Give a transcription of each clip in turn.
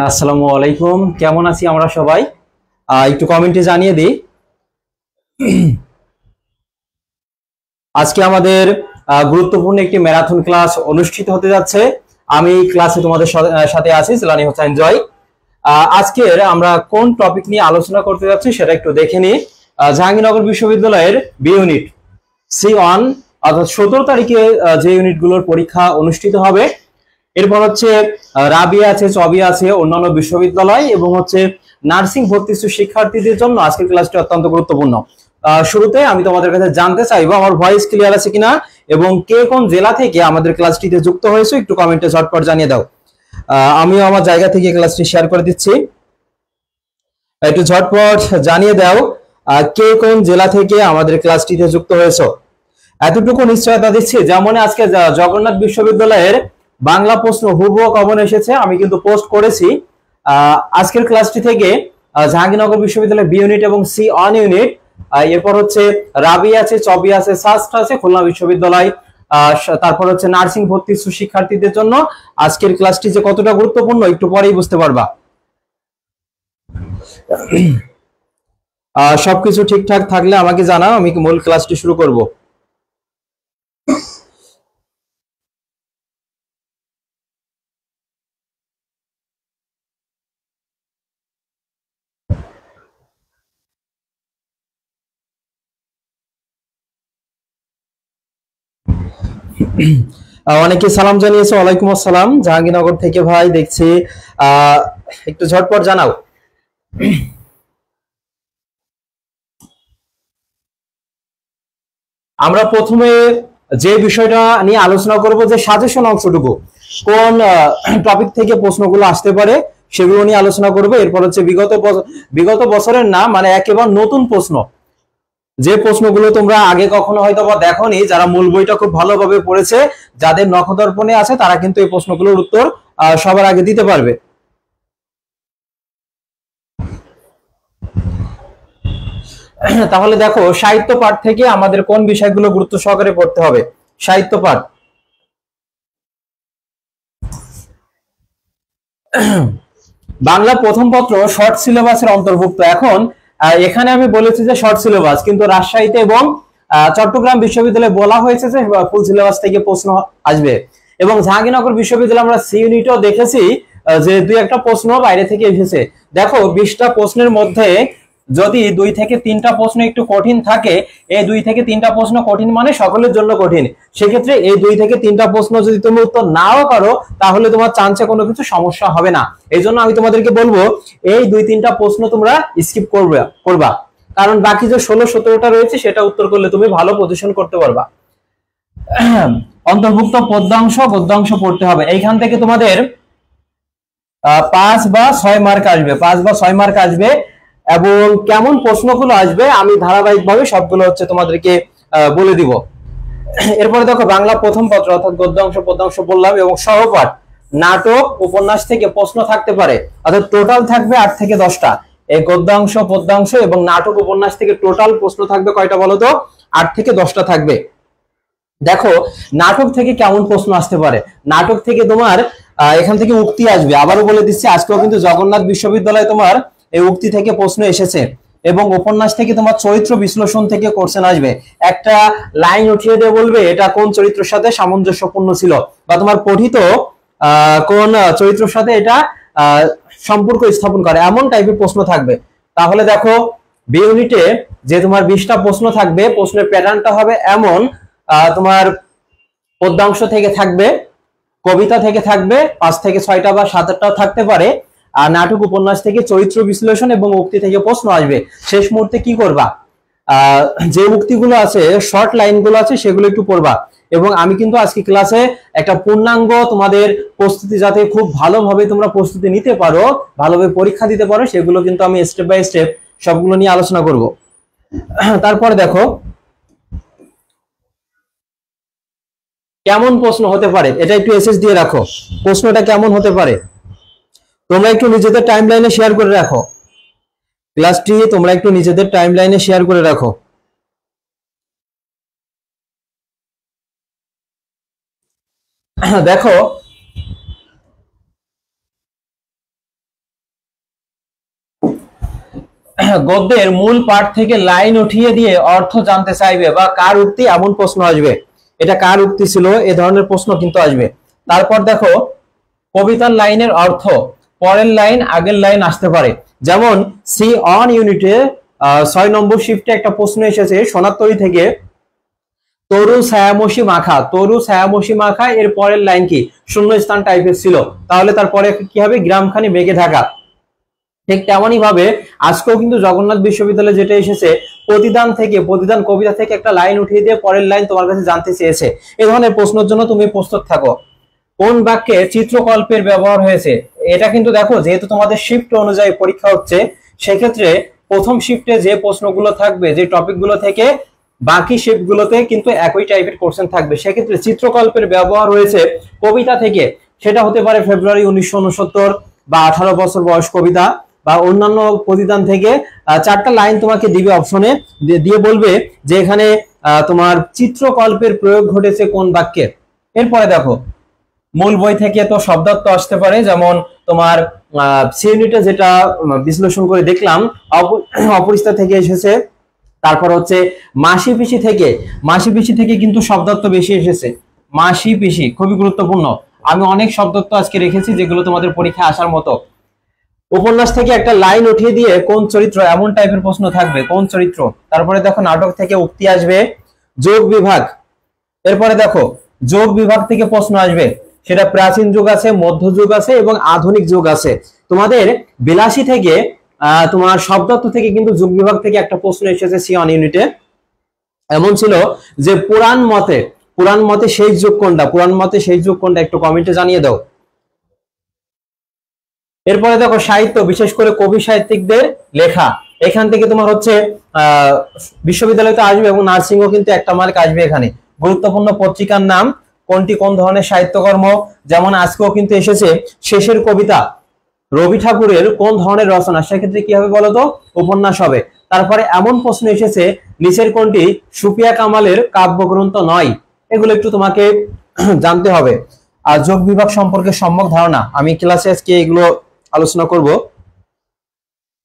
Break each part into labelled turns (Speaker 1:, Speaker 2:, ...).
Speaker 1: আসসালামু আলাইকুম, কেমন আছি আমরা সবাই? একটু কমেন্টে জানিয়ে দিই। আজকে আমাদের গুরুত্বপূর্ণ একটি ম্যারাথন ক্লাস অনুষ্ঠিত হতে যাচ্ছে। আমি ক্লাসে তোমাদের সাথে আছি জিলানী হোসেন জয়। আজকের আমরা কোন টপিক নিয়ে আলোচনা করতে যাচ্ছি সেটা একটু দেখে নিই। জাহাঙ্গীরনগর বিশ্ববিদ্যালয়ের বি ইউনিট C1 অর্থাৎ 17 তারিখে যে ইউনিটগুলোর পরীক্ষা অনুষ্ঠিত হবে। এরপর হচ্ছে রাবিয়া আছে, চবিয়া আছে, অন্যান্য বিশ্ববিদ্যালয় এবং হচ্ছে নার্সিং ভর্তি শিক্ষার্থীদের জন্য আজকের ক্লাসটি অত্যন্ত গুরুত্বপূর্ণ। শুরুতে আমি তোমাদের কাছে জানতে চাইবো আমার ভয়েস ক্লিয়ার আছে কিনা এবং কে কোন জেলা থেকে আমাদের ক্লাসটিতে যুক্ত হয়েছে একটু কমেন্টে ঝটপট জানিয়ে দাও। আমিও আমার জায়গা থেকে ক্লাসটি শেয়ার করে দিচ্ছি, একটু ঝটপট জানিয়ে দাও কে কোন জেলা থেকে আমাদের ক্লাসটিতে যুক্ত হয়েছে। এতটুকু নিশ্চয়তা দিচ্ছি, যেমন আজকে জগন্নাথ বিশ্ববিদ্যালয়ের বাংলা প্রশ্ন হুবহু কমন এসেছে, আমি কিন্তু পোস্ট করেছি। আজকের ক্লাসটি থেকে জাহাঙ্গীরনগর বিশ্ববিদ্যালয় বি ইউনিট এবং C1 ইউনিট, এরপর হচ্ছে রাবি আছে, চবি আছে, সাস্ট আছে, খুলনা বিশ্ববিদ্যালয়, তারপর হচ্ছে নার্সিং ভর্তি শিক্ষার্থীদের জন্য আজকের ক্লাসটি যে কতটা গুরুত্বপূর্ণ একটু পরেই বুঝতে পারবা। সবকিছু ঠিকঠাক থাকলে আমাকে জানাও, আমি মূল ক্লাসটি শুরু করব। অনেকে সালাম জানিয়েছে, ওয়ালাইকুম আসসালাম জাহাঙ্গীরনগর থেকে ভাই দেখছি। একটু ঝটপট জানাও। আমরা প্রথমে যে বিষয়টা নিয়ে আলোচনা করব যে সাজেশন অংশটুকু, কোন টপিক থেকে প্রশ্নগুলো আসতে পারে সেগুলো নিয়ে আলোচনা করব। এরপর হচ্ছে বিগত বছরের না, মানে একেবারে নতুন প্রশ্ন, যে প্রশ্নগুলো তোমরা আগে কখনো হয়তো বা দেখোনি, যারা মূল বইটা খুব ভালোভাবে পড়েছে, যাদের নখদর্পণে আছে, তারা কিন্তু এই প্রশ্নগুলোর উত্তর সবার আগে দিতে পারবে। তাহলে দেখো, সাহিত্য পাঠ থেকে আমাদের কোন বিষয়গুলো গুরুত্ব সহকারে পড়তে হবে। সাহিত্য পাঠ, বাংলা প্রথম পত্র শর্ট সিলেবাসের অন্তর্ভুক্ত। এখন এখানে আমি বলেছি যে শর্ট সিলেবাস, কিন্তু রাজশাহীতে এবং চট্টগ্রাম বিশ্ববিদ্যালয়ে বলা হয়েছে যে ফুল সিলেবাস থেকে প্রশ্ন আসবে। এবং জাহাঙ্গীরনগর বিশ্ববিদ্যালয়ে আমরা সি ইউনিটও দেখেছি যে দুই একটা প্রশ্ন বাইরে থেকে এসেছে। দেখো, 20টা প্রশ্নের মধ্যে যদি 2 থেকে 3টা প্রশ্ন একটু কঠিন থাকে, এই 2 থেকে 3টা প্রশ্ন কঠিন মানে সকলের জন্য কঠিন, সেক্ষেত্রে এই 2 থেকে 3টা প্রশ্ন যদি তুমি উত্তর নাও পারো তাহলে তোমার চান্সে কোনো কিছু সমস্যা হবে না। এই জন্য আমি তোমাদেরকে বলবো এই 2-3টা প্রশ্ন তোমরা স্কিপ করবা, কারণ বাকি যে 16-17টা রয়েছে সেটা উত্তর করলে তুমি ভালো পজিশন করতে পারবা। অন্তর্ভুক্ত পদ্যাংশ গদ্যাংশ পড়তে হবে। এইখান থেকে তোমাদের 5 বা 6 মার্ক আসবে, 5 বা 6 মার্ক আসবে। এবং কেমন প্রশ্নগুলো আসবে আমি ধারাবাহিকভাবে সবগুলো হচ্ছে তোমাদেরকে বলে দিব। এরপরে দেখো, বাংলা প্রথম পত্র অর্থাৎ গদ্যাংশ পদ্যাংশ বললাম, এবং সহপাঠ, নাটক, উপন্যাস থেকে প্রশ্ন থাকতে পারে, অর্থাৎ টোটাল থাকবে 8 থেকে 10টা। এই গদ্যাংশ পদ্যাংশ এবং নাটক উপন্যাস থেকে টোটাল প্রশ্ন থাকবে কয়টা বলো তো? 8 থেকে 10টা থাকবে। দেখো, নাটক থেকে কেমন প্রশ্ন আসতে পারে। নাটক থেকে তোমার এখান থেকে উক্তি আসবে, আবারও বলে দিচ্ছি আজকেও কিন্তু জগন্নাথ বিশ্ববিদ্যালয়ে তোমার এই উক্তি থেকে প্রশ্ন এসেছে। এবং উপন্যাস থেকে তোমার চরিত্র বিশ্লেষণ থেকে কোশ্চেন আসবে, একটা লাইন উঠিয়ে দিয়ে বলবে এটা কোন চরিত্রের সাথে সামঞ্জস্যপূর্ণ ছিল, বা তোমার পঠিত কোন চরিত্রের সাথে এটা সম্পর্ক স্থাপন করে, এমন টাইপের প্রশ্ন থাকবে। তাহলে দেখো, বি ইউনিটে যে তোমার 20টা প্রশ্ন থাকবে, প্রশ্নের প্যাটার্নটা হবে এমন, তোমার পদ্যাংশ থেকে থাকবে, কবিতা থেকে থাকবে 5 থেকে 6টা বা 7টা থাকতে পারে, আর নাটক উপন্যাস থেকে চরিত্র বিশ্লেষণ এবং উক্তি থেকে প্রশ্ন আসবে। শেষ মুহূর্তে কি করবা, যে উক্তিগুলো আছে, শর্ট লাইনগুলো আছে, সেগুলো একটু পড়বা। এবং আমি কিন্তু আজকে ক্লাসে একটা পূর্ণাঙ্গ তোমাদের প্রস্তুতি, যাতে খুব ভালোভাবে তোমরা প্রস্তুতি নিতে পারো, ভালোভাবে পরীক্ষা দিতে পারো, সেগুলো কিন্তু আমি স্টেপ বাই স্টেপ সবগুলো নিয়ে আলোচনা করব। তারপরে দেখো, কেমন প্রশ্ন হতে পারে এটা একটু এসএস দিয়ে রাখো। প্রশ্নটা কেমন হতে পারে তোমরা একটু নিজেদের টাইমলাইনে শেয়ার করে রাখো, ক্লাসটি তোমরা একটু নিজেদের টাইমলাইনে শেয়ার করে রাখো। দেখো, গদ্যের মূল পাঠ থেকে লাইন উঠিয়ে দিয়ে অর্থ জানতে চাইবে বা কার উক্তি, এমন প্রশ্ন আসবে। এটা কার উক্তি ছিল, এ ধরনের প্রশ্ন কিন্তু আসবে। তারপর দেখো কবিতার লাইনের অর্থ, পরের লাইন আগের লাইন আসতে পারে। যেমন সি অন ইউনিটে 6 নম্বর শিফটে একটা প্রশ্ন এসেছে সোনারতরী থেকে, তরু ছায়ামসি মাখা, তরু ছায়ামসি মাখা এর পরের লাইন কি, শূন্যস্থান টাইপের ছিল, তাহলে তারপরে কি হবে, গ্রামখানি মেঘে ঢাকা। ঠিক তেমনই ভাবে আজকেও কিন্তু জগন্নাথ বিশ্ববিদ্যালয়ে যেটা এসেছে, প্রতিদান থেকে, প্রতিদান কবিতা থেকে একটা লাইন উঠিয়ে দিয়ে পরের লাইন তোমার কাছে জানতে চেয়েছে। এই ধরনের প্রশ্নের জন্য তুমি প্রস্তুত থাকো। কোন বাক্যে চিত্রকল্পের ব্যবহার হয়েছে, এটা কিন্তু দেখো যেহেতু তোমাদের শিফট অনুযায়ী পরীক্ষা হচ্ছে, সেক্ষেত্রে প্রথম শিফটে যে প্রশ্নগুলো থাকবে, যে টপিকগুলো থেকে, বাকি শিফটগুলোতে কিন্তু একই টাইপের কোশ্চেন থাকবে। সেক্ষেত্রে চিত্রকল্পের ব্যবহার হয়েছে কবিতা থেকে, সেটা হতে পারে ফেব্রুয়ারি 1969 বা 18 বছর বয়স কবিতা, বা অন্যান্য প্রতিদান থেকে 4টা লাইন তোমাকে দিবে অপশনে, দিয়ে বলবে যে এখানে তোমার চিত্রকল্পের প্রয়োগ ঘটেছে কোন বাক্যে। এরপরে দেখো মূল বই থেকে তো শব্দার্থ আসতে পারে, যেমন তোমার সি ইউনিটে যেটা বিশ্লেষণ করে দেখলাম, অপরিস্কার থেকে এসেছে। তারপর হচ্ছে মাসি পিসি থেকে, মাসি পিসি থেকে কিন্তু শব্দার্থ বেশি এসেছে। মাসি পিসি খুবই গুরুত্বপূর্ণ, আমি অনেক শব্দার্থ আজকে রেখেছি যেগুলো তোমাদের পরীক্ষা আসার মতো। উপন্যাস থেকে একটা লাইন উঠিয়ে দিয়ে কোন চরিত্র, এমন টাইপের প্রশ্ন থাকবে, কোন চরিত্র। তারপরে দেখো নাটক থেকে উক্তি আসবে। যোগ বিভাগ, এরপরে দেখো যোগ বিভাগ থেকে প্রশ্ন আসবে, সেটা প্রাচীন যুগ আছে, মধ্যযুগ আছে এবং আধুনিক যুগ আছে। তোমাদের বিলাসী থেকে তোমার শব্দার্থ থেকে কিন্তু যোগ বিভাগ থেকে একটা প্রশ্ন এসেছে সি অন ইউনিটে। এমন ছিল যে পুরাণ মতে, পুরাণ মতে শেষ যুগ কোনটা, পুরাণ মতে শেষ যুগ কোনটা, একটু কমেন্টে জানিয়ে দাও। এরপরে দেখো সাহিত্য, বিশেষ করে কবি সাহিত্যিকদের লেখা, এখান থেকে তোমার হচ্ছে বিশ্ববিদ্যালয়তে আসবে এবং নার্সিংও কিন্তু একটা মার্ক আসবে। এখানে গুরুত্বপূর্ণ পত্রিকার নাম, কোনটি কোন ধরনের সাহিত্যকর্ম, যেমন আজকেও কিন্তু এসেছে শেষের কবিতা রবি ঠাকুরের কোন ধরনের রচনা, সেক্ষেত্রে কি হবে বলতো, উপন্যাস হবে। তারপরে এমন প্রশ্ন এসেছে নিচের কোনটি সুফিয়া কামালের কাব্যগ্রন্থ নয়, এগুলো একটু তোমাকে জানতে হবে। আর যোগ বিভাগ সম্পর্কে সম্যক ধারণা, আমি ক্লাসে আজকে এগুলো আলোচনা করব।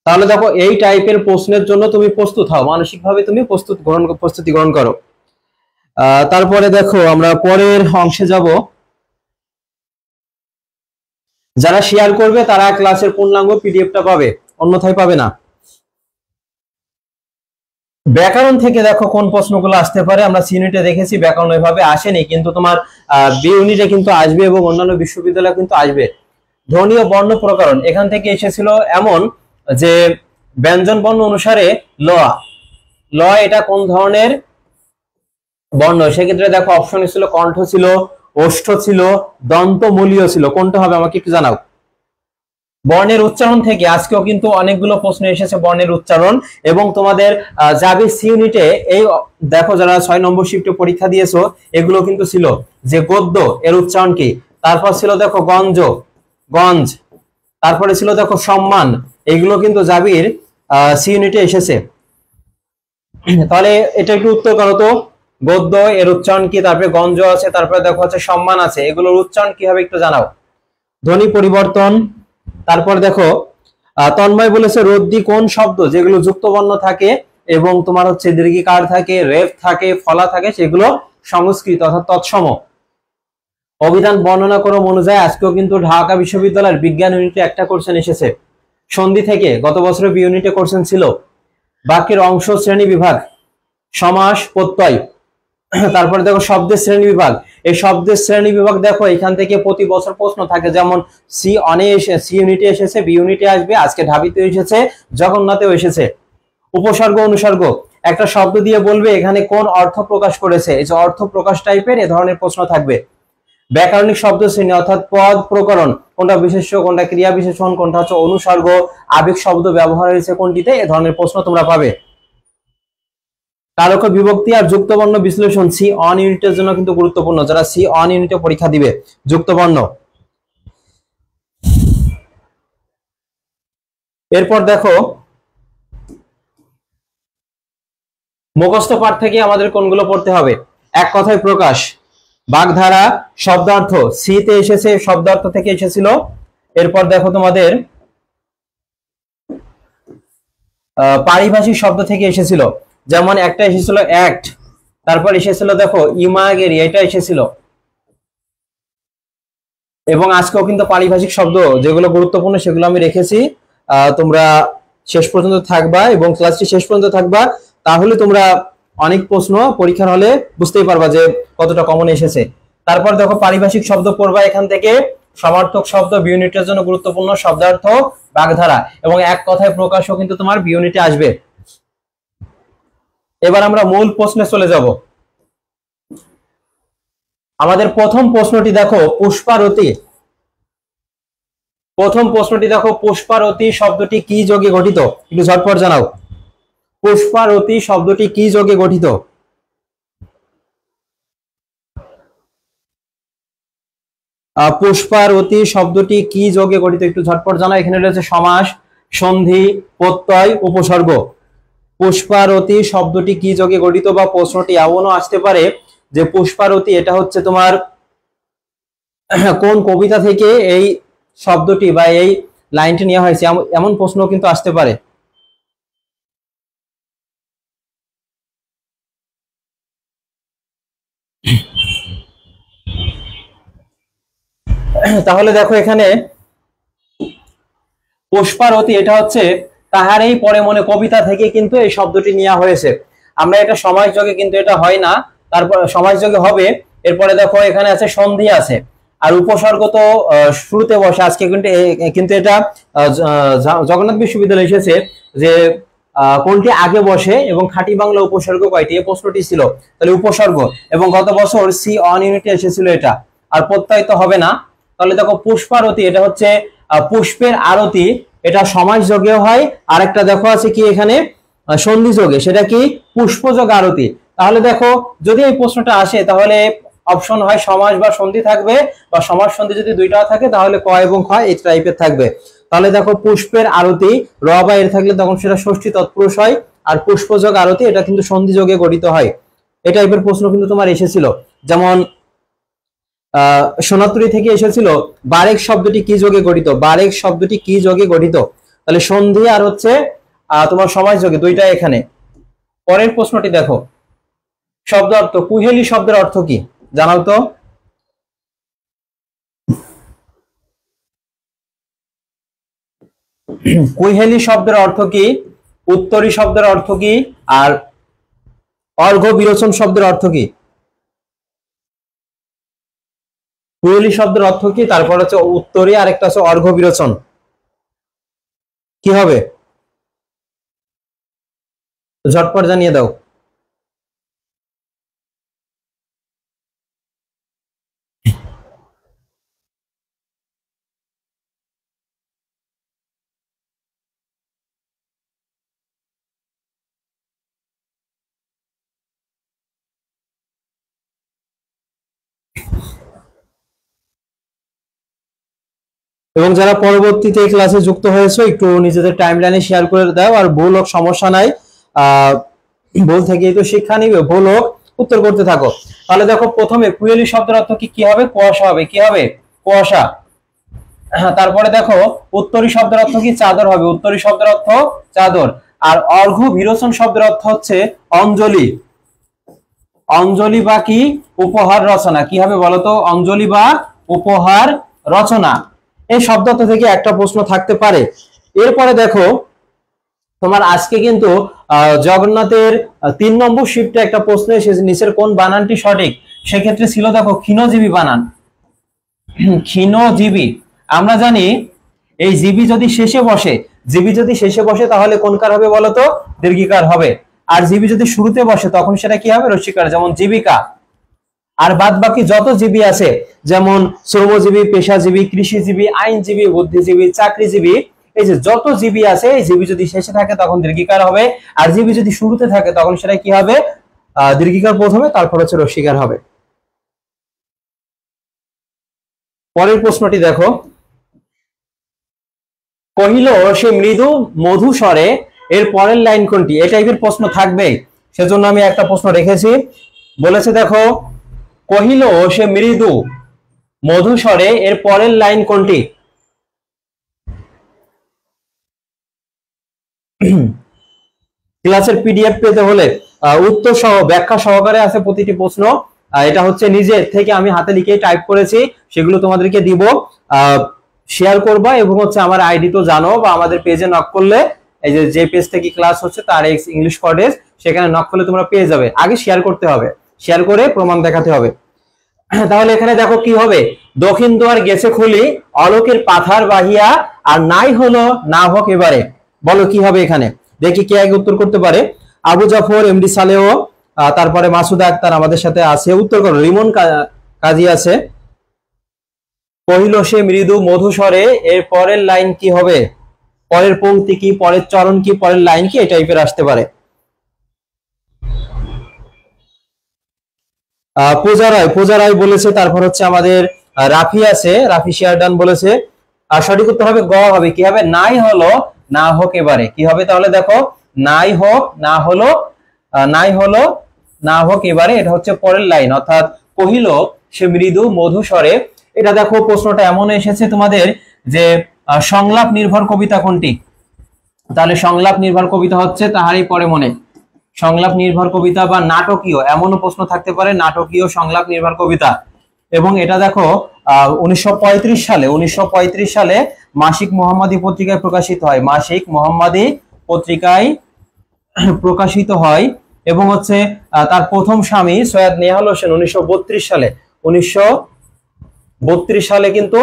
Speaker 1: তাহলে দেখো এই টাইপের প্রশ্নের জন্য তুমি প্রস্তুত হও, মানসিকভাবে তুমি প্রস্তুতি গ্রহণ করো। তারপরে দেখো আমরা পরের অংশে যাব। যারা শেয়ার করবে তারা ক্লাসের পূর্ণাঙ্গ পিডিএফটা পাবে, অন্যথায় পাবে না। ব্যাকরণ থেকে দেখো কোন প্রশ্নগুলো আসতে পারে, আমরা সি ইউনিটে দেখেছি ব্যাকরণ ওইভাবে আসেনি, কিন্তু তোমার বি ইউনিটে কিন্তু আসবে এবং অন্যান্য বিশ্ববিদ্যালয়ে কিন্তু আসবে। ধ্বনি ও বর্ণ প্রকরণ, এখান থেকে এসেছিল এমন যে ব্যঞ্জন বর্ণ অনুসারে ল, ল এটা কোন ধরনের বর্ণ, সেক্ষেত্রে দেখো অপশন ছিল কণ্ঠ ছিল, ওষ্ঠ ছিল, দন্তমূলীয় ছিল, কোনটা হবে আমাকে একটু জানাও। বর্ণের উচ্চারণ থেকে আজকেও কিন্তু অনেকগুলো প্রশ্ন এসেছে বর্ণের উচ্চারণ, এবং তোমাদের যাবে সি ইউনিটে এই দেখো যারা 6 নম্বর শিফটে পরীক্ষা দিয়েছো, এগুলো কিন্তু ছিল যে গদ্য এর উচ্চারণ কি, তারপর ছিল দেখো গঞ্জ, গঞ্জ, তারপরে ছিল দেখো সম্মান, এগুলো কিন্তু জাবির সি ইউনিটে এসেছে। তাহলে এটা একটু উত্তর করো তো, গদ্য এর উচ্চারণ কি, তারপরে গঞ্জ আছে, তারপরে দেখো হচ্ছে সম্মান আছে, এগুলোর উচ্চারণ কি হবে একটু জানাও। ধ্বনি পরিবর্তন, তারপর দেখো তন্ময় বলেছে রদ্দি কোন শব্দ যেগুলো যুক্ত বর্ণ থাকে এবং তোমার হচ্ছে দীর্ঘিকার থাকে, রেফ থাকে, ফলা থাকে, সেগুলো সংস্কৃত অর্থাৎ তৎসম। অভিধান বর্ণনা করো অনুযায়ী, আজকেও কিন্তু ঢাকা বিশ্ববিদ্যালয়ের বিজ্ঞান ইউনিটে একটা কোশ্চেন এসেছে। সন্ধি থেকে গত বছরের বি ইউনিটে কোশ্চেন ছিল। বাক্যের অংশ শ্রেণী বিভাগ, সমাস প্রত্যয়, তারপরে দেখো শব্দের শ্রেণী বিভাগ, এই শব্দের শ্রেণী বিভাগ দেখো এখান থেকে প্রতি বছর প্রশ্ন থাকে, যেমন সি ইউনিটে এসেছে, বি ইউনিটে আসবে, আজকে ঢাবিতে এসেছে, জগন্নাথেও এসেছে। উপসর্গ অনুসর্গ, একটা শব্দ দিয়ে বলবে এখানে কোন অর্থ প্রকাশ করেছে, এই যে অর্থ প্রকাশ টাইপের এ ধরনের প্রশ্ন থাকবে। ব্যাকরণিক শব্দ শ্রেণী অর্থাৎ পদ প্রকরণ, কোনটা বিশেষ্য, কোনটা ক্রিয়া বিশেষণ, কোনটা হচ্ছে অনুসর্গ, আবেগ শব্দ ব্যবহার হয়েছে কোনটিতে, এ ধরনের প্রশ্ন তোমরা পাবে। কারক বিভক্তি আর যুক্তবর্ণ বিশ্লেষণ সি অন ইউনিটের জন্য কিন্তু গুরুত্বপূর্ণ, যারা সি অন ইউনিটে পরীক্ষা দিবে। যুক্তবর্ণ, এরপর দেখো মুখস্থ পাঠ থেকে আমাদের কোনগুলো পড়তে হবে। এক কথায় প্রকাশ, বাগধারা, শব্দার্থ, সি তে এসেছে, শব্দার্থ থেকে এসেছিল। এরপর দেখো তোমাদের পারিভাষিক শব্দ থেকে এসেছিল। যেমন একটা এসেছিল অ্যাক্ট, তারপর এসেছিল দেখো ইমাগেরি, এটা এসেছিল। এবং আজকেও কিন্তু পারিভাষিক শব্দ যেগুলো গুরুত্বপূর্ণ সেগুলো আমি রেখেছি। তোমরা শেষ পর্যন্ত থাকবা এবং ক্লাসটি শেষ পর্যন্ত থাকবা, তাহলে তোমরা অনেক প্রশ্ন পরীক্ষার হলে বুঝতেই পারবা যে কতটা কমন এসেছে। তারপর দেখো পারিভাষিক শব্দ পড়বা এখান থেকে, সমার্থক শব্দ, বি ইউনিটের জন্য গুরুত্বপূর্ণ শব্দার্থ, বাগধারা এবং এক কথায় প্রকাশও কিন্তু তোমার বি ইউনিটে আসবে। এবার আমরা মূল প্রশ্নে চলে যাব। আমাদের প্রথম প্রশ্নটি দেখো পুষ্পারতি। প্রথম প্রশ্নটি দেখো পুষ্পারতি শব্দটি কি যোগে গঠিত, একটু ঝটপট জানাও। পুষ্পারতি শব্দটি কি যোগে গঠিত? পুষ্পারতি শব্দটি কি যোগে গঠিত, একটু ঝটপট জানাও। এখানে রয়েছে সমাস, সন্ধি, প্রত্যয়, উপসর্গ। পুষ্পারতি শব্দটি কি যোগে গঠিত? বা প্রশ্নটি এমনও আসতে পারে যে পুষ্পারতি এটা হচ্ছে তোমার কোন কবিতা থেকে এই শব্দটি বা এই লাইনটি নেওয়া হয়েছে, এমন প্রশ্ন কিন্তু আসতে পারে। তাহলে দেখো এখানে পুষ্পারতি এটা হচ্ছে তাহারই পরে মনে কবিতা থেকে কিন্তু এই শব্দটি নেওয়া হয়েছে। আমরা এটা সমাসযোগে কিন্তু এটা হয় না, তারপর সমাসযোগে হবে। এরপরে দেখো এখানে আছে সন্ধি আছে, আর উপসর্গ তো শুরুতে বসে। আজকে কিন্তু এটা জগন্নাথ বিশ্ববিদ্যালয়ে এসেছে যে কোনটি আগে বসে এবং খাঁটি বাংলা উপসর্গ কয়টি, এই প্রশ্নটি ছিল। তাহলে উপসর্গ, এবং গত বছর সি অন ইউনিটে এসেছিল এটা। আর প্রত্যয় তো হবে না। তাহলে দেখো পুষ্পারতি এটা হচ্ছে পুষ্পের আরতি, এটা সমাস যোগেও হয়। আরেকটা দেখো আছে কি এখানে সন্ধি যোগে, সেটা কি পুষ্পযোগ আরতি। তাহলে দেখো যদি এই প্রশ্নটা আসে তাহলে অপশন হয় সমাস বা সন্ধি থাকবে, বা সমাস সন্ধি যদি দুইটাও থাকে তাহলে ক এবং খ এই টাইপের থাকবে। তাহলে দেখো পুষ্পের আরতি র বা এর থাকলে তখন সেটা ষষ্ঠী তৎপুরুষ হয়, আর পুষ্পযোগ আরতি এটা কিন্তু সন্ধি যোগে গঠিত হয়। এই টাইপের প্রশ্ন কিন্তু তোমার এসেছিল। যেমন সোনাতুরি থেকে এসেছিল বারেক শব্দটি কি যোগে গঠিত, বারেক শব্দটি কি যোগে গঠিত। তাহলে সন্ধি আর হচ্ছে তোমার সমাস যোগে দুইটা এখানে। পরের প্রশ্নটি দেখো, শব্দ অর্থ। কুহেলি শব্দের অর্থ কি জানাও তো। কুহেলি শব্দের অর্থ কি, উত্তরী শব্দের অর্থ কি, আর অর্ঘ্য বিরোচন শব্দের অর্থ কি? কুহেলি শব্দের অর্থ কি, তারপর হচ্ছে উত্তরী, আর একটা হচ্ছে অর্ঘ্য বিরোচন, কি হবে ঝটপট জানিয়ে দাও। এবং যারা পরবর্তীতে এই ক্লাসে যুক্ত হয়েছে একটু নিজেদের টাইমলাইনে শেয়ার করে দাও। আর ভুল হোক সমস্যা নাই, ভুল থেকেই তো শিক্ষা নিবে, ভুল হোক উত্তর করতে থাকো। তাহলে দেখো প্রথমে কুহেলি শব্দের অর্থ কি, কি হবে কুয়াশা হবে, কি হবে কুয়াশা। হ্যাঁ, তারপরে দেখো উত্তরী শব্দের অর্থ কি, চাদর হবে, উত্তরী শব্দের অর্থ চাদর। আর অর্ঘ্য বিরোচন শব্দের অর্থ হচ্ছে অঞ্জলি। অঞ্জলি বা কি উপহার রচনা, কি হবে বলতো, অঞ্জলি বা উপহার রচনা। এই শব্দ থেকে একটা প্রশ্ন থাকতে পারে। এরপরে দেখো তোমার আজকে কিন্তু জগন্নাথের 3 নম্বর শিফটে একটা প্রশ্ন এসেছে, নিচের কোন বানানটি সঠিক। সেক্ষেত্রে ছিল দেখো ক্ষীণজীবী বানান, ক্ষীণজীবী। আমরা জানি এই জীবী যদি শেষে বসে, জীবী যদি শেষে বসে তাহলে কোনকার হবে বলতো, দীর্ঘিকার হবে। আর জীবী যদি শুরুতে বসে তখন সেটা কি হবে, রস্যিকার, যেমন জীবিকা। আর বাদ বাকি যত জীবী আছে, যেমন শ্রমজীবী, পেশাজীবী, কৃষিজীবী, আইনজীবী, বুদ্ধিজীবী, চাকরিজীবী, এই যে যত জীবী আছে, এই জীবী যদি শেষে থাকে তখন দীর্ঘিকার হবে। আর জীবী যদি শুরুতে থাকে তখন সেটা কি হবে, দীর্ঘিকার প্রথমে, তারপর হচ্ছে রস্যিকার হবে। পরের প্রশ্নটি দেখো, কহিল সে মৃদু মধু স্বরে, এর পরের লাইন কোনটি। এই টাইপের প্রশ্ন থাকবে, সেজন্য আমি একটা প্রশ্ন রেখেছি। বলেছে দেখো কহিল সে মৃদু মধু স্বরে, এর পরের লাইন কোনটি। ক্লাসের পিডিএফ পেতে হলে উত্তর সহ ব্যাখ্যা সহকারে আছে প্রতিটি প্রশ্ন। এটা হচ্ছে নিজে থেকে আমি হাতে লিখে টাইপ করেছি, সেগুলো তোমাদেরকে দিব, শেয়ার করবা এবং হচ্ছে আমার আইডি তো জানো, বা আমাদের পেজে নক করলে এই যে পেজ থেকে ক্লাস হচ্ছে তার ইংলিশ কটেজ, সেখানে নক করলে তোমরা পেয়ে যাবে। আগে শেয়ার করতে হবে, শেয়ার করে প্রমাণ দেখাতে হবে। তাহলে এখানে দেখো কি হবে, দক্ষিণ দুয়ার গেছে খুলি, অলোকের পাথার বাহিয়া, আর নাই হলো না হোক এবারে। বলো কি হবে এখানে, দেখি কে আগে উত্তর করতে পারে। আবু জাফর, এমডি সালেও, তারপরে মাসুদা আক্তার আমাদের সাথে আছে, উত্তর করো। রিমন কাজী আছে। কহিল সে মৃদু মধুস্বরে, এর পরের লাইন কি হবে, পরের পংক্তি কি, পরের চরণ কি, পরের লাইন কি, এই টাইপের আসতে পারে। পূজা রায় বলেছে, তারপর হচ্ছে আমাদের রাফি আছে, রাফি শিয়ারডান বলেছে। আর সঠিক উত্তর হবে গ হবে, কি হবে, নাই হলো না হোক এবারে। কি হবে তাহলে দেখো, নাই হোক না হলো, নাই হলো না হোক এবারে, এটা হচ্ছে পরের লাইন, অর্থাৎ কহিল সে মৃদু মধুস্বরে। এটা দেখো প্রশ্নটা এমন এসেছে তোমাদের যে সংলাপ নির্ভর কবিতা কোনটি, তাহলে সংলাপ নির্ভর কবিতা হচ্ছে তাহারই পরে মনে। সংলাপ নির্ভর কবিতা বা নাটকীয়, এমনও প্রশ্ন থাকতে পারে, নাটকীয় সংলাপ নির্ভর কবিতা। এবং এটা দেখো 1935 সালে মাসিক মোহাম্মদী পত্রিকায় প্রকাশিত হয়, মাসিক মোহাম্মদী পত্রিকায় প্রকাশিত হয়। এবং হচ্ছে তার প্রথম স্বামী সৈয়দ নেহাল হোসেন 1932 সালে কিন্তু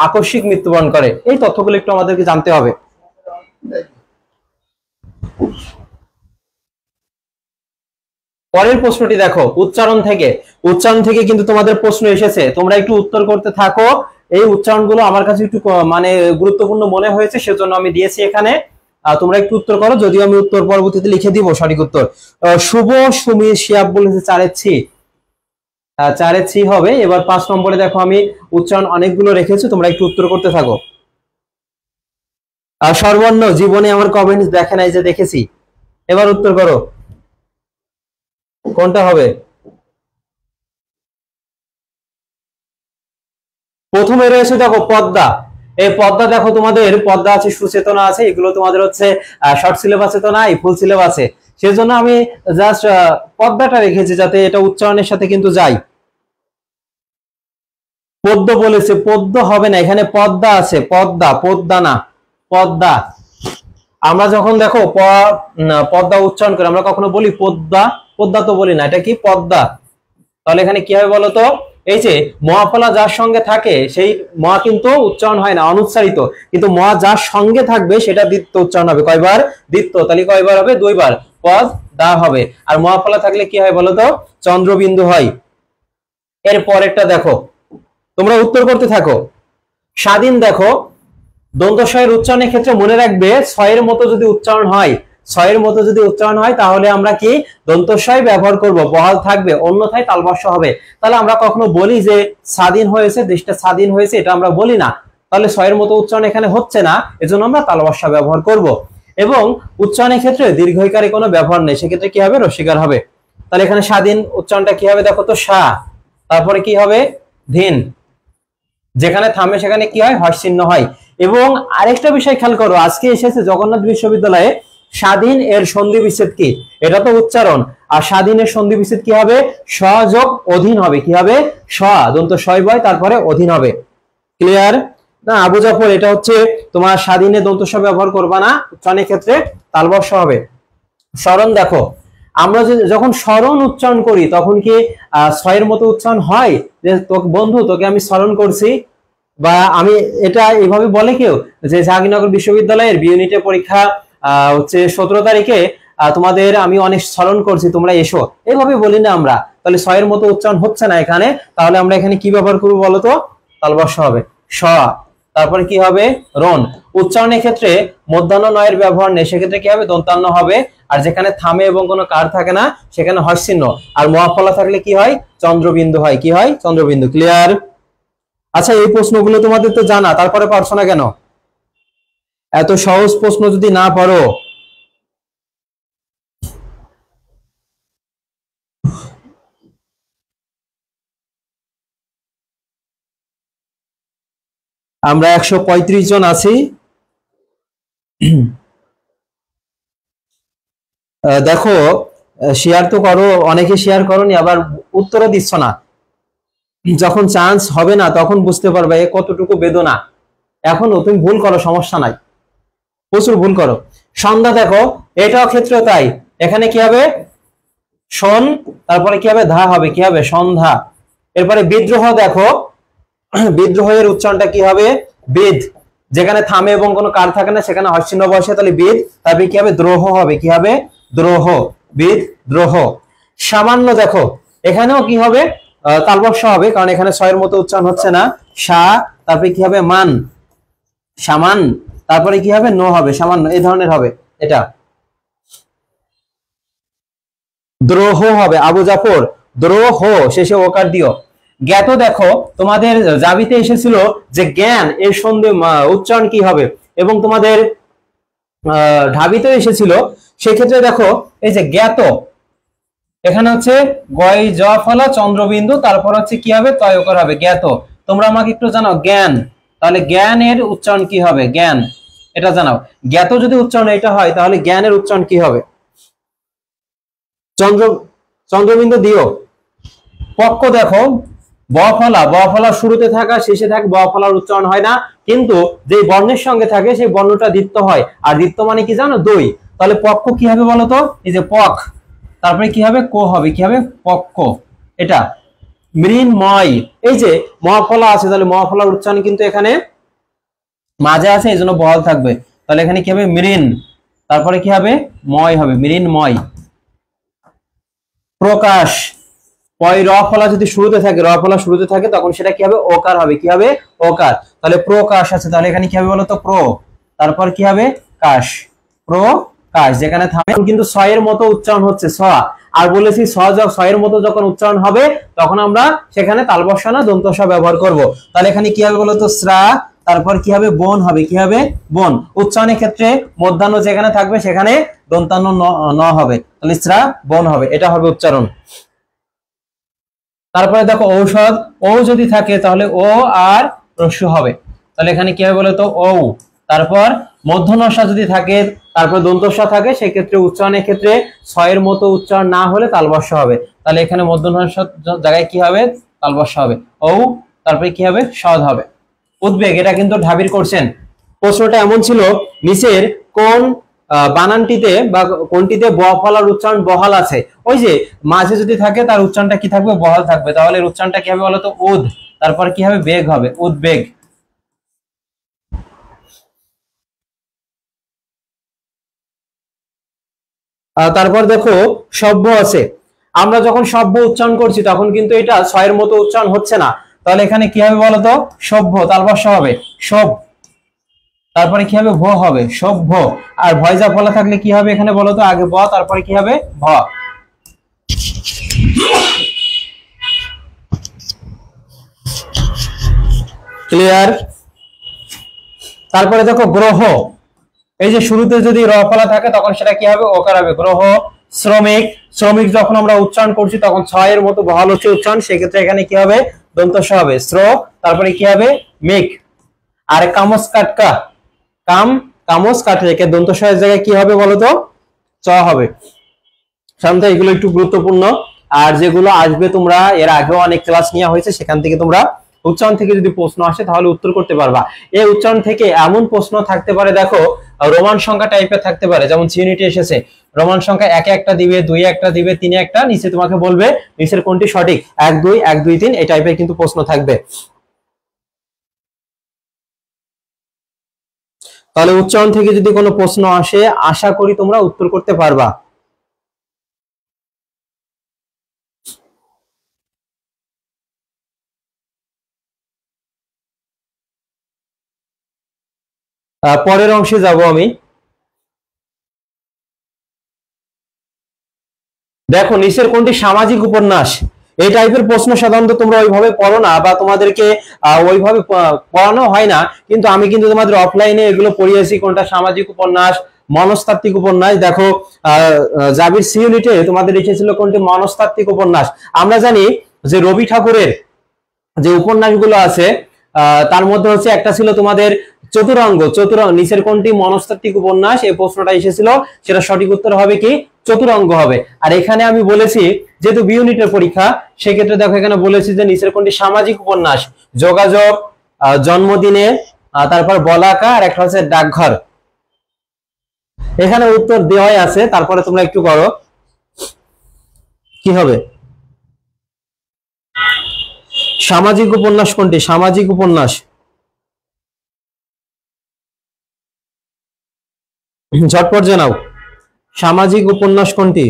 Speaker 1: আকস্মিক মৃত্যুবরণ করে। এই তথ্যগুলো একটু আমাদেরকে জানতে হবে। পরের প্রশ্নটি দেখো, উচ্চারণ থেকে কিন্তু তোমাদের প্রশ্ন এসেছে, তোমরা একটু উত্তর করতে থাকো। এই উচ্চারণগুলো আমার কাছে একটু মানে গুরুত্বপূর্ণ মনে হয়েছে, সেজন্য আমি দিয়েছি এখানে। তোমরা একটু উত্তর করো, যদিও আমি উত্তর পরবর্তীতে লিখে দিব সঠিক উত্তর। শুভ সুমি শিয়াব বলেছে চারের ছি হবে। এবার 5 নম্বরে দেখো, আমি উচ্চারণ অনেকগুলো রেখেছি, তোমরা একটু উত্তর করতে থাকো। সর্বর্ণ জীবনে আমার কমেন্টস দেখে নাই, যে দেখেছি। এবার উত্তর করো কোনটা হবে। প্রথমে রয়েছে দেখো পদ্মা। এই পদ্মা দেখো, তোমাদের পদ্মা আছে, সুচেতনা আছে, এগুলো তোমাদের হচ্ছে শর্ট সিলেবাসে তো নাই, ফুল সিলেবাসে। সেজন্য আমি জাস্ট পদ্মাটা রেখেছি, যাতে এটা উচ্চারণের সাথে কিন্তু যাই। পদ্ম বলেছে, পদ্ম হবে না, এখানে পদ্মা আছে, পদ্মা, পদ্মা না, পদ্মা। আমরা যখন দেখো পদ্মা উচ্চারণ করি, আমরা কখনো বলি পদ্মা, পদ্মা তো বলি না, এটা কি পদ্মা। তাহলে এখানে কি হবে বলতো, এই যে মহাফলা যার সঙ্গে থাকে সেই মহা কিন্তু উচ্চারণ হয় না, অনুচ্চারিত। কিন্তু মহা যার সঙ্গে থাকবে সেটা দ্বিত্ব উচ্চারণ হবে। কয়বার, দ্বিত্ব। তাহলে কয়বার হবে, 2 বার, পদ দা হবে। আর মহাফলা থাকলে কি হয় বলতো, চন্দ্রবিন্দু হয়। এর পরেরটা দেখো, তোমরা উত্তর করতে থাকো। স্বাধীন দেখো, দন্তস্বয়ের উচ্চারণের ক্ষেত্রে মনে রাখবে, ছয়ের মতো যদি উচ্চারণ হয়, তাহলে আমরা কি দন্তস্বয় ব্যবহার করব, বহাল থাকবে, অন্যথায় তালবস্য হবে। তাহলে আমরা কখনো বলি যে স্বাধীন হয়েছে, দেশটা স্বাধীন হয়েছে, এটা আমরা বলি না। তাহলে ছয়ের মতো উচ্চারণ এখানে হচ্ছে না, এজন্য আমরা তালবস্য ব্যবহার করব। এবং উচ্চারণের ক্ষেত্রে দীর্ঘইকারে কোনো ব্যবহার নেই, সেক্ষেত্রে কি হবে, রস্বীকার হবে। তাহলে এখানে স্বাধীন উচ্চারণটা কি হবে দেখো তো, সা, তারপরে কি হবে, ধীন। যেখানে থামে সেখানে কি হয়, হর্ষ চিহ্ন হয়। এবং আরেকটা বিষয় খেয়াল করো, আজকে এসেছে জগন্নাথ বিশ্ববিদ্যালয়ে, স্বাধীন এর সন্ধি বিচ্ছেদ কি, এটা তো উচ্চারণ। আর স্বাধীনের সন্ধি বিচ্ছেদ কি হবে, সযোগ অধীন হবে। কি হবে, স দন্ত শয় বয়, তারপরে অধীন হবে। ক্লিয়ার না আবু জাফর, এটা হচ্ছে তোমার স্বাধীনে দন্ত স ব্যবহার করবা না, উচ্চারণের ক্ষেত্রে তালবস্য হবে। স্মরণ দেখো, আমরা যখন স্মরণ উচ্চারণ করি তখন কি ছয়ের মতো উচ্চারণ হয়, যে তোকে বন্ধু, তোকে আমি স্মরণ করছি, বা আমি এটা এইভাবে বলে কেউ, যে জাহাঙ্গীরনগর বিশ্ববিদ্যালয়ের বি ইউনিটের পরীক্ষা হচ্ছে 17 তারিখে, তোমাদের আমি অনেক স্মরণ করছি, তোমরা এসো, এইভাবে বলি না আমরা। তাহলে ছয়ের মতো উচ্চারণ হচ্ছে না এখানে, তাহলে আমরা এখানে কি ব্যবহার করবো বলতো, তালবস্য হবে, স। তারপরে কি হবে, রণ। উচ্চারণের ক্ষেত্রে মধ্যাহ্ন নয়ের ব্যবহার নেই, সেক্ষেত্রে কি হবে, দন্তান্ন হবে। আর যেখানে থামে এবং কোনো কার থাকে না, সেখানে হর্ষ চিহ্ন। আর মহাফলা থাকলে কি হয়, চন্দ্রবিন্দু হয়। কি হয়, চন্দ্রবিন্দু। ক্লিয়ার। আচ্ছা, এই প্রশ্নগুলো তোমাদের তো জানা, তারপরে পারছো না কেন? এত সহজ প্রশ্ন যদি না পারো, আমরা 135 জন আছি। দেখো, শেয়ার তো করো, অনেকে শেয়ার করোনি, আবার উত্তরও দিচ্ছ না। যখন চান্স হবে না তখন বুঝতে পারবে এ কতটুকু বেদনা। এখনো তুমি ভুল করো, সমস্যা নাই, প্রচুর ভুল করো। সন্ধ্যা দেখো, এটাও ক্ষেত্র তাই। এখানে কি হবে? সন, তারপরে কি হবে? ধা হবে, কি হবে? সন্ধ্যা। এরপরে বিদ্রোহ দেখো, বিদ্রোহের উচ্চারণটা কি হবে? বিদ। যেখানে থামে এবং কোনো কার থাকে না সেখানে হর্ষিণ্য বসে, তাহলে বিদ। তারপরে কি হবে? দ্রোহ হবে, কি হবে? দ্রোহ, বিদ দ্রোহ। সামান্য দেখো, এখানেও কি হবে? তালবস্য হবে, কারণ এখানে ছয়ের মতো উচ্চারণ হচ্ছে না। সা, তারপরে কি হবে? মান, সামান। তারপরে কি হবে? নো হবে, সামান্য, এই ধরনের হবে এটা। দ্রোহ হবে, আবু জাফর দ্রোহ, শেষে ওকার দিও। জ্ঞাত দেখো, তোমাদের জাবিতে এসেছিল যে জ্ঞান এর সন্ধে উচ্চারণ কি হবে, এবং তোমাদের ঢাবিতে এসেছিল। সেক্ষেত্রে দেখো, এই যে জ্ঞাত, এখানে হচ্ছে গয় জ ফলা চন্দ্রবিন্দু, তারপর হচ্ছে কি হবে? তয়কর হবে, জ্ঞাত। তোমরা আমাকে একটু জানাও জ্ঞান, তাহলে জ্ঞানের উচ্চারণ কি হবে? জ্ঞান, এটা জানাও। জ্ঞাত যদি উচ্চারণ এটা হয় তাহলে জ্ঞানের উচ্চারণ কি হবে? চন্দ্র, চন্দ্রবিন্দু দিও। পক্ষ দেখো, ব ফলা, ব ফলা শুরুতে থাকা, শেষে থাকে, ব ফলার উচ্চারণ হয় না, কিন্তু যে বর্ণের সঙ্গে থাকে সেই বর্ণটা দ্বিত্ব হয়। আর দ্বিত্ব মানে কি জানো? দই। তাহলে পক্ষ কি হবে বলো তো? এই যে পক, তারপরে কি হবে? কো হবে, কি হবে? পক্ষ, এটা। মৃন্ময়, এই যে ম ফলা আছে, তাহলে ম ফলার উচ্চারণ কিন্তু এখানে মাঝে আছে, এই জন্য বহাল থাকবে। তাহলে এখানে কি হবে? মৃন, তারপরে কি হবে? ময় হবে, মৃন্ময়। প্রকাশ, পয় র ফলা যদি শুরুতে থাকে, র ফলা শুরুতে থাকে, তখন সেটা কি হবে? ওকার হবে, কি হবে? ওকার। তাহলে প্রকাশ আছে, তাহলে এখানে কি হবে বলতো? প্রো, তারপর কি হবে? কাশ, প্রকাশ। যেখানে থামে কিন্তু ছয়ের মতো উচ্চারণ হচ্ছে, ছ। আর বলেছি ছয়ের মতো যখন উচ্চারণ হবে তখন আমরা সেখানে তালবস্য না দন্ত স ব্যবহার করব। তাহলে এখানে কি হবে বলতো? শ্রা, তারপর কি হবে? বন হবে, কি হবে? বন। উচ্চারণের ক্ষেত্রে মধ্যাহ্ন যেখানে থাকবে সেখানে দন্তান্ন ন হবে, তাহলে শ্রা বন হবে, এটা হবে উচ্চারণ। তারপরে দেখো ঔষধ, ও যদি থাকে তাহলে ও আর রস্য হবে, তাহলে এখানে কি হবে বলতো? ঔ। তারপর মধ্যনস্যা যদি থাকে, তারপর দন্তস্যা থাকে, সেক্ষেত্রে উচ্চারণের ক্ষেত্রে ছয়ের মতো উচ্চারণ না হলে তালবস্য হবে, তাহলে এখানে মধ্যনস্যার জায়গায় কি হবে? তালবস্য হবে, ঔ। তারপরে কি হবে? সদ হবে। উদ্বেগ, এটা কিন্তু ঢাবির করছেন। প্রশ্নটা এমন ছিল, নিচের কোন বানানটিতে বা কোনটিতে ব ফলার উচ্চারণ বহাল আছে? ওই যে মাঝে যদি থাকে তার উচ্চারণটা কি থাকবে? বহাল থাকবে। তাহলে এর উচ্চারণটা কি হবে বলতো? উদ, তারপর কি হবে? বেগ হবে, উদ্বেগ। তারপর দেখো সভ্য আছে। আমরা যখন সভ্য উচ্চারণ করছি তখন কিন্তু এটা ছয়ের মতো উচ্চারণ হচ্ছে না, তাহলে এখানে কি হবে বলতো? সভ্য, তালবস্য হবে, সভ। তারপরে কি হবে? ভ হবে, সভ্য। আর ভয়জা ফলা থাকলে কি হবে এখানে বলতো? আগে ব, তারপরে কি হবে? ভ। ক্লিয়ার? তারপরে দেখো গ্রহ, এই যে শুরুতে যদি র ফলা থাকে তখন সেটা কি হবে? ওকার হবে, গ্রহ। শ্রমিক, শ্রমিক যখন আমরা উচ্চারণ করছি তখন ছয়ের মতো বহাল হচ্ছে উচ্চারণ, সেক্ষেত্রে এখানে কি হবে? দন্ত স হবে, শ্র। তারপরে কি হবে? মেঘ। আর কামস কাটকা, কাম, কামস কাটে, দন্ত স এর জায়গায় কি হবে বলতো? চ হবে। সামনে এগুলো একটু গুরুত্বপূর্ণ। আর যেগুলো আসবে, তোমরা এর আগেও অনেক ক্লাস নেওয়া হয়েছে, সেখান থেকে তোমরা উচ্চারণ থেকে যদি প্রশ্ন আসে তাহলে উত্তর করতে পারবা। এই উচ্চারণ থেকে এমন প্রশ্ন থাকতে পারে, দেখো রোমান সংখ্যা টাইপের থাকতে পারে, যেমন ইউনিটে এসেছে রোমান সংখ্যা একে একটা দিবে, দুই একটা দিবে, তিনে একটা, নিচে তোমাকে বলবে নিচের কোনটি সঠিক, 1 2 1 2 3, এই টাইপের কিন্তু প্রশ্ন থাকবে। তাহলে উচ্চারণ থেকে যদি কোনো প্রশ্ন আসে আশা করি তোমরা উত্তর করতে পারবা। পরের অংশে যাব আমি। দেখো নিচের কোনটি সামাজিক উপন্যাস? এই টাইপের প্রশ্ন সাধারণত তোমরা ওইভাবে পড়ো না, বা তোমাদেরকে ওইভাবে পড়ানো হয় না, কিন্তু আমি কিন্তু তোমাদের অফলাইনে এগুলো পড়িয়েছি। কোনটা সামাজিক উপন্যাস, মনস্তাত্ত্বিক উপন্যাস। দেখো জাবির সি ইউনিটে তোমাদের এসেছিল কোনটি? মনস্তাত্ত্বিক উপন্যাস। আমরা জানি যে রবি ঠাকুরের যে উপন্যাসগুলো আছে তার মধ্যে হচ্ছে একটা ছিল তোমাদের চতুরঙ্গ। নিচের কোনটি মনস্তাত্ত্বিক উপন্যাস? এই প্রশ্নটা এসেছিল, সেটা সঠিক উত্তর হবে কি? চতুরঙ্গ হবে। আর এখানে আমি বলেছি যেহেতু বি ইউনিটের পরীক্ষা, সেক্ষেত্রে দেখো এখানে বলেছি যে নিচের কোনটি সামাজিক উপন্যাস? যোগাযোগ, জন্মদিনে, তারপর বলাকা, আর একটা হচ্ছে ডাকঘর। এখানে উত্তর দেওয়াই আছে, তারপরে তোমরা একটু করো কি হবে। সামাজিক উপন্যাস কোনটি? সামাজিক উপন্যাস ঝটপট জানাও, সামাজিক উপন্যাস কোনটি?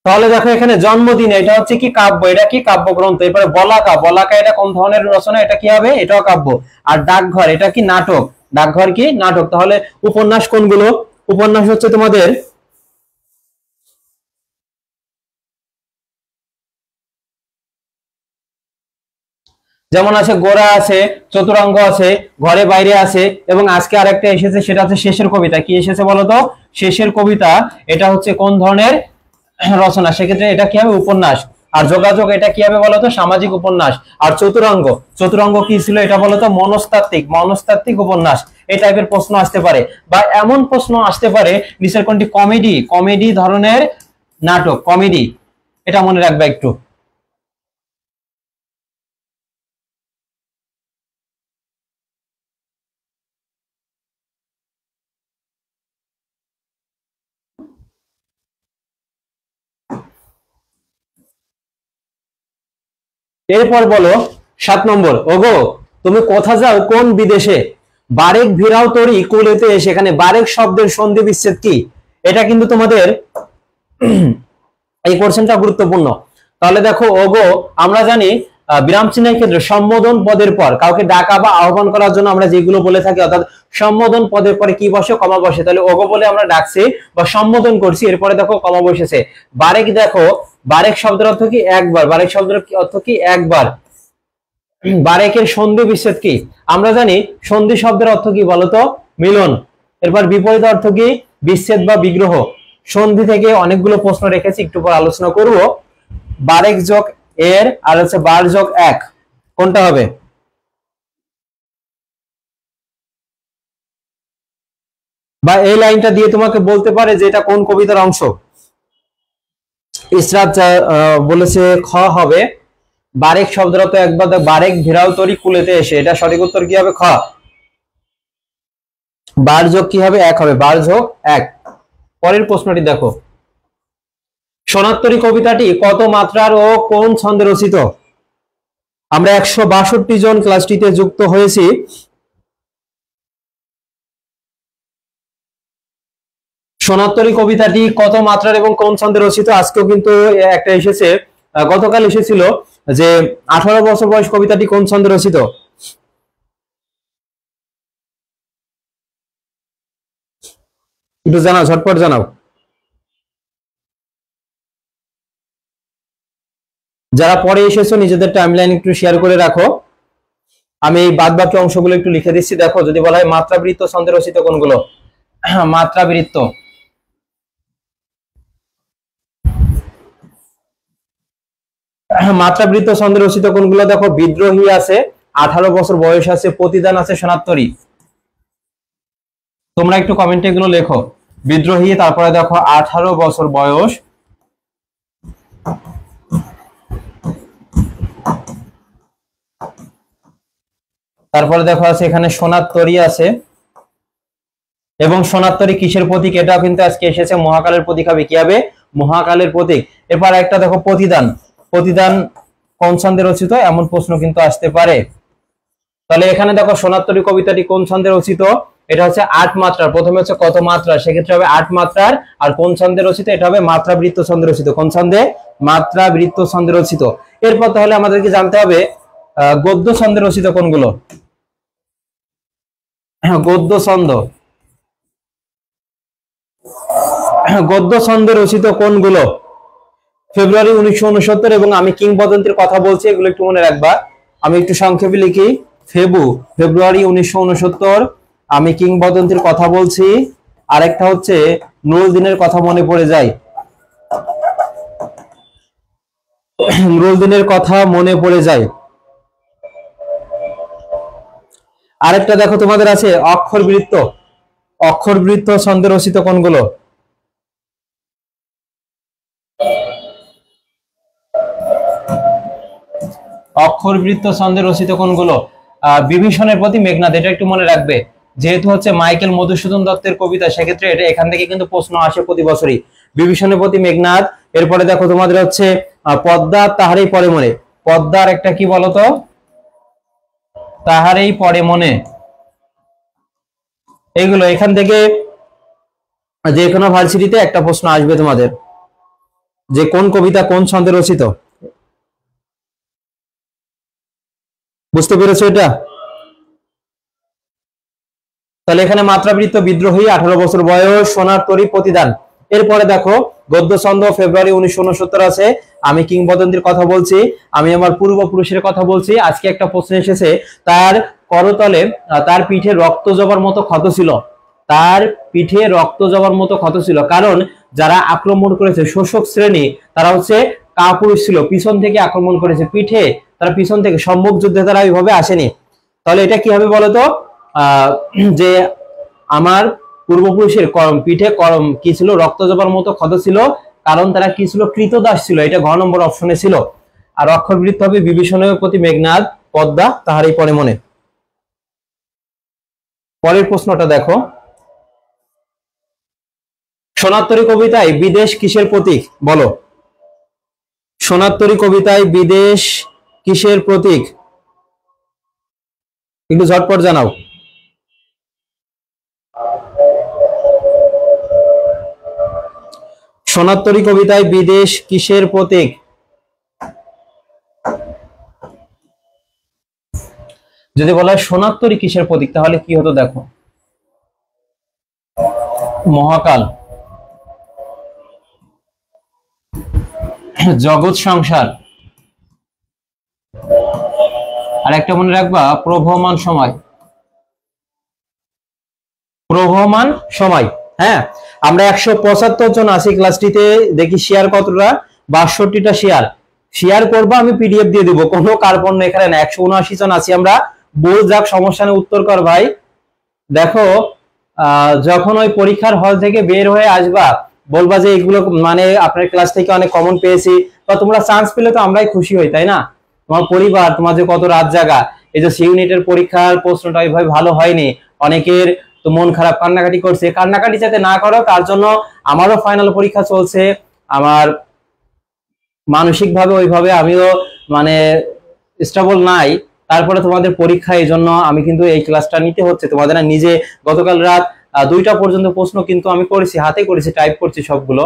Speaker 1: তাহলে দেখো এখানে জন্মদিন, এটা হচ্ছে কি কাব্য, এটা কি কাব্যগ্রন্থ। এরপরে বলাকা, বলাকা এটা কোন ধরনের রচনা? এটা কি হবে? এটাও কাব্য। আর ডাকঘর, এটা কি নাটক, ডাকঘর কি নাটক। তাহলে উপন্যাস কোনগুলো? উপন্যাস হচ্ছে তোমাদের যেমন আছে গোরা আছে, চতুরঙ্গ আছে, ঘরে বাইরে আছে, এবং আজকে আরেকটা এসেছে, সেটা হচ্ছে শেষের কবিতা। কি এসেছে বলতো? শেষের কবিতা। এটা হচ্ছে কোন ধরনের রচনা? সেক্ষেত্রে এটা কি হবে? উপন্যাস। আর যোগাযোগ, এটা কি হবে বলতো? সামাজিক উপন্যাস। আর চতুরঙ্গ, চতুরঙ্গ কি ছিল এটা বলতো? মনস্তাত্ত্বিক, মনস্তাত্ত্বিক উপন্যাস। এই টাইপের প্রশ্ন আসতে পারে, বা এমন প্রশ্ন আসতে পারে নিচের কোনটি কমেডি, কমেডি ধরনের নাটক, কমেডি। এটা মনে রাখবে একটু। এরপর বলো 7 নম্বর, ওগো তুমি কোথা যাও কোন বিদেশে, বারেক ভিড়াও তরি কুলেতে এসে। এখানে বারেক শব্দের সন্ধি বিচ্ছেদ কি? এটা কিন্তু তোমাদের এই কোশ্চেনটা গুরুত্বপূর্ণ। তাহলে দেখো ওগো, আমরা জানি বিরাম চিহ্নের ক্ষেত্রে সম্বোধন পদের পর কাউকে ডাকা বা আহ্বান করার জন্য আমরা যেগুলো বলে থাকি, অর্থাৎ সম্বোধন পদের পরে কি বসে? কমা বসে। তাহলে ওগো বলে আমরা ডাকছি বা সম্বোধন করছি, এরপরে দেখো কমা বসেছে। বারেক, দেখো বারেক শব্দের অর্থ কি? একবার। বারেক শব্দের অর্থ কি? একবার। বারেকের সন্ধি বিচ্ছেদ কি? আমরা জানি সন্ধি শব্দের অর্থ কি বলতো? মিলন। এরপর বিপরীত অর্থ কি? বিচ্ছেদ বা বিগ্রহ। সন্ধি থেকে অনেকগুলো প্রশ্ন রেখেছি, একটু পর আলোচনা করব। বারেক যোগ এর আর হচ্ছে বার যোগ এক, কোনটা হবে? বা এই লাইনটা দিয়ে তোমাকে বলতে পারে যে এটা কোন কবিতার অংশ। ইসরাত বলেছে খ হবে। বারেক শব্দের অর্থ একবার, বারেক ঘেরাও তরি কুলেতে এসে, এটা সঠিক উত্তর কি হবে? খ। বার যোগ কি হবে? এক হবে, বার যোগ এক। পরের প্রশ্নটি দেখো, সোনাত্তরী কবিতাটি কত মাত্রার ও কোন ছন্দে রচিত? আমরা 162 জন ক্লাসটিতে যুক্ত হয়েছি। সোনাত্তরী কবিতাটি কত মাত্রার এবং কোন ছন্দে রচিত? আজকেও কিন্তু একটা এসেছে, গতকাল এসেছিল যে 18 বছর বয়স কবিতাটি কোন ছন্দে রচিত? একটু জানাও, ঝটপট জানাও। যারা পরে এসেছো নিজেদের টাইমলাইন একটু শেয়ার করে রাখো। আমি এই বাদ বাকি অংশগুলো একটু লিখে দিচ্ছি। দেখো যদি বলা হয় মাত্রাবৃত্ত ছন্দে রচিত কোনগুলো? মাত্রাবৃত্ত, মাত্রাবৃত্ত ছন্দে রচিত কোনগুলো? দেখো বিদ্রোহী আছে, 18 বছর বয়স আছে, প্রতিদান আছে, সোনাত্তরী। তোমরা একটু কমেন্টে এগুলো লেখো। বিদ্রোহী, তারপরে দেখো 18 বছর বয়স, তারপরে দেখো আছে এখানে সোনাত্তরী আছে। এবং সোনাত্তরী কিসের প্রতীক? এটাও কিন্তু আজকে এসেছে, মহাকালের প্রতীক হবে। কি হবে? মহাকালের প্রতীক। এরপর একটা দেখো প্রতিদান, প্রতিদান কোন ছন্দে রচিত? এমন প্রশ্ন কিন্তু আসতে পারে। তাহলে এখানে দেখো সোনাত্তরী কবিতাটি কোন ছন্দে রচিত? এটা হচ্ছে 8 মাত্রার। প্রথমে হচ্ছে কত মাত্রা, সেক্ষেত্রে হবে 8 মাত্রার। আর কোন ছন্দে রচিত? এটা হবে মাত্রাবৃত্ত ছন্দে রচিত। কোন ছন্দে? মাত্রাবৃত্ত ছন্দে রচিত। এরপর তাহলে আমাদেরকে জানতে হবে গদ্য ছন্দে রচিত কোনগুলো? গদ্য ছন্দ, গদ্য ছন্দে রচিত কোনগুলো? ফেব্রুয়ারি 1969 এবং আমি কিংবদন্তির কথা বলছি, এগুলো একটু মনে রাখবা। আমি একটু সংক্ষেপে লিখি। ফেব্রুয়ারি 1969, আমি কিংবদন্তির কথা বলছি। আরেকটা হচ্ছে নুরুদ্দিনের কথা মনে পড়ে যায়, নুরুদ্দিনের কথা মনে পড়ে যায়। আরেকটা দেখো তোমাদের আছে অক্ষর বৃত্ত, অক্ষরবৃত্ত ছন্দে রচিত কোনগুলো? অক্ষরবৃত্ত ছন্দে রচিত কোনগুলো? বিভীষণের প্রতি মেঘনাদ, এটা একটু মনে রাখবে। যেহেতু হচ্ছে মাইকেল মধুসূদন দত্তের কবিতা, সেক্ষেত্রে এটা এখান থেকে কিন্তু প্রশ্ন আসে প্রতি বছরই। বিভীষণের প্রতি মেঘনাদ। এরপরে দেখো তোমাদের হচ্ছে পদ্মা তাহারই পরে মনে। পদ্মার একটা কি বলতো? তাহারই পরে মনে। এইগুলো এখান থেকে যে কোনো ভার্সিটিতে একটা প্রশ্ন আসবে তোমাদের, যে কোন কবিতা কোন ছন্দে রচিত। বুঝতে পেরেছো এটা? তাহলে এখানে মাত্রাবৃত্ত বিদ্রোহী, 18 বছর বয়স, সোনার তরী প্রতিদান। এরপরে দেখো গদ্য ছন্দ ফেব্রুয়ারি 1969 আছে। আমি কিংবদন্তির কথা বলছি, আমি আমার পূর্বপুরুষের কথা বলছি। আজকে একটা প্রশ্ন এসেছে, তার করতলে তার পিঠে রক্ত জবার মতো ক্ষত ছিল। তার পিঠে রক্ত জবার মতো ক্ষত ছিল, কারণ যারা আক্রমণ করেছে শোষক শ্রেণী, তারা হচ্ছে কাপুরুষ ছিল, পিছন থেকে আক্রমণ করেছে পিঠে, তারা পিছন থেকে, সম্মুখ যুদ্ধে তারা এইভাবে আসেনি। তাহলে এটা কি হবে বলতো? যে আমার পূর্বপুরুষের পিঠে কি ছিল? রক্ত জবার মতো ক্ষত ছিল, কারণ তারা কি ছিল? কৃতদাস ছিল। এটা ঘ নম্বর অপশনে ছিল। আর অক্ষরবৃত্ত হবে বিভীষণের প্রতি মেঘনাদ, পদ্মা তাহারই পরে মনে। পরের প্রশ্নটা দেখো, সোনারতরী কবিতায় বিদেশ কিসের প্রতীক? বলো, সোনারতরী কবিতায় বিদেশ কিসের প্রতীক? একটু ঝটপট জানাও। সোনারতরী কবিতায় বিদেশ কিসের প্রতীক? যদি বলা হয় সোনারতরী কিসের প্রতীক, তাহলে কি হতো দেখো, মহাকাল, জগৎ সংসার, আর একটা মনে রাখবা প্রবহমান সময়। প্রবহমান সময়। হ্যাঁ, আমরা 175 জন আছি ক্লাসটিতে, দেখি শেয়ার কতটা? 62টা শেয়ার। শেয়ার করবো, আমি পিডিএফ দিয়ে দিব, কোনো কার্পণ্য এখানে না। 179 জন আছি আমরা। বল যাক, সমস্যা নেই, উত্তর কর ভাই। দেখো যখন ওই পরীক্ষার হল থেকে বের হয়ে আসবা, বলবা যে এগুলো মানে আপনার ক্লাস থেকে অনেক কমন পেয়েছি, বা তোমরা চান্স পেলে তো আমরাই খুশি হই, তাই না? তোমার পরিবার, তোমার যে কত রাত জাগা, এই যে ইউনিটের পরীক্ষার প্রশ্নটা ওইভাবে ভালো হয়নি, অনেকের তো মন খারাপ, কান্নাকাটি করছে। কান্নাকাটি যাতে না করো তার জন্য আমারও ফাইনাল পরীক্ষা চলছে, আমার মানসিক ভাবে ওইভাবে আমিও মানে স্টেবল নাই। তারপরে তোমাদের পরীক্ষা, এই জন্য আমি কিন্তু এই ক্লাসটা নিতে হচ্ছে তোমাদের। নিজে গতকাল রাত 2টা পর্যন্ত প্রশ্ন কিন্তু আমি করেছি, হাতে করেছি, টাইপ করছি সবগুলো।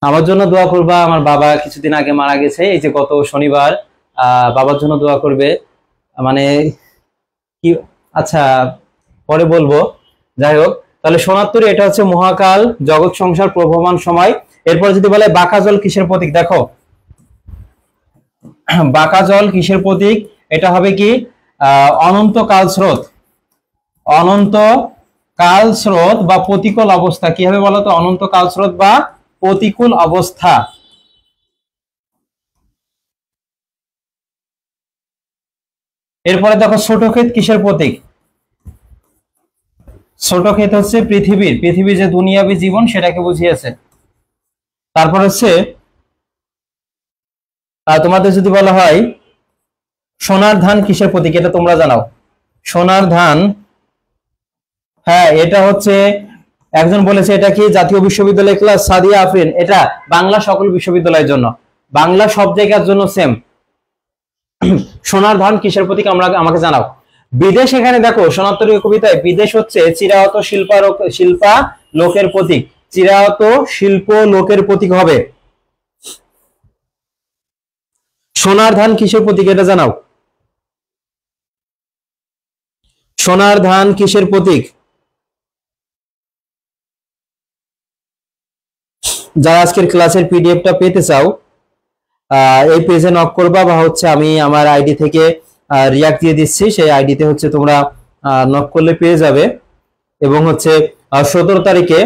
Speaker 1: আমার জন্য দোয়া করবা। আমার বাবা কিছুদিন আগে মারা গেছে, এই যে গত শনিবার। বাবার জন্য দোয়া করবে। মানে কি, আচ্ছা পরে বলবো। যাই হোক, তাহলে সোনারতরী এটা হচ্ছে মহাকাল, জগৎ সংসার, প্রবহমান সময়। এরপর যদি বলে বাঁকা জল কিসের প্রতীক? দেখো বাঁকা জল কিসের প্রতীক? এটা হবে কি অনন্ত কাল স্রোত। অনন্ত কাল স্রোত বা প্রতিকূল অবস্থা। কি হবে বলতো? অনন্ত কাল স্রোত বা প্রতিকূল অবস্থা। এরপরে দেখো ছোট ক্ষেত কিসের প্রতীক? ছোট ক্ষেত হচ্ছে পৃথিবীর যে দুনিয়াবী জীবন সেটাকে বুঝিয়েছে। তারপর হচ্ছে তোমাদের যদি বলা হয় সোনার ধান কিসের প্রতীক, এটা তোমরা জানাও। সোনার ধান, হ্যাঁ এটা হচ্ছে, একজন বলেছে এটা কি জাতীয় বিশ্ববিদ্যালয় ক্লাস, সাদিয়া আফরিন। এটা বাংলা সকল বিশ্ববিদ্যালয়ের জন্য, বাংলা সব জায়গার জন্য সেম। সোনার ধান কিসের প্রতীক আমাকে জানাও। বিদেশ, এখানে দেখো সোনারতরী কবিতায় বিদেশ হচ্ছে চিরায়ত শিল্পা লোকের প্রতীক। চিরায়ত শিল্প লোকের প্রতীক হবে। সোনার ধান কিসের প্রতীক, এটা জানাও। সোনার ধান কিসের প্রতীক? যারা আজকের ক্লাসের পিডিএফটা পেতে চাও, এই পেজে নক করবা, বা হচ্ছে আমি আমার আইডি থেকে রিয়াক্ট দিয়ে দিচ্ছি, সেই আইডিতে হচ্ছে তোমরা নক করলে পেয়ে যাবে। এবং হচ্ছে 17 তারিখে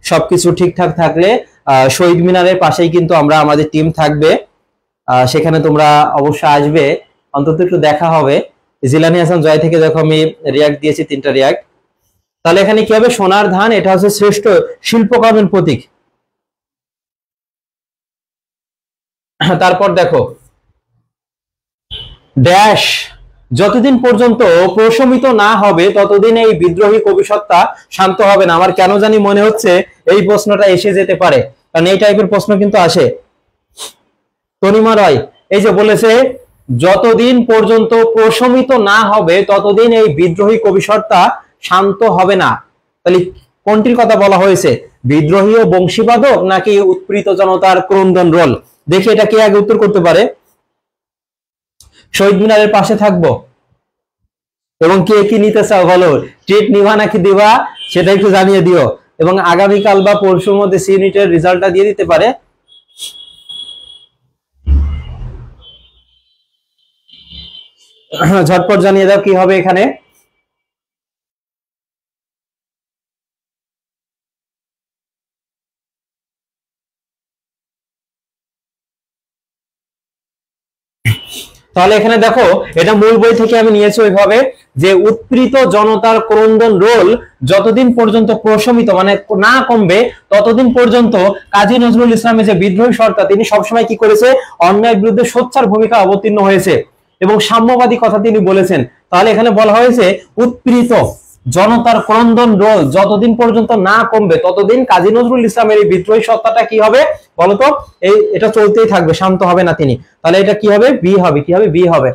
Speaker 1: সবকিছু ঠিকঠাক থাকলে শহীদ মিনারের পাশেই কিন্তু আমরা আমাদের টিম থাকবে, সেখানে তোমরা অবশ্যই আসবে, অন্তত একটু দেখা হবে। জিলানি হাসান জয় থেকে দেখো আমি রিয়াক্ট দিয়েছি 3টা রিয়াক্ট। তাহলে এখানে কি হবে, সোনার ধান, এটা হচ্ছে শ্রেষ্ঠ শিল্পকর্মের প্রতীক। তারপর দেখো ড্যাশ, যতদিন পর্যন্ত প্রশমিত না হবে ততদিন এই বিদ্রোহী কবিসত্তা শান্ত হবে না। আমার কেন জানি মনে হচ্ছে এই প্রশ্নটা এসে যেতে পারে, কারণ এই টাইপের প্রশ্ন কিন্তু আসে। তনিমা রয় এই যে বলেছে, যতদিন পর্যন্ত প্রশমিত না হবে ততদিন এই বিদ্রোহী কবিসত্তা শান্ত হবে না। তাহলে কোনটির কথা বলা হয়েছে, বিদ্রোহী ও বংশীবাদক নাকি উৎপীড়িত জনতার ক্রন্দন রোল? দেখি এটা কে আগে উত্তর করতে পারে। শহীদ মিনারের পাশে থাকবো এবং কে কি নিতে চাও বলো, ট্রিট নিবা নাকি দিবা সেটা একটু জানিয়ে দিও, এবং আগামীকাল বা পরশুর মধ্যে সি ইউনিটের রেজাল্টটা দিয়ে দিতে পারে। ঝটপট জানিয়ে দাও কি হবে এখানে। তাহলে এখানে দেখো এটা মূল বই থেকে আমি নিয়েছি ওইভাবে, যে উৎপীড়িত জনতার ক্রন্দন রোল যতদিন পর্যন্ত প্রশমিত মানে না কমবে ততদিন পর্যন্ত কাজী নজরুল ইসলামের যে বিদ্রোহী সরকার তিনি সবসময় কি করেছে, অন্যায়ের বিরুদ্ধে সোচ্চার ভূমিকা অবতীর্ণ হয়েছে এবং সাম্যবাদী কথা তিনি বলেছেন। তাহলে এখানে বলা হয়েছে উৎপীড়িত জনতার ক্রন্দন রোল যতদিন পর্যন্ত না কমবে ততদিন কাজী নজরুল ইসলামের এই বিদ্রোহী সত্তাটা কি হবে বলতো, এটা চলতেই থাকবে, শান্ত হবে না তিনি। তাহলে এটা কি হবে, বি হবে। কি হবে, বি হবে।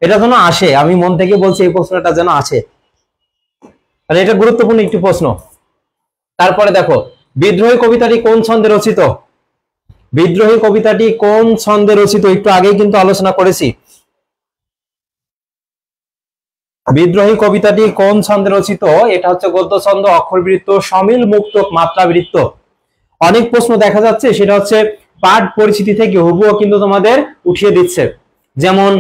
Speaker 1: এটা যেন আসে, আমি মন থেকে বলছি এই প্রশ্নটা যেন আসে, আর এটা গুরুত্বপূর্ণ একটি প্রশ্ন। তারপরে দেখো বিদ্রোহী কবিতাটি কোন ছন্দে রচিত, বিদ্রোহী কবিতাটি কোন ছন্দে রচিত, একটু আগেই কিন্তু আলোচনা করেছি। বিদ্রোহী কবিতাটি কোন ছন্দে রচিত, এটা হচ্ছে গদ্য ছন্দ, অক্ষরবৃত্ত, সমিল, মুক্ত, মাত্রাবৃত্ত। অনেক প্রশ্ন দেখা যাচ্ছে সেটা হচ্ছে পাঠ পরিচিতি থেকে হুবহু কিন্তু তোমাদের উঠিয়ে দিচ্ছে। যেমন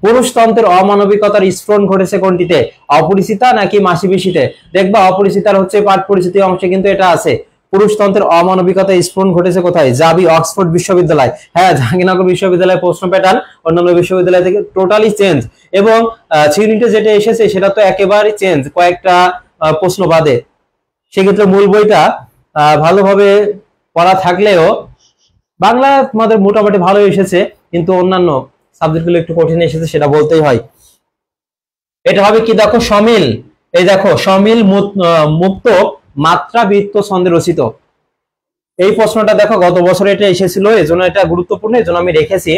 Speaker 1: পুরুষতন্ত্রের অমানবিকতার স্ফুরণ ঘটেছে কোনটিতে, অপরিচিতা নাকি মাসি বেশিতে? দেখবা অপরিচিতার হচ্ছে পাঠ পরিচিতি অংশে কিন্তু এটা আছে। পুরুষতন্ত্রের অমানবিকতা স্ফুরণ ঘটেছে কোথায়, যাবি অক্সফোর্ড বিশ্ববিদ্যালয়। হ্যাঁ, জাহাঙ্গীরনগর বিশ্ববিদ্যালয়ের প্রশ্ন প্যাটার্ন অন্যান্য বিশ্ববিদ্যালয় থেকে টোটালি চেঞ্জ, এবং থিওরিতে যেটা এসেছে সেটা তো একেবারে চেঞ্জ, কয়েকটা প্রশ্ন বাদে। সেক্ষেত্রে মূল বইটা ভালোভাবে পড়া থাকলেও বাংলা তোমাদের মোটামুটি ভালো এসেছে, কিন্তু অন্যান্য সাবজেক্টগুলো একটু কঠিন এসেছে, সেটা বলতেই হয়। এটা হবে কি দেখো, সমিল। এই দেখো সমিল মুক্ত মাত্রাবৃত্ত ছন্দে রচিত। এই প্রশ্নটা দেখো গত বছর এটা এসেছিল, এজন্য এটা গুরুত্বপূর্ণ, এজন্য আমি রেখেছি।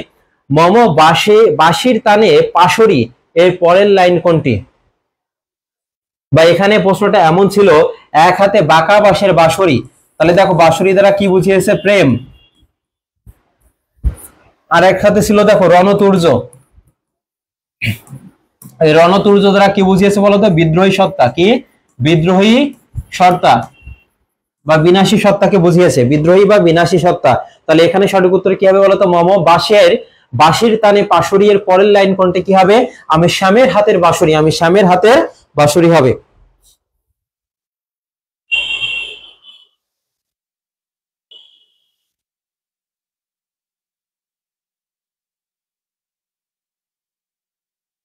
Speaker 1: মম বাঁশির তানে পাশরি এর পরের লাইন কোনটি? বা এখানে প্রশ্নটা এমন ছিল, এক হাতে বাঁকা বাঁশের বাঁশরি, তাহলে দেখো বাঁশরি দ্বারা কি বুঝিয়েছে, প্রেম। আর এক হাতে ছিল দেখো রণতুর্য, রণতুর্য দ্বারা কি বুঝিয়েছে বলতো, বিদ্রোহী সত্তা। কি বিদ্রোহী সত্তা বা বিনাশী সত্তাকে বুঝিয়েছে, বিদ্রোহী বা বিনাশী সত্তা। তাহলে এখানে সঠিক উত্তর কি হবে বলতো, মম বাঁশির তানে পাশরি এর পরের লাইন কোনটা কি হবে, আমি শ্যামের হাতের বাঁশরি, আমি শ্যামের হাতের বাঁশরি হবে।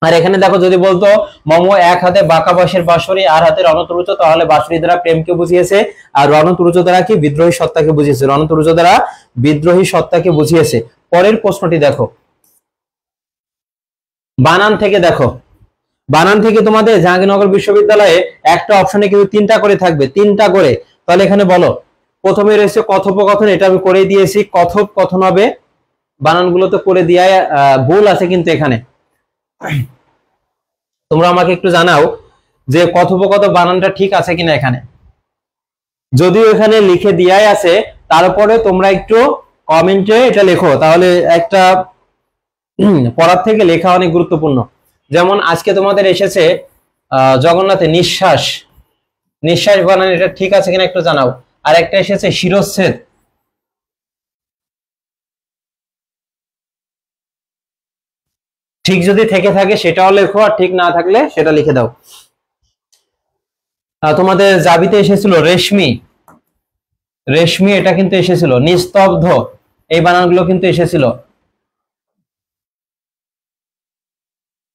Speaker 1: আর এখানে দেখো যদি বলতো মম এক হাতে বাঁকা বাঁশের বাঁশরি আর হাতে রণতুর্য, তাহলে বাঁশরি দ্বারা প্রেমকে বুঝিয়েছে, আর রণতুর্য দ্বারা কি বিদ্রোহী সত্তাকে বুঝিয়েছে, রণতুর্য দ্বারা বিদ্রোহী সত্তাকে বুঝিয়েছে। পরের প্রশ্নটি দেখো, বানান থেকে দেখো, বানান থেকে তোমাদের জাহাঙ্গীরনগর বিশ্ববিদ্যালয়ে একটা অপশনে কিন্তু তিনটা করে থাকবে, তিনটা করে। তাহলে এখানে বলো, প্রথমে রয়েছে কথোপকথন, এটা আমি করে দিয়েছি, কথোপকথন হবে। বানানগুলো তো করে দেওয়ায় ভুল আছে কিন্তু এখানে, তোমরা আমাকে একটু জানাও যে কথোপকথন বানানটা ঠিক আছে কিনা এখানে। যদিও এখানে লিখে দেওয়াই আছে, তারপরে তোমরা একটু কমেন্টে এটা লেখো, তাহলে একটা পড়ার থেকে লেখা অনেক গুরুত্বপূর্ণ। যেমন আজকে তোমাদের এসেছে জগন্নাথের নিঃশ্বাস, নিঃশ্বাস বানান এটা ঠিক আছে কিনা একটু জানাও। আর একটা এসেছে শিরচ্ছেদ, ঠিক যদি থেকে থাকে সেটাও লেখো, আর ঠিক না থাকলে সেটা লিখে দাও। তোমাদের জাবিতে এসেছিল রেশমি, রেশমি এটা কিন্তু এসেছিল। নিস্তব্ধ এই বানানগুলো কিন্তু এসেছিল।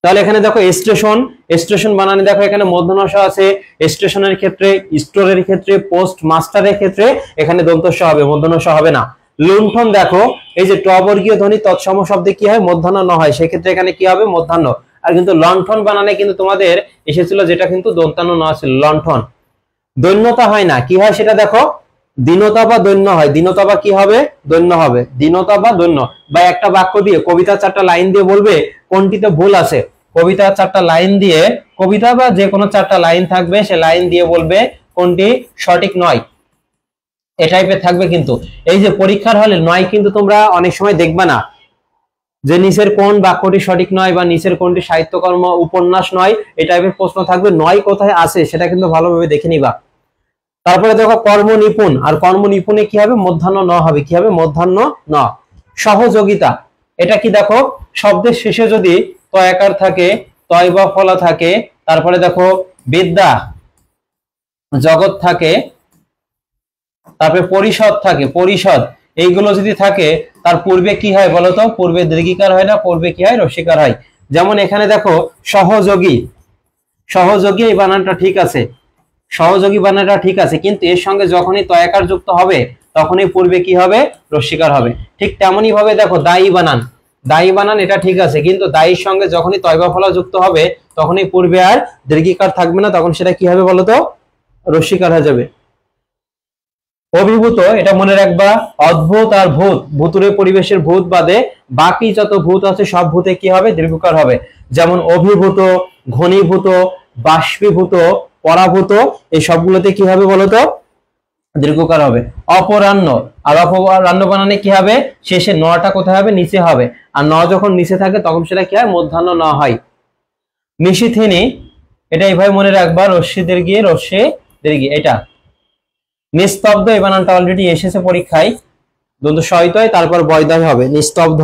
Speaker 1: তাহলে এখানে দেখো স্টেশন, স্টেশন বানানে দেখো এখানে মূর্ধন্য ষ আছে, স্টেশনের ক্ষেত্রে, স্টোরের ক্ষেত্রে, পোস্ট মাস্টারের ক্ষেত্রে এখানে দন্ত স হবে, মূর্ধন্য ষ হবে না। লুণ্ঠন দেখো এই যে ট বর্গীয় ধ্বনি তৎসম শব্দে কি হয়, মূর্ধন্য ন হয়, সেক্ষেত্রে এখানে কি হবে, মূর্ধন্য। আর কিন্তু লণ্ঠন বানানে কিন্তু তোমাদের এসেছিল যেটা কিন্তু দন্তান্ন ন ছিল, লণ্ঠন। দৈন্যতা হয় না, কি হয় সেটা দেখো, দীনতা বা দৈন্য হয়, দীনতা বা কি হবে, দৈন্য হবে, দীনতা বা দৈন্য। বা একটা বাক্য দিয়ে, কবিতা 4টা লাইন দিয়ে বলবে কোনটিতে ভুল আছে, কবিতা 4টা লাইন দিয়ে, কবিতা বা যে কোনো 4টা লাইন থাকবে, সে লাইন দিয়ে বলবে কোনটি সঠিক নয়, এই টাইপের থাকবে। কিন্তু এই যে পরীক্ষার হলে নয় কিন্তু তোমরা অনেক সময় দেখবা না যে নিচের কোন বাক্যটি সঠিক নয় বা নিচের কোনটি সাহিত্যকর্ম উপন্যাস নয়, এই টাইপের প্রশ্ন থাকবে, নয় কোথায় আছে সেটা কিন্তু ভালোভাবে দেখে নিবা। তারপরে দেখো কর্ম নিপুণ, আর কর্ম নিপুণে কি হবে, মধ্যাহ্ন ন হবে, কি হবে, মধ্যাহ্ন ন। সহযোগিতা, এটা কি দেখো, শব্দের শেষে যদি তয়াকার থাকে, তয় বা ফলা থাকে, তারপরে দেখো বিদ্যা জগৎ থাকে, তারপরে পরিষদ থাকে, পরিষদ, এইগুলো যদি থাকে তার পূর্বে কি হয় বলতো, পূর্বে দীর্ঘিকার হয় না, পূর্বে কি হয়, রস্যিকার হয়। যেমন এখানে দেখো সহযোগী, সহযোগী এই বানানটা ঠিক আছে, সহযোগী বানানটা ঠিক আছে, কিন্তু এর সঙ্গে যখনই তয়াকার যুক্ত হবে তখনই পূর্বে কি হবে, রস্যিকার হবে। ঠিক তেমনই ভাবে দেখো দায়ী বানান, দায়ী বানান এটা ঠিক আছে, কিন্তু দায়ীর সঙ্গে যখনই তয় বা ফলা যুক্ত হবে তখনই পূর্বে আর দীর্ঘিকার থাকবে না, তখন সেটা কি হবে বলতো, রস্যিকার হয়ে যাবে। অভিভূত, এটা মনে রাখবা, অদ্ভুত আর ভূত, ভূতুরে পরিবেশের ভূত বাদে বাকি যত ভূত আছে সব ভূতে কি হবে, দীর্ঘকার হবে। যেমন অভিভূত, ঘনীভূত, বাষ্পীভূত, পরাভূত, এই সবগুলোতে কি হবে বলতো, দীর্ঘকার হবে। অপরাহ্ন, আর অপরাহ্ন বানানে কি হবে, শেষে নটা কোথায় হবে, নিচে হবে, আর ন যখন নিচে থাকে তখন সেটা কি হয়, মধ্যাহ্ন ন হয়। নিশিথিনী, এটা এইভাবে মনে রাখবা, রস্যি দীর্ঘি, রস্যি দীর্ঘি, এটা। নিস্তব্ধ, এই বানানটা অলরেডি এসেছে পরীক্ষায়, দন্ত সহিতয় তারপর বয়দয় হবে, নিস্তব্ধ।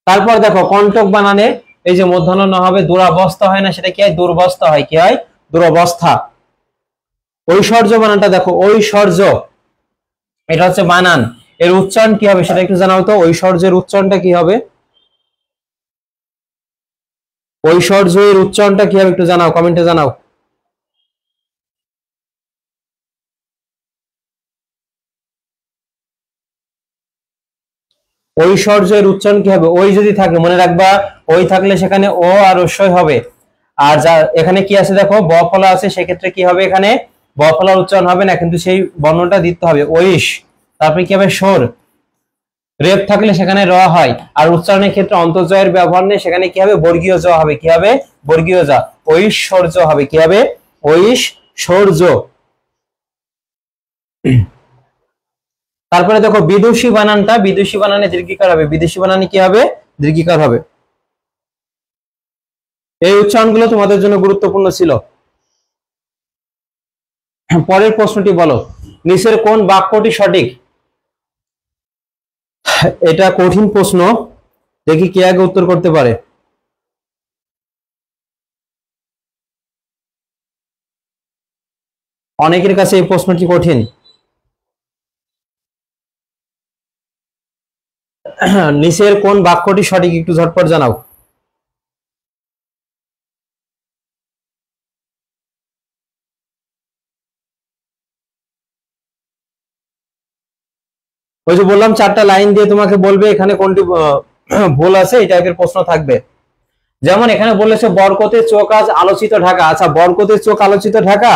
Speaker 1: তারপর দেখো কণ্টক বানানে এই যে মধ্যাহ্ন ন হবে, দুরাবস্থা হয় না, সেটা কি হয়, দুর্বস্থা হয়, কি হয়, দুরবস্থা। ঐশ্বর্য বানানটা দেখো, ঐশ্বর্য, এটা হচ্ছে বানান, এর উচ্চারণ কি হবে সেটা একটু জানাও তো, ঐশ্বর্যের উচ্চারণটা কি হবে, ঐশ্বর্যের উচ্চারণটা কি হবে একটু জানাও, কমেন্টে জানাও। ঐশ্বর্যের উচ্চারণ কি হবে, ওই যদি থাকে মনে রাখবা, ওই থাকলে সেখানে ও আর ঐশ্বর্য হবে। আর যা এখানে কি আছে দেখো, ব ফলা আছে, সেক্ষেত্রে কি হবে, এখানে ব ফলার উচ্চারণ হবে না, কিন্তু সেই বর্ণটা দিতে হবে, ঐশ। তারপরে কি হবে, সোর। রেপ থাকলে সেখানে র হয়, আর উচ্চারণের ক্ষেত্রে অন্তর্জয়ের ব্যবহার নেই, সেখানে কি হবে, বর্গীয় জ হবে, কি হবে, বর্গীয় যা, ঐশ্বর্য হবে, কি হবে, ঐশ্বর্য। তারপরে দেখো বিদুষী বানানটা, বিদুষী বানানে দীর্ঘিকার হবে, বিদেশি বানানে কি হবে, দীর্ঘিকার হবে। এই উচ্চারণগুলো তোমাদের জন্য গুরুত্বপূর্ণ ছিল। পরের প্রশ্নটি বলো, নিচের কোন বাক্যটি সঠিক। এটা কঠিন প্রশ্ন, দেখি কে আগে উত্তর করতে পারে। অনেকের কাছে এই প্রশ্নটি কঠিন। নিচের কোন বাক্যটি সঠিক একটু ঝটপট জানাও। ওই যে বললাম 4টা লাইন দিয়ে তোমাকে বলবে এখানে কোনটি ভুল আছে, এই টাইপের প্রশ্ন থাকবে। যেমন এখানে বলেছে বরকতের চোখ আজ আলোচিত ঢাকা, আচ্ছা বরকতের চোখ আলোচিত ঢাকা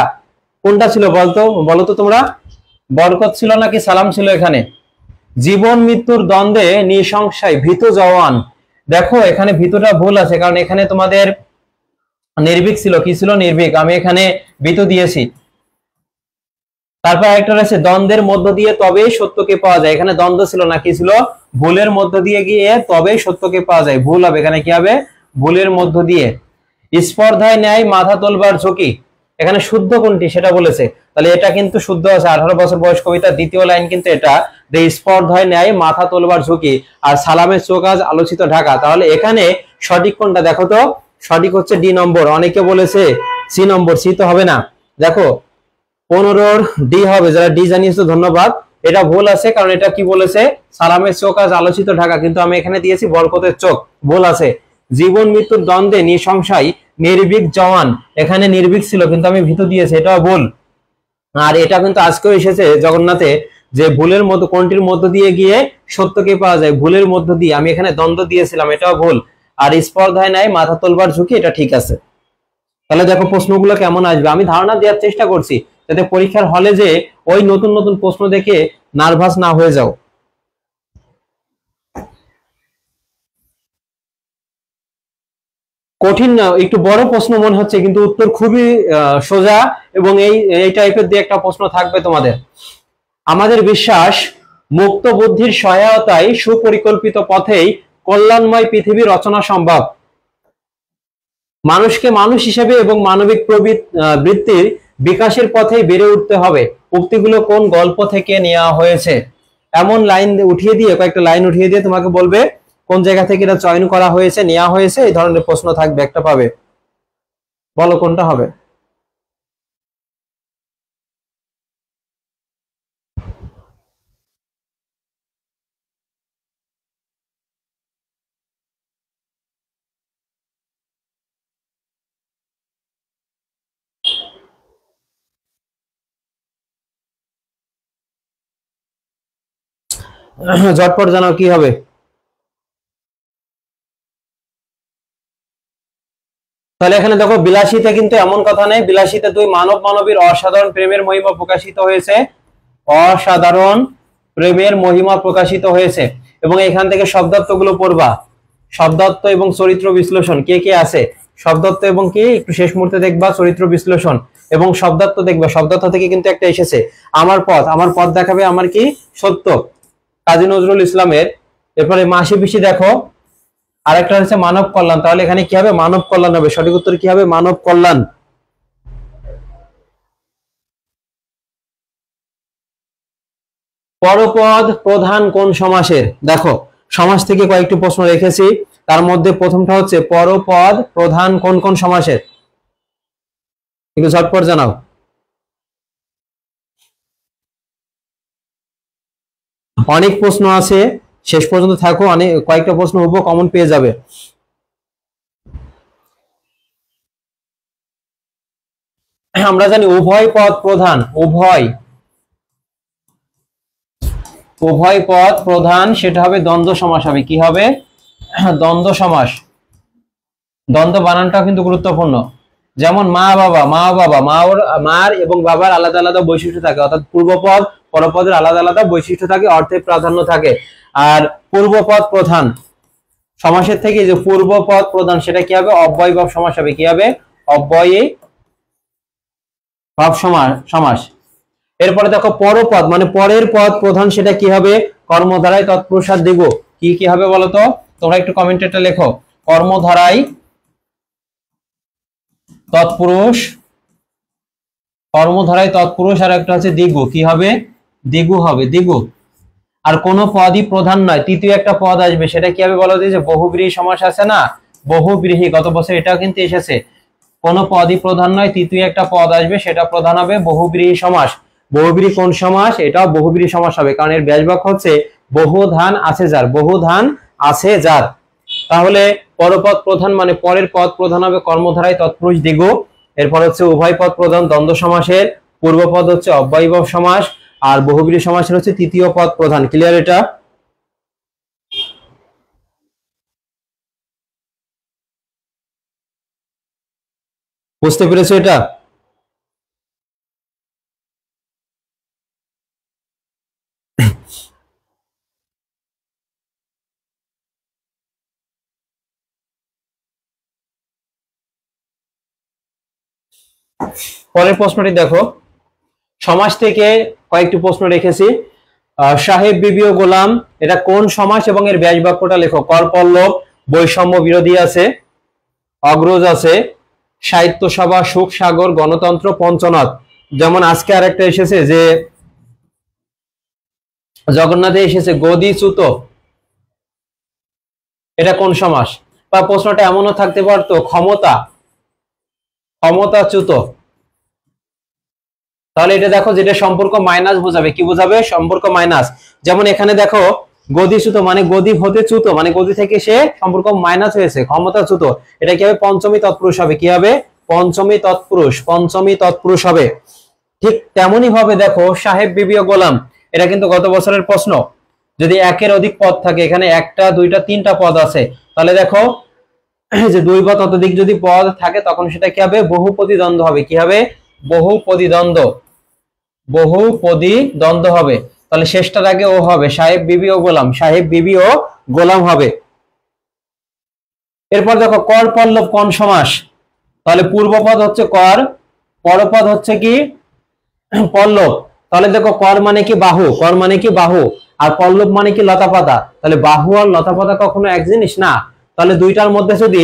Speaker 1: কোনটা ছিল বলতো, বলো তো তোমরা, বরকত ছিল নাকি সালাম ছিল এখানে। জীবন মৃত্যুর দ্বন্দ্বে নিঃসংশয় ভীত জওয়ান, দেখো এখানে ভীতটা ভুল আছে, কারণ এখানে তোমাদের নির্ভীক ছিল, কি ছিল, নির্ভীক, আমি এখানে ভীত দিয়েছি। তারপর একটা রয়েছে দ্বন্দ্বের মধ্য দিয়ে তবেই সত্যকে পাওয়া যায়, এখানে দ্বন্দ্ব ছিল না, কি ছিল, ভুলের মধ্য দিয়ে গিয়ে তবেই সত্যকে পাওয়া যায়, ভুল হবে, এখানে কি হবে, ভুলের মধ্য দিয়ে। স্পর্ধায় ন্যায় মাথা তোলবার ঝুঁকি, এখানে শুদ্ধ কোনটি সেটা বলেছে, তাহলে এটা কিন্তু শুদ্ধ আছে, 18 বছর বয়স কবিতার দ্বিতীয় লাইন কিন্তু এটা, যে স্পর্ধায় ন্যায় মাথা তোলবার ঝুঁকি, আর সালামের চোখ আজ আলোচিত ঢাকা, তাহলে এখানে সঠিক কোনটা দেখো তো, সঠিক হচ্ছে ডি নম্বর, অনেকে বলেছে সি নম্বর, সি তো হবে না, দেখো 15 ডি হবে, যারা ডি জানিয়েছো ধন্যবাদ, এটা ভুল আছে, কারণ এটা কি বলেছে, সালামের চোখ আজ আলোচিত ঢাকা, কিন্তু আমি এখানে দিয়েছি বরকতের চোখ, ভুল আছে। জীবন মৃত্যুর দ্বন্দ্বে নিঃসংশয় নির্ভীক জওয়ান, এখানে নির্ভীক ছিল কিন্তু আমি ভীত দিয়েছি, এটাও ভুল। আর এটা কিন্তু আজকেও এসেছে জগন্নাথে, যে ভুলের মধ্য কোনটির মধ্য দিয়ে গিয়ে সত্যকে পাওয়া যায়, ভুলের মধ্য দিয়ে, আমি এখানে দ্বন্দ্ব দিয়েছিলাম, এটাও ভুল। আর স্পর্ধায় নাই মাথা তোলবার ঝুঁকি, এটা ঠিক আছে। তাহলে দেখো প্রশ্নগুলো কেমন আসবে, আমি ধারণা দেওয়ার চেষ্টা করছি যাতে পরীক্ষার হলে যে ওই নতুন নতুন প্রশ্ন দেখে নার্ভাস না হয়ে যাও। কঠিন না, একটু বড় প্রশ্ন মনে হচ্ছে, কিন্তু উত্তর খুবই সোজা, এবং এই টাইপের দিয়ে একটা প্রশ্ন থাকবে তোমাদের। আমাদের বিশ্বাস, মুক্ত বুদ্ধির সহায়তায় সুপরিকল্পিত পথেই কল্যাণময় পৃথিবী রচনা সম্ভব। মানুষকে মানুষ হিসেবে এবং মানবিক বৃত্তির বিকাশের পথেই বেড়ে উঠতে হবে। উক্তিগুলো কোন গল্প থেকে নেওয়া হয়েছে? এমন লাইন উঠিয়ে দিয়ে, কয়েকটা লাইন উঠিয়ে দিয়ে তোমাকে বলবে কোন জায়গা থেকে এটা চয়ন করা হয়েছে, নেওয়া হয়েছে, এই ধরনের প্রশ্ন থাকবে, একটা পাবে, বলো কোনটা হবে। ঝটপট জানাও কি হবে। তাহলে এখানে দেখো, বিলাসিতা কিন্তু এমন কথা নেই, বিলাসিতা দুই মানব মানবীর অসাধারণ প্রেমের মহিমা প্রকাশিত হয়েছে, অসাধারণ প্রেমের মহিমা প্রকাশিত হয়েছে। এবং এখান থেকে শব্দার্থ গুলো পড়বা, শব্দার্থ এবং চরিত্র বিশ্লেষণ কে কে আছে, শব্দার্থ এবং কি একটু শেষ মুহূর্তে দেখবা, চরিত্র বিশ্লেষণ এবং শব্দার্থ দেখবা। শব্দার্থ থেকে কিন্তু একটা এসেছে, আমার পথ, আমার পথ দেখাবে আমার কি সত্য, কাজী নজরুল ইসলামের। এরপরে মাসি পিসি দেখো, আরেকটা হচ্ছে মানব কল্যাণ, তাহলে এখানে কি হবে, মানব কল্যাণ হবে, সঠিক উত্তর কি হবে, মানব কল্যাণ। পরপদ প্রধান কোন সমাসের? দেখো, সমাস থেকে কয়েকটি প্রশ্ন রেখেছি, তার মধ্যে প্রথমটা হচ্ছে পরপদ প্রধান কোন কোন সমাসের, একটু ঝটপট জানাও। অনেক প্রশ্ন আছে, শেষ পর্যন্ত থাকো, অনেক কয়েকটা প্রশ্ন হুবহু কমন পেয়ে যাবে। আমরা জানি উভয় পদ প্রধান, উভয় উভয় পদ প্রধান, সেটা হবে দ্বন্দ্ব সমাস হবে, কি হবে, দ্বন্দ্ব সমাস। দ্বন্দ্ব বানানটা কিন্তু গুরুত্বপূর্ণ। যেমন মা বাবা, মা বাবা, মার এবং বাবার আলাদা আলাদা বৈশিষ্ট্য থাকে, অর্থাৎ পূর্বপদ পরপদের আলাদা আলাদা বৈশিষ্ট্য থাকে, অর্থে প্রাধান্য থাকে। আর পূর্বপদ প্রধান সমাসের থেকে যে পূর্বপদ প্রধান, সেটা কি হবে, অব্যয়ভাব সমাস হবে, কি হবে, অব্যয়ী ভাব সমাস। এরপরে দেখো পরপদ মানে পরের পদ প্রধান, সেটা কি হবে, কর্মধারায় তৎপুরুষার দিব, কি কি হবে বলতো, তোমরা একটু কমেন্টে এটা লেখো, কর্মধারায় তৎপুরুষ, কর্মধারায় তৎপুরুষ, আর একটা হচ্ছে দিগু, কি হবে, দিগু হবে, দিগু। আর কোন পদই প্রধান নয়, তৃতীয় একটা পদ আসবে, সেটা কি হবে বলো, যে বহুব্রীহি সমাস আছে না, বহুব্রীহি, গত বছর এটাও কিন্তু এসেছে, কোন পদই প্রধান নয়, তৃতীয় একটা পদ আসবে, সেটা প্রধান হবে বহুব্রীহি সমাস। বহুব্রীহি কোন সমাস, এটাও বহুব্রীহি সমাস হবে, কারণ এর ব্যাসবাক্য হচ্ছে বহু ধান আছে যার, বহু ধান আছে যার। তাহলে পরপদ প্রধান মানে পরের পদ প্রধান হবে কর্মধারায় তৎপুরুষ দিগু। এরপর হচ্ছে উভয় পদ প্রধান দ্বন্দ্ব সমাসের, পূর্বপদ হচ্ছে অব্যয়ভাব সমাস, আর বহুব্রীহি সমাসের হচ্ছে তৃতীয় পদ প্রধান। ক্লিয়ার এটা? বুঝতে পেরেছো এটা? পরের প্রশ্নটি দেখো, সমাস থেকে কয়েকটি প্রশ্ন রেখেছি। সাহেব বিবি ও গোলাম, এটা কোন সমাস এবং এর ব্যাস বাক্যটা লেখো। করপল্লব, বৈষম্য বিরোধী আছে, অগ্রজ আছে, সাহিত্য সভা, সুখ সাগর, গণতন্ত্র, পঞ্চনাথ। যেমন আজকে আরেকটা এসেছে যে জগন্নাথে এসেছে গদিচ্যুত, এটা কোন সমাস? বা প্রশ্নটা এমনও থাকতে পারতো ক্ষমতা, ক্ষমতাচ্যুত, তাহলে এটা দেখো, যেটা সম্পর্ক মাইনাস বোঝাবে, কি বোঝাবে? সম্পর্ক মাইনাস। যেমন এখানে দেখো গদিচ্যুত মানে গদি হতে চ্যুত মানে গদি থেকে সে সম্পর্ক মাইনাস হয়েছে, ক্ষমতাচ্যুত। এটা কি হবে? পঞ্চমী তৎপুরুষ হবে। কি হবে? পঞ্চমী তৎপুরুষ, পঞ্চমী তৎপুরুষ হবে। ঠিক তেমনি ভাবে দেখো সাহেব বিবি ও গোলাম, এটা কিন্তু গত বছরের প্রশ্ন। যদি একের অধিক পদ থাকে, এখানে একটা দুইটা তিনটা পদ আছে, তাহলে দেখো যে দুই বা ততোধিক যদি পদ থাকে তখন সেটা কি হবে? বহুপদী দ্বন্দ্ব হবে। কি হবে? বহুপদী দ্বন্দ্ব, বহুপদী দ্বন্দ্ব হবে। তাহলে শেষটার আগে ও হবে, সাহেব বিবি ও গোলাম, সাহেব বিবি ও গোলাম হবে। এরপর দেখো কর পল্লব কোন সমাস। তাহলে পূর্বপদ হচ্ছে কর, পরপদ হচ্ছে কি? পল্লব। তাহলে দেখো কর মানে কি? বাহু, কর মানে কি? বাহু। আর পল্লব মানে কি? লতাপাতা। তাহলে বাহু আর লতাপাতা কখনো এক জিনিস না। তাহলে দুইটার মধ্যে যদি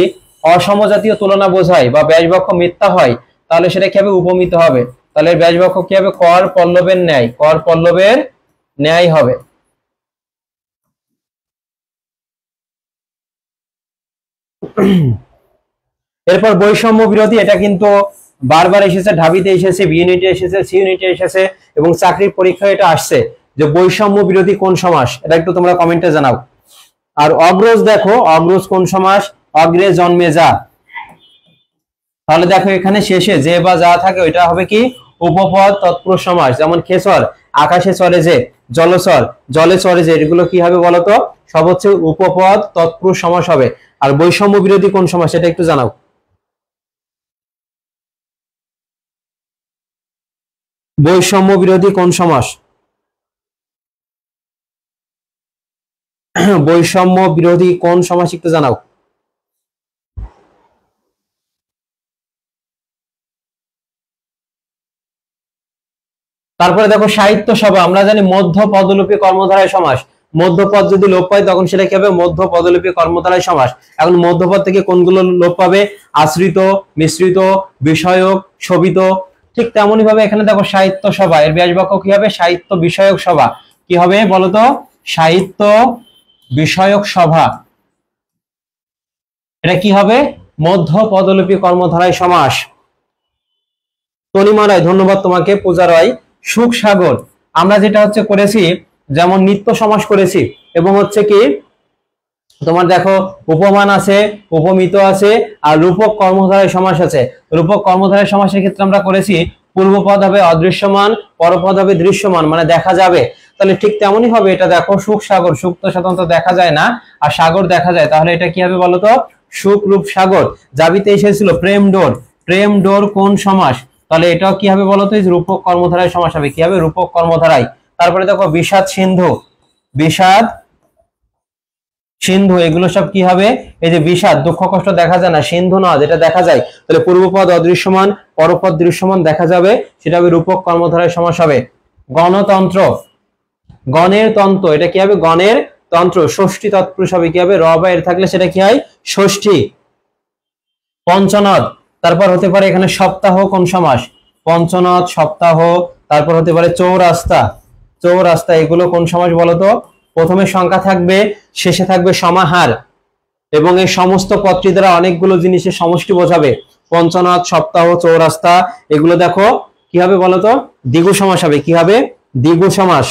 Speaker 1: অসমজাতীয় তুলনা বোঝায় বা ব্যাসবাক্য মিথ্যা হয়, তাহলে সেটা কি হবে? উপমিত হবে। তাহলে ব্যাসবাক্য কি হবে? কর পল্লবের ন্যায়, কর পল্লবের ন্যায় হবে। এরপর বৈষম্য বিরোধী, এটা কিন্তু বারবার এসেছে, ঢাবিতে এসেছে, বি ইউনিটে এসেছে, সি ইউনিটে এসেছে এবং চাকরির পরীক্ষায় এটা আসছে যে বৈষম্য বিরোধী কোন সমাস, এটা একটু তোমরা কমেন্টে জানাও। আর অগ্রজ দেখো, অগ্রজ কোন সমাস? অগ্রে জন্মে যা। তাহলে দেখো এখানে শেষে যে বা যা থাকে ওইটা হবে কি? উপপদ তৎপুরুষ সমাস। যেমন খেচর, আকাশে চলে যে, জলচর, জলে চলে যে, এগুলো কি হবে বলতো? সব হচ্ছে উপপদ তৎপুরুষ সমাস হবে। আর বৈষম্য বিরোধী কোন সমাস, এটা একটু জানাও। বৈষম্য বিরোধী কোন সমাস? বৈষম্য বিরোধী কোন সমাস একটু জানাও। তারপরে দেখো সাহিত্য সভা, আমরা জানি মধ্য পদলোপী কর্মধারায় সমাস। মধ্যপদ যদি লোপ পায় তখন সেটা কি হবে? মধ্য পদলোপী কর্মধারায় সমাস। এখন মধ্যপদ থেকে কোনগুলো লোপ পাবে? আশ্রিত, মিশ্রিত, বিষয়ক, শোভিত। ঠিক তেমনি ভাবে এখানে দেখো সাহিত্য সভা, এর ব্যাসবাক্য কি হবে? সাহিত্য বিষয়ক সভা। কি হবে বলতো? সাহিত্য বিষয়ক সভা। এটা কি হবে? মধ্য পদলোপী কর্মধারায় সমাস। তনিমা রায়, ধন্যবাদ তোমাকে। পূজা রায়, সুখ সাগর, আমরা যেটা হচ্ছে করেছি, যেমন নিত্য সমাস করেছি এবং হচ্ছে কি তোমার দেখো উপমান আছে, উপমিত আছে, আর রূপক কর্মধারয় সমাস আছে। রূপক কর্মধারয় সমাসের ক্ষেত্রে আমরা করেছি পূর্বপদ হবে অদৃশ্যমান, পরপদ হবে দৃশ্যমান মানে দেখা যাবে। তাহলে ঠিক তেমনই হবে এটা। দেখো সুখ সাগর, সুখ তো সাধারণত দেখা যায় না, আর সাগর দেখা যায়, তাহলে এটা কি হবে বলতো? সুখ রূপ সাগর। জাবিতে এসেছিল প্রেম ডোর, প্রেম ডোর কোন সমাস? তাহলে এটাও কি হবে বলতো? রূপক কর্মধারায় সমাস হবে। কি হবে? রূপক কর্মধারায়। তারপরে দেখো বিষাদ সিন্ধু, বিষাদ সিন্ধু, এগুলো সব কি হবে? এই যে বিষাদ, দুঃখ কষ্ট দেখা যায় না, সিন্ধু না, যেটা দেখা যায়, তাহলে পূর্বপদ অদৃশ্যমান, পরপদ দৃশ্যমান দেখা যাবে, সেটা হবে রূপক কর্মধারয় সমাস হবে। গণতন্ত্র, গণের তন্ত্র, এটা কি হবে? গণের তন্ত্র। ষষ্ঠী তৎপুরুষ হবে। কি হবে? র বা এর থাকলে সেটা কি হয়? ষষ্ঠী। পঞ্চনদ, তারপর হতে পারে এখানে সপ্তাহ কোন সমাস? পঞ্চনদ, সপ্তাহ। তারপর হতে পারে চৌরাস্তা, চৌরাস্তা, এগুলো কোন সমাস বলতো? প্রথমে সংখ্যা থাকবে, শেষে থাকবে সমাহার, এবং এই সমস্ত পদটি দ্বারা অনেকগুলো জিনিসের সমষ্টি বোঝাবে। পঞ্চনাথ, সপ্তাহ, চৌরাস্তা, এগুলো দেখো কি হবে বলতো? দ্বিগু সমাস হবে। কি হবে? দ্বিগু সমাস।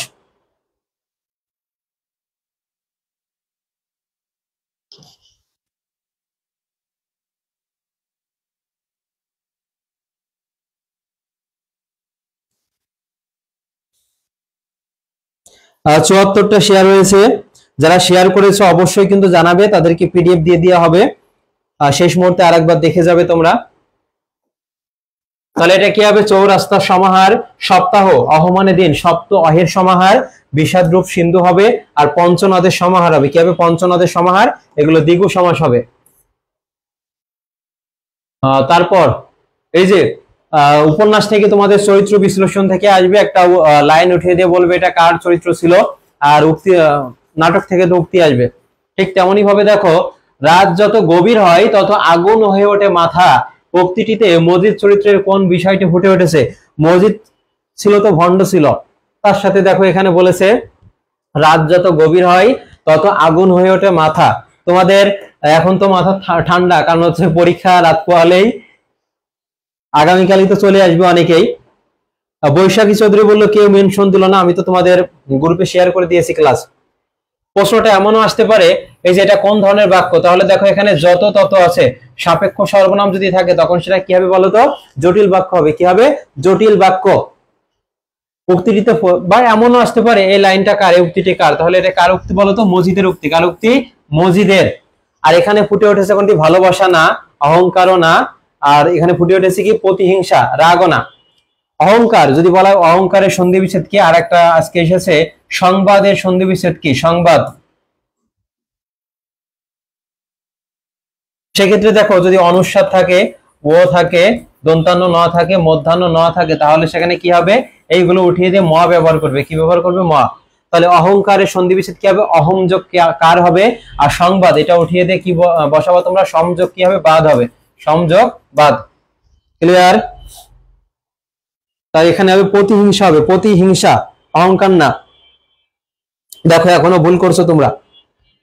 Speaker 1: আর ৭৪টা শেয়ার হয়েছে, যারা শেয়ার করেছে অবশ্যই কিন্তু জানাবে, তাদেরকে পিডিএফ দিয়ে দেওয়া হবে। শেষ মুহূর্তে আরেকবার দেখে যাবে তোমরা। তাহলে এটা কি হবে? চৌরাস্তার সমাহার, সপ্তাহ অহমানে দিন, সপ্ত অহের সমাহার, বিষাদ রূপ সিন্ধু হবে, আর পঞ্চনদের সমাহার হবে। কি হবে? পঞ্চনদের সমাহার, এগুলো দ্বিগু সমাস হবে। তারপর এই যে উপন্যাস থেকে তোমাদের চরিত্র বিশ্লেষণ থেকে আসবে, একটা লাইন উঠিয়ে দিয়ে বলবে এটা কার চরিত্র ছিল, আর উক্তি নাটক থেকে তো উক্তি আসবে। ঠিক তেমনি ভাবে দেখো রাত যত গভীর হয় তত আগুন হয়ে ওঠে মাথা, উক্তিটিতে মজিদ চরিত্রের কোন বিষয়টি ফুটে উঠেছে? মজিদ ছিল তো ভণ্ড ছিল, তার সাথে দেখো এখানে বলেছে রাত যত গভীর হয় তত আগুন হয়ে ওঠে মাথা। তোমাদের এখন তো মাথা ঠান্ডা, কারণ হচ্ছে পরীক্ষা রাত পোহালেই, আগামীকালই তো চলে আসবে অনেকেই। বৈশাখী চৌধুরী বললো কেউ মেনশন দিল না, আমি তো তোমাদের গ্রুপে শেয়ার করে দিয়েছি ক্লাস। প্রশ্নটা এমনও আসতে পারে এই যে এটা কোন ধরনের বাক্য, তাহলে দেখো এখানে যত তত আছে, সাপেক্ষ সর্বনাম যদি থাকে তখন সেটা কি হবে বলতো, জটিল বাক্য হবে। কি হবে? জটিল বাক্য। উক্তিটিতে বা এমনও আসতে পারে এই লাইনটা কার, এই উক্তিটি কার, তাহলে এটা কার উক্তি বলতো, মজিদের উক্তি। কার উক্তি? মজিদের। আর এখানে ফুটে উঠেছে কোনটি, ভালোবাসা না, অহংকারও না, আর এখানে ফুটে উঠেছে কি, প্রতিহিংসা, রাগও না। অহংকার যদি বলা হয় অহংকারের সন্ধি বিচ্ছেদ কি, আর একটা আজকে এসেছে সংবাদের সন্ধি বিচ্ছেদ কি, সংবাদ। সেক্ষেত্রে দেখো যদি অনুস্বার থাকে, ও থাকে, দন্তান্ন ন থাকে, মধ্যাহ্ন ন থাকে, তাহলে সেখানে কি হবে, এইগুলো উঠিয়ে দিয়ে ম ব্যবহার করবে। কি ব্যবহার করবে? ম। তাহলে অহংকারের সন্ধি বিচ্ছেদ কি হবে, অহংযোগ কার হবে, আর সংবাদ এটা উঠিয়ে দিয়ে কি বসাবো তোমরা, সংযোগ কি হবে, বাদ হবে, সংযোগ বাদ। ক্লিয়ার? তাই এখানে হবে প্রতিহিংসা, হবে প্রতিহিংসা, অহংকার না। দেখো এখনো ভুল করছো তোমরা,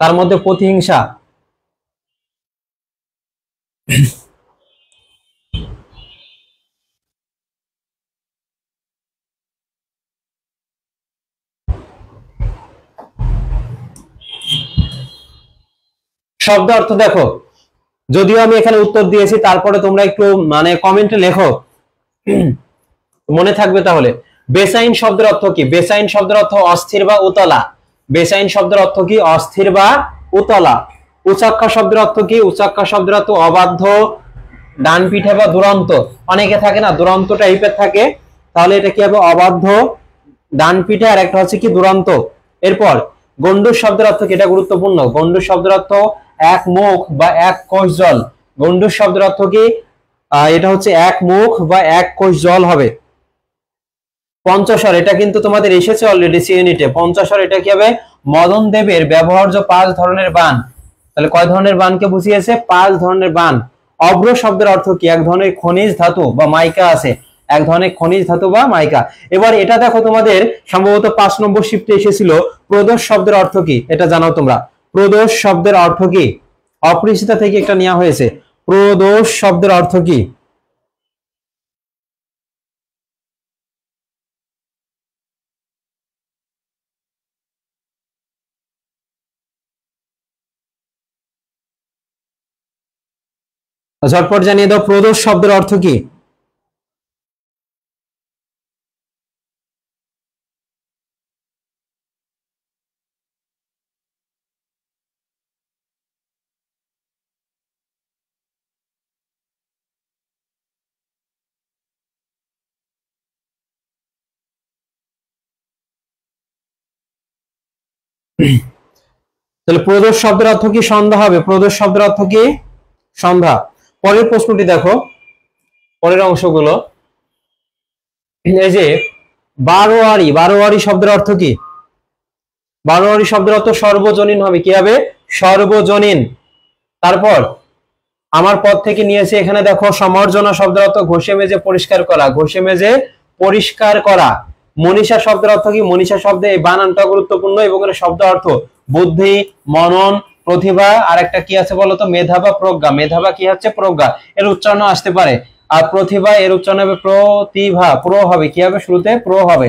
Speaker 1: তার মধ্যে প্রতিহিংসা। শব্দ অর্থ দেখো, যদিও আমি এখানে উত্তর দিয়েছি তারপরে তোমরা একটু মানে কমেন্টে লেখো, মনে থাকবে তাহলে। বেসাইন শব্দের অর্থ কি? বেসাইন শব্দের অর্থ অস্থির বা উতলা। বেসাইন শব্দের অর্থ কি? অস্থির বা উতলা। উচাক্ষা শব্দের অর্থ কি? উচাক্ষা শব্দের অর্থ অবাধ্য, ডান পিঠে বা দুরন্ত। অনেকে থাকে না দুরন্ত টাইপের থাকে, তাহলে এটা কি হবে, অবাধ্য, ডান পিঠে, আর একটা হচ্ছে কি দুরন্ত। এরপর গণ্ডূষ শব্দের অর্থ কি, এটা গুরুত্বপূর্ণ। গণ্ডূষ শব্দের অর্থ এক মুখ বা এক কোষ জল। গণ্ডূষ শব্দের অর্থ কি, এটা হচ্ছে এক মুখ বা এক কোষ জল হবে। পঞ্চস্বর, এটা কিন্তু তোমাদের এসেছে অলরেডি সি ইউনিটে। পঞ্চস্বর এটা কি হবে, মদন দেবের ব্যবহার্য 5 ধরনের বান। তাহলে কয় ধরনের বানকে বুঝিয়েছে? 5 ধরনের বান। অভ্র শব্দের অর্থ কি? এক ধরনের খনিজ ধাতু বা মাইকা আছে, এক ধরনের খনিজ ধাতু বা মাইকা। এবার এটা দেখো তোমাদের সম্ভবত 5 নম্বর শিফটে এসেছিল, প্রদোষ শব্দের অর্থ কি, এটা জানাও তোমরা। প্রদোষ শব্দের অর্থ কি? অপরিচিতা থেকে একটা নেওয়া হয়েছে। প্রদোষ শব্দের অর্থ কি? ঝটপট জানিয়ে দাও, প্রদোষ শব্দের অর্থ কি? তাহলে প্রদোষ শব্দের অর্থ কি? সন্ধ্যা হবে। প্রদোষ শব্দের অর্থ কি? সন্ধ্যা। পরের প্রশ্নটি দেখো, পরের অংশগুলো। এই যে বারোয়ারি, বারোয়ারি শব্দের অর্থ কি? বারোয়ারি শব্দের অর্থ সর্বজনীন হবে। কি হবে? সর্বজনীন। তারপর আমার পদ থেকে নিয়েছি, এখানে দেখো সমর্জনা শব্দের অর্থ ঘষে মেজে পরিষ্কার করা, ঘষে মেজে পরিষ্কার করা। মনীষা শব্দের অর্থ কি? মনীষা শব্দে এই বানানটা গুরুত্বপূর্ণ, এবং এর শব্দ অর্থ বুদ্ধি, মনন, প্রতিভা, আর একটা কি আছে বলতো, মেধা বা প্রজ্ঞা। মেধা বা কি হচ্ছে, প্রজ্ঞা, এর উচ্চারণ আসতে পারে। আর প্রতিভা এর উচ্চারণ হবে প্রতিভা, প্রো হবে, কি হবে, শুরুতে প্রো হবে।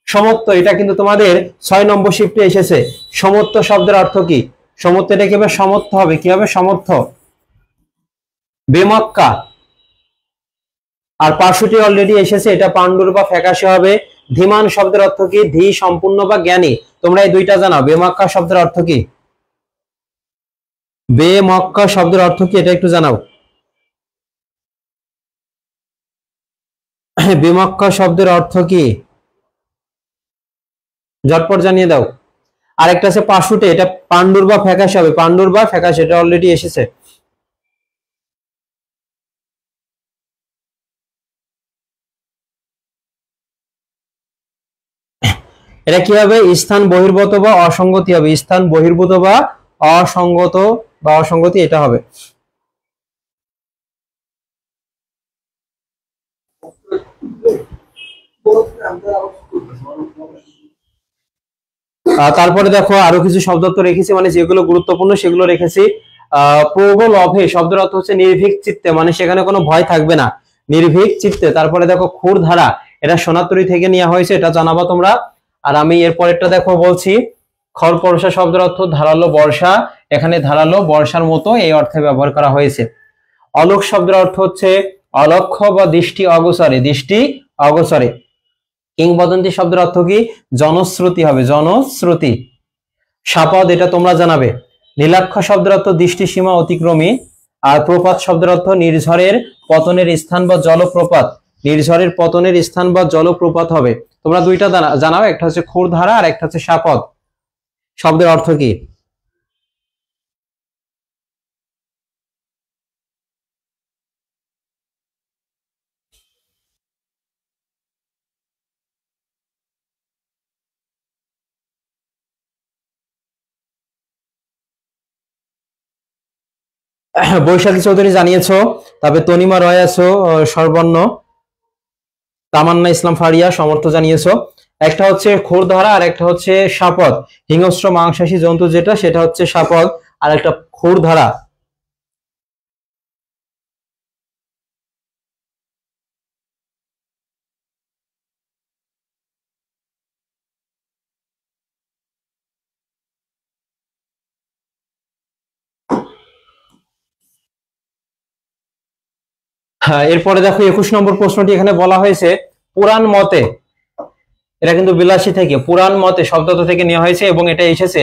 Speaker 1: সমত্ব, এটা কিন্তু তোমাদের 6 নম্বর শিফটে এসেছে। সমত্ব শব্দের অর্থ কি? সমত্ব এটা কি হবে, সমর্থ হবে। কি হবে, সমর্থ। বেমক্কা, আর পার্শ্বটি অলরেডি এসেছে, এটা পাণ্ডুর বা ফ্যাকাশে হবে। ধীমান শব্দের অর্থ কি? ধী, সম্পূর্ণ বা জ্ঞানী। তোমরা এই দুইটা জানাও। বেমক্কা শব্দের অর্থ কি? বেমক্কা শব্দের অর্থ কি, এটা একটু জানাও। বেমক্কা শব্দের অর্থ কি? ঝটপট জানিয়ে দাও। আরেকটা আছে পাশুটে, এটা পাণ্ডুর বা ফ্যাকাশে হবে। পাণ্ডুর বা ফ্যাকাশে, এটা অলরেডি এসেছে। এটা কি হবে? স্থান বহির্ভূত বা অসঙ্গতি হবে। স্থান বহির্ভূত বা অসঙ্গত বা অসঙ্গতি, এটা হবে। তারপরে দেখো আরো কিছু শব্দ তো রেখেছি, মানে যেগুলো গুরুত্বপূর্ণ সেগুলো রেখেছি। প্রবলভে শব্দের অর্থ হচ্ছে নির্ভীক চিত্তে, মানে সেখানে কোনো ভয় থাকবে না, নির্ভীক চিত্তে। তারপরে দেখো ক্ষুরধারা, এটা সোনাতরি থেকে নেওয়া হয়েছে, এটা জানাবা তোমরা। আর আমি এর পরেরটা দেখো বলছি, খড়পরশা শব্দের অর্থ ধারালো বর্ষা, এখানে ধারালো বর্ষার মতো এই অর্থে ব্যবহার করা হয়েছে। অলোক শব্দের অর্থ হচ্ছে অলক্ষ্য বা দৃষ্টি অগোচরে, দৃষ্টি অগোচরে। কিংবদন্তি শব্দের অর্থ কি? জনশ্রুতি হবে, জনশ্রুতি। শাপদ, এটা তোমরা জানাবে। নীলাক্ষ শব্দের অর্থ দৃষ্টি সীমা অতিক্রমী। আর প্রপাত শব্দের অর্থ নির্ঝরের পতনের স্থান বা জলপ্রপাত, নির্ঝরের পতনের স্থান বা জলপ্রপাত হবে। তোমরা দুইটা জানাও, একটা হচ্ছে ক্ষুরধারা আর একটা হচ্ছে শাপদ শব্দের অর্থ কি? বৈশাখী চৌধুরী জানিয়েছো, তবে তনিমা রয় আছো, সর্বর্ণ, তামান্না ইসলাম ফারিয়া সমর্থ জানিয়েছো। একটা হচ্ছে ক্ষুরধারা আর একটা হচ্ছে শাপদ। হিংস্র মাংসাশী জন্তু যেটা, সেটা হচ্ছে শাপদ, আর একটা ক্ষুরধারা। হ্যাঁ, এরপরে দেখো 21 নম্বর প্রশ্নটি এখানে বলা হয়েছে পুরাণ মতে, এটা কিন্তু বিলাসী থেকে, পুরাণ মতে শব্দটা থেকে নেওয়া হয়েছে এবং এটা এসেছে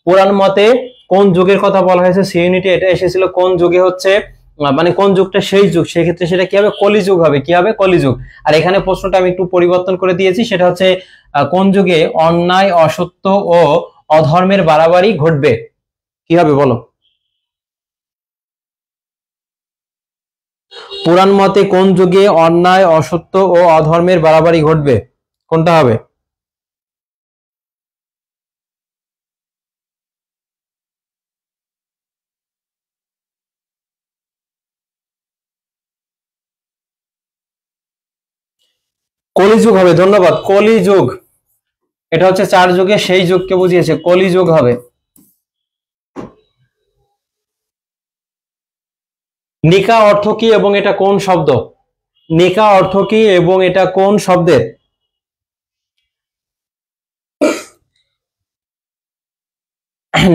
Speaker 1: পুরাণ মতে কোন যুগের কথা বলা হয়েছে, সি ইউনিটে এটা এসেছিল কোন যুগে, হচ্ছে মানে কোন যুগটা সেই যুগ, সেক্ষেত্রে সেটা কি হবে? কলিযুগ হবে। কি হবে? কলিযুগ। আর এখানে প্রশ্নটা আমি একটু পরিবর্তন করে দিয়েছি, সেটা হচ্ছে কোন যুগে অন্যায় অসত্য ও অধর্মের বাড়াবাড়ি ঘটবে, কি হবে বলো? পুরাণ মতে কোন যুগে অন্যায় অসত্য ও অধর্মের বাড়াবাড়ি ঘটবে, কোনটা হবে? কলিযুগ হবে, ধন্যবাদ। কলিযুগ, এটা হচ্ছে 4 যুগে সেই যুগকে বুঝিয়েছে, কলিযুগ হবে। নিকা অর্থ কি এবং এটা কোন শব্দ? নিকা অর্থ কি এবং এটা কোন শব্দের?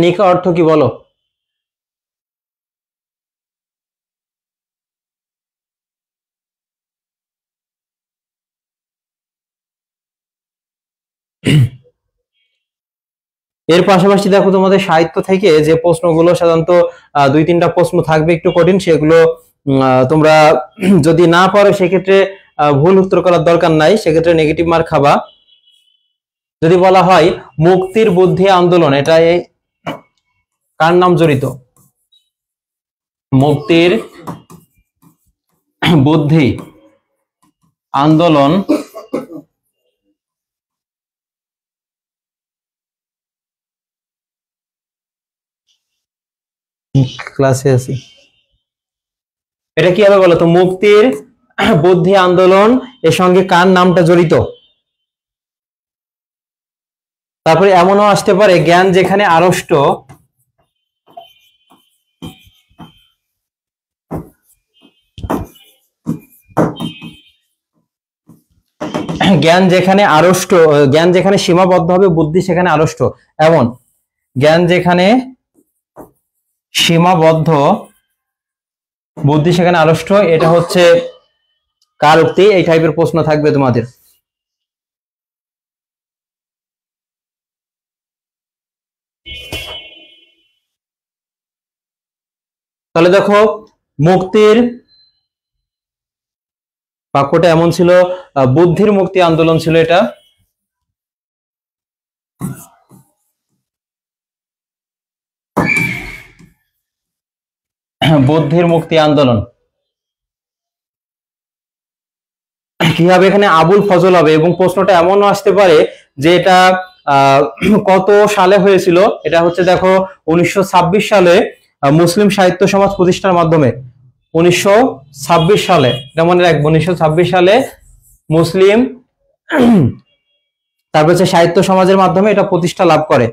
Speaker 1: নিকা অর্থ কি বলো? এর পাশাপাশি দেখো তোমাদের সাহিত্য থেকে যে প্রশ্নগুলো সাধারণত 2-3টা প্রশ্ন থাকবে একটু কঠিন, সেগুলো তোমরা যদি না পারো সেক্ষেত্রে ভুল উত্তর করার দরকার নাই, সেক্ষেত্রে নেগেটিভ মার্ক খাবা। যদি বলা হয় মুক্তির বুদ্ধি আন্দোলন, এটা কার নাম জড়িত? মুক্তির বুদ্ধি আন্দোলন ক্লাসে আছি, এটা কি হবে বলো তো? মুক্তির বুদ্ধি আন্দোলন এর সঙ্গে কার নামটা জড়িত? তারপরে এমনও আসতে পারে জ্ঞান যেখানে আড়ষ্ট, জ্ঞান যেখানে আড়ষ্ট, জ্ঞান যেখানে সীমাবদ্ধ হবে, বুদ্ধি সেখানে আড়ষ্ট। এমন জ্ঞান যেখানে সীমাবদ্ধ, বুদ্ধি সেখানে আড়ষ্ট, এটা হচ্ছে কার উক্তি? এই টাইপের প্রশ্ন থাকবে তোমাদের। তাহলে দেখো মুক্তির বাক্যটা এমন ছিল, বুদ্ধির মুক্তি আন্দোলন ছিল এটা। বুদ্ধির মুক্তি আন্দোলন। কি হবে? এখানে আবুল ফজল হবে এবং প্রশ্নটা এমনও আসতে পারে যে এটা কত সালে হয়েছিল। এটা হচ্ছে দেখো 1926 সালে মুসলিম সাহিত্য সমাজ প্রতিষ্ঠার মাধ্যমে, 1926 সালে, এটা মনে রাখবো, 1926 সালে মুসলিম তারপর হচ্ছে সাহিত্য সমাজের মাধ্যমে এটা প্রতিষ্ঠা লাভ করে।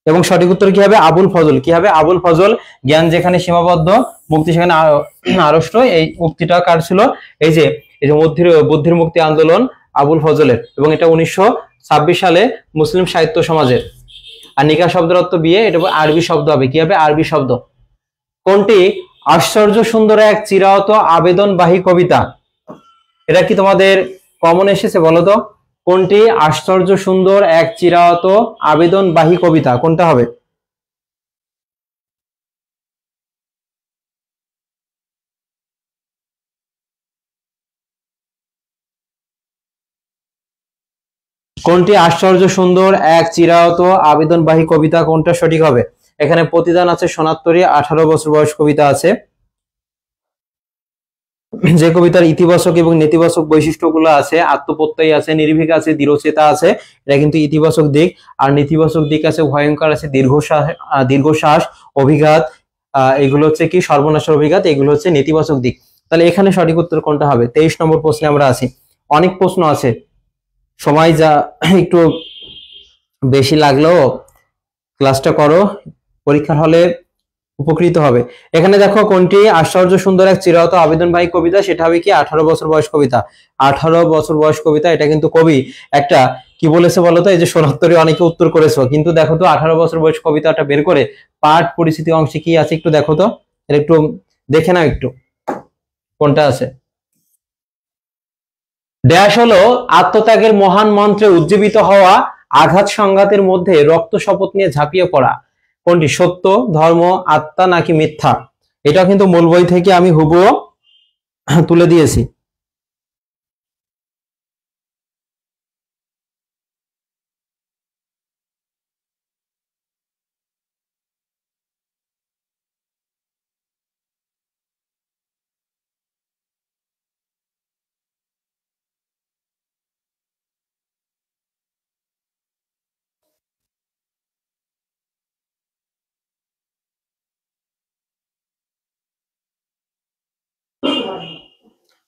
Speaker 1: এবং সঠিক উত্তর কি হবে? আবুল ফজল। কি হবে? আবুল ফজল। জ্ঞান যেখানে সীমাবদ্ধ, মুক্তি সেখানে আড়ষ্ট, এই উক্তিটা কার ছিল? এই যে এই যে বুদ্ধির মুক্তি আন্দোলন আবুল ফজলের, এবং এটা 1926 সালে মুসলিম সাহিত্য সমাজের। আর নিকাহ শব্দের অর্থ বিয়ে, এটা আরবি শব্দ হবে, কি হবে? আরবি শব্দ। কোনটি আশ্চর্য সুন্দর এক চিরায়ত আবেদনবাহী কবিতা? এটা কি তোমাদের কমন এসেছে বলো তো? কোনটি আশ্চর্য সুন্দর এক চিরায়ত আবেদনবাহী কবিতা? কোনটা হবে? কোনটি আশ্চর্য সুন্দর এক চিরায়ত আবেদনবাহী কবিতা? কোনটা সঠিক হবে? এখানে প্রতিদান আছে, সোনাত্তরী, 18 বছর বয়স কবিতা আছে। যে কবিতার ইতিবাচক এবং নেতিবাচক বৈশিষ্ট্যগুলো আছে, আত্মপ্রত্যয় আছে, নির্ভীক আছে, দৃঢ়চেতা আছে, এটা কিন্তু ইতিবাচক দিক। আর নেতিবাচক দিক আছে ভয়ঙ্কর আছে, দীর্ঘশ্বাস, অভিঘাত, এগুলো হচ্ছে কি সর্বনাশের অভিঘাত, এগুলো হচ্ছে নেতিবাচক দিক। তাহলে এখানে সঠিক উত্তর কোনটা হবে? 23 নম্বর প্রশ্নে আমরা আছি। অনেক প্রশ্ন আছে, সময় যা একটু বেশি লাগলেও ক্লাসটা করো, পরীক্ষার হলে উপকৃত হবে। এখানে দেখো কোনটি আশ্চর্য সুন্দর এক চিরায়ত আবেদনবাহী কবিতা, সেটা হবে কি 18 বছর বয়স কবিতা। 18 বছর বয়স কবিতা, এটা কিন্তু কবি একটা কি বলেছে বলতো? এই যে সোনাত্তরী অনেকে উত্তর করেছো, কিন্তু দেখো তো 18 বছর বয়স কবিতাটা বের করে পাঠ পরিস্থিতি অংশে কি আছে একটু দেখো তো, একটু দেখে নাও একটু কোনটা আছে। ড্যাশ হলো আত্মত্যাগের মহান মন্ত্রে উজ্জীবিত হওয়া, আঘাত সংঘাতের মধ্যে রক্ত শপথ নিয়ে ঝাঁপিয়ে পড়া। কোনটি? সত্য, ধর্ম, আত্মা নাকি মিথ্যা? এটা কিন্তু মূল বই থেকে আমি হুবহু তুলে দিয়েছি।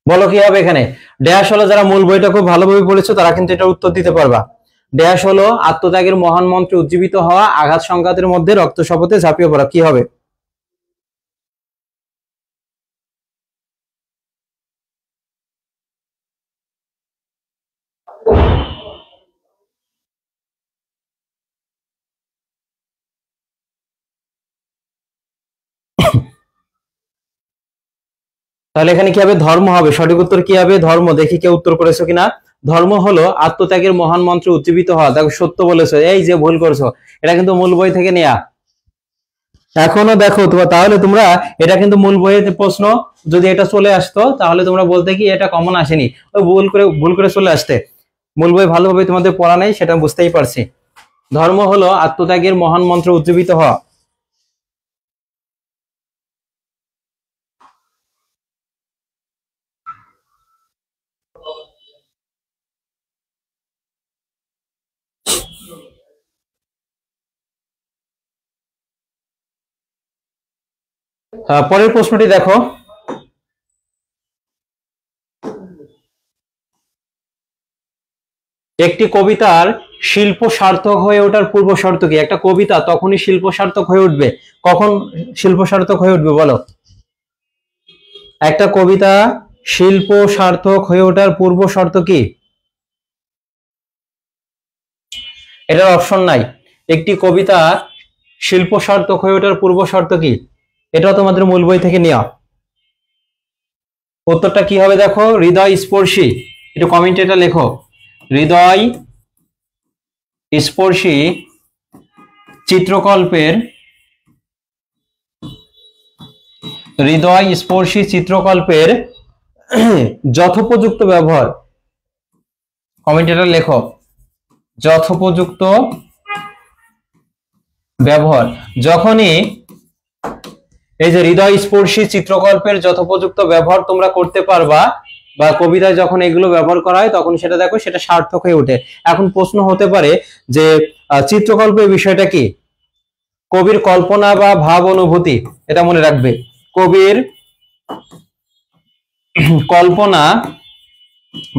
Speaker 1: বলো কি হবে এখানে? ড্যাশ হলো, যারা মূল বইটা খুব ভালোভাবে পড়েছো তারা কিন্তু এটা উত্তর দিতে পারবা। ড্যাশ হলো আত্মত্যাগের মহান মন্ত্রে উজ্জীবিত হওয়া, আঘাত সংঘাতের মধ্যে রক্ত শপথে ঝাঁপিয়ে পড়া। কি হবে? তাহলে এখানে কি হবে? ধর্ম হবে। সঠিক উত্তর কি হবে? ধর্ম। দেখি কেউ উত্তর করেছো কিনা। ধর্ম হলো আত্মত্যাগের মহান মন্ত্রে উজ্জীবিত হওয়া। দেখো সত্য বলেছো, এই যে ভুল করছো, এটা কিন্তু মূল বই থেকে নেয়া। এখনো দেখো তোমার, তাহলে তোমরা এটা কিন্তু মূল বইয়ের প্রশ্ন, যদি এটা চলে আসতো তাহলে তোমরা বলতে কি এটা কমন আসেনি, ওই ভুল করে চলে আসতে। মূল বই ভালোভাবে তোমাদের পড়া নেই, সেটা বুঝতেই পারছি। ধর্ম হলো আত্মত্যাগের মহান মন্ত্রে উজ্জীবিত হওয়া। পরের প্রশ্নটি দেখো। একটি কবিতার শিল্প সার্থক হয়ে ওঠার পূর্ব শর্ত কি? একটা কবিতা তখনই শিল্প সার্থক হয়ে উঠবে, কখন শিল্প সার্থক হয়ে উঠবে বলো? একটা কবিতা শিল্প সার্থক হয়ে ওঠার পূর্ব শর্ত কি? এটার অপশন নাই। একটি কবিতা শিল্প সার্থক হয়ে ওঠার পূর্ব শর্ত কি? এটাও তোমাদের মূল বই থেকে নেওয়া। উত্তরটা কি হবে দেখো? হৃদয় স্পর্শী। একটু কমেন্টে এটা লেখো, হৃদয় স্পর্শী চিত্রকল্পের, হৃদয় স্পর্শী চিত্রকল্পের যথোপযুক্ত ব্যবহার। কমেন্টে এটা লেখো, যথোপযুক্ত ব্যবহার। যখনই এই যে হৃদয় স্পর্শী চিত্রকল্পের যথোপযুক্ত ব্যবহার তোমরা করতে পারবা, বা কবিতায় যখন এগুলো ব্যবহার করা হয় তখন সেটা দেখো সেটা সার্থক হয়ে ওঠে। এখন প্রশ্ন হতে পারে যে চিত্রকল্পের বিষয়টা কি? কবির কল্পনা বা ভাব অনুভূতি, এটা মনে রাখবে। কবির কল্পনা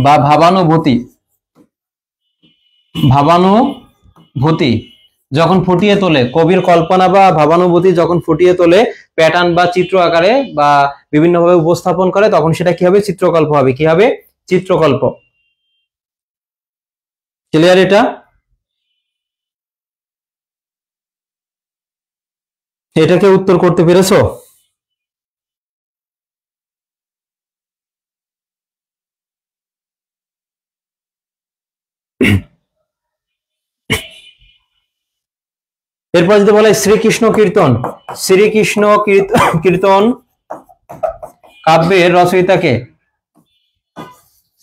Speaker 1: বা ভাবানুভূতি যখন ফুটিয়ে তোলে, কবির কল্পনা বা ভাবানুভূতি যখন ফুটিয়ে তোলে প্যাটার্ন বা চিত্র আকারে বা বিভিন্নভাবে উপস্থাপন করে, তখন সেটা কি হবে? চিত্রকল্প হবে। কি হবে? চিত্রকল্প। ক্লিয়ার? এটা এটাকে উত্তর করতে পেরেছো? এরপর যদি বলে শ্রীকৃষ্ণ কীর্তন, শ্রীকৃষ্ণ কীর্তন কাব্যের রচয়িতাকে,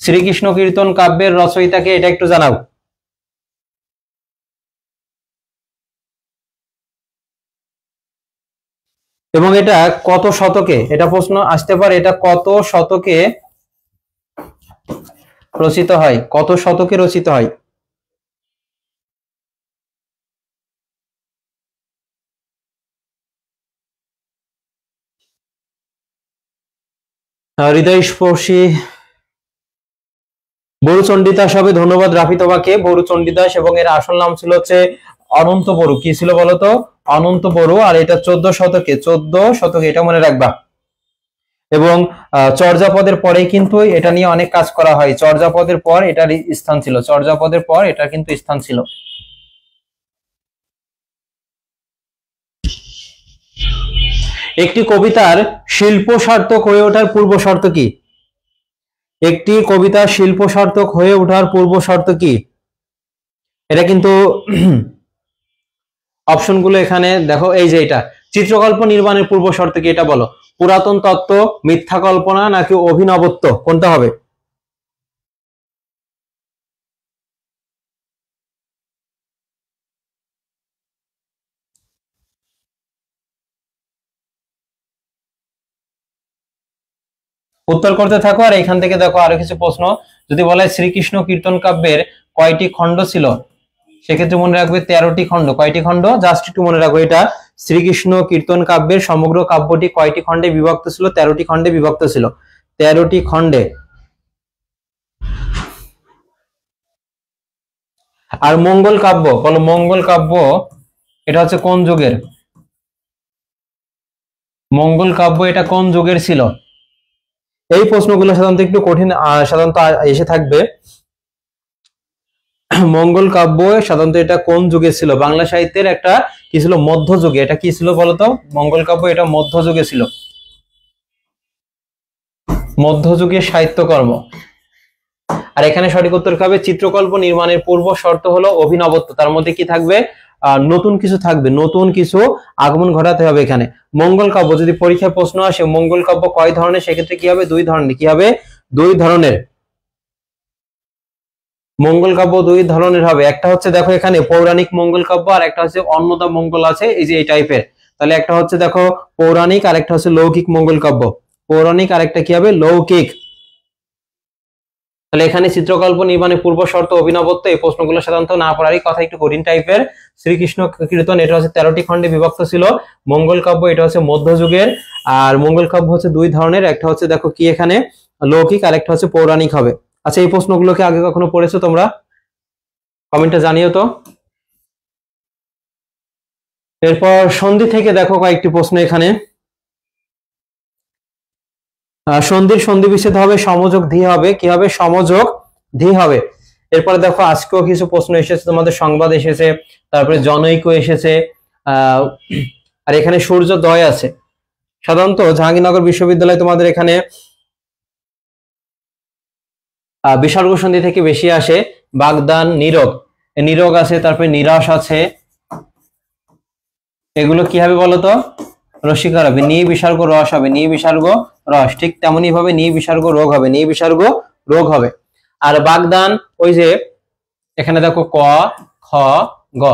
Speaker 1: শ্রীকৃষ্ণ কীর্তন কাব্যের রচয়িতাকে, এটা একটু জানাও। এবং এটা কত শতকে, এটা প্রশ্ন আসতে পারে, এটা কত শতকে রচিত হয়, কত শতকে রচিত হয়? হৃদয়স্পর্শী বড়ু চণ্ডীদাস হবে। ধন্যবাদ রাফি তোমাকে। বড়ু চণ্ডীদাস, এবং এর আসল নাম ছিল হচ্ছে অনন্ত বড়ু। কি ছিল বলতো? অনন্ত বড়ু। আর এটা 14 শতকে, 14 শতকে, এটা মনে রাখবা। এবং চর্যাপদের পরেই কিন্তু এটা নিয়ে অনেক কাজ করা হয়। চর্যাপদের পর এটার স্থান ছিল, চর্যাপদের পর এটা কিন্তু স্থান ছিল। একটি কবিতার শিল্প সার্থক হয়ে ওঠার পূর্ব শর্ত কি? একটি কবিতার শিল্প সার্থক হয়ে ওঠার পূর্ব শর্ত কি? এটা কিন্তু অপশনগুলো এখানে দেখো। এই যে এটা চিত্রকল্প নির্মাণের পূর্ব শর্ত কি, এটা বলো। পুরাতন তত্ত্ব, মিথ্যা কল্পনা, নাকি অভিনবত্ব, কোনটা হবে? উত্তর করতে থাকো। আর এখান থেকে দেখো আরো কিছু প্রশ্ন। যদি বলে শ্রীকৃষ্ণ কীর্তন কাব্যের কয়টি খণ্ড ছিল, সেক্ষেত্রে মনে রাখবে 13টি খণ্ড। কয়টি খণ্ড? জাস্ট একটু মনে রাখো, এটা শ্রীকৃষ্ণ কীর্তন কাব্যের সমগ্র কাব্যটি কয়টি খণ্ডে বিভক্ত ছিল? 13টি খণ্ডে বিভক্ত ছিল, 13টি খণ্ডে। আর মঙ্গল কাব্য বলো, মঙ্গল কাব্য এটা হচ্ছে কোন যুগের? মঙ্গল কাব্য এটা কোন যুগের ছিল? এই প্রশ্নগুলো সাধারণত একটু কঠিন সাধারণত এসে থাকবে। মঙ্গল কাব্য সাধারণত এটা কোন যুগে ছিল? বাংলা সাহিত্যের একটা কি ছিল? মধ্যযুগে। এটা কি ছিল বলতো? মঙ্গল কাব্য এটা মধ্যযুগে ছিল, মধ্যযুগের সাহিত্যকর্ম। আর এখানে সঠিক উত্তর হবে চিত্রকল্প নির্মাণের পূর্ব শর্ত হলো অভিনবত্ব। তার মধ্যে কি থাকবে? নতুন কিছু থাকবে, নতুন কিছু আগমন ঘটাতে হবে এখানে। মঙ্গল কাব্য যদি পরীক্ষায় প্রশ্ন আসে মঙ্গল কাব্য কয় ধরনের, সেক্ষেত্রে কি হবে? 2 ধরনের। কি হবে? 2 ধরনের। মঙ্গল কাব্য 2 ধরনের হবে। একটা হচ্ছে দেখো এখানে পৌরাণিক মঙ্গল কাব্য, আর একটা হচ্ছে অন্নদা মঙ্গল আছে, এই যে এই টাইপের। তাহলে একটা হচ্ছে দেখো পৌরাণিক, আর একটা হচ্ছে লৌকিক মঙ্গল কাব্য। পৌরাণিক, আর একটা কি হবে? লৌকিক। তাহলে এখানে চিত্রকল্প নির্মাণের পূর্ব শর্ত অভিনবত্ব, এই প্রশ্নগুলো সাধারণত না পড়ারই কথা, একটু কঠিন টাইপের। শ্রীকৃষ্ণ কীর্তন এটা হচ্ছে 13টি খণ্ডে বিভক্ত ছিল। মঙ্গল কাব্য এটা হচ্ছে মধ্যযুগের। আর মঙ্গল কাব্য হচ্ছে 2 ধরনের, একটা হচ্ছে দেখো কি এখানে লৌকিক, আর একটা হচ্ছে পৌরাণিক হবে। আচ্ছা, এই প্রশ্নগুলোকে আগে কখনো পড়েছো তোমরা? কমেন্টে জানিও তো। এরপর সন্ধি থেকে দেখো কয়েকটি প্রশ্ন এখানে। সন্ধির সন্ধি বিচ্ছেদ হবে, সমযোগ ধি হবে। কি হবে? সমযোগ ধি হবে। এরপরে দেখো আজকেও কিছু প্রশ্ন এসেছে, তোমাদের সংবাদ এসেছে, তারপরে জনৈক এসেছে, আর এখানে সূর্যোদয় আছে। সাধারণত জাহাঙ্গীরনগর বিশ্ববিদ্যালয় তোমাদের এখানে বিসর্গ সন্ধি থেকে বেশি আসে। বাগদান, নীরব, নীরব আছে, তারপরে নিরাশ আছে। এগুলো কি হবে বলতো? রসিকার হবে। নি বিসর্গ রস হবে, নি বিসর্গ রস। ঠিক তেমনি ভাবে নি বিসর্গ রোগ হবে, নি বিসর্গ রোগ হবে। আর বাগদান ওই যে এখানে দেখো ক, খ, গ,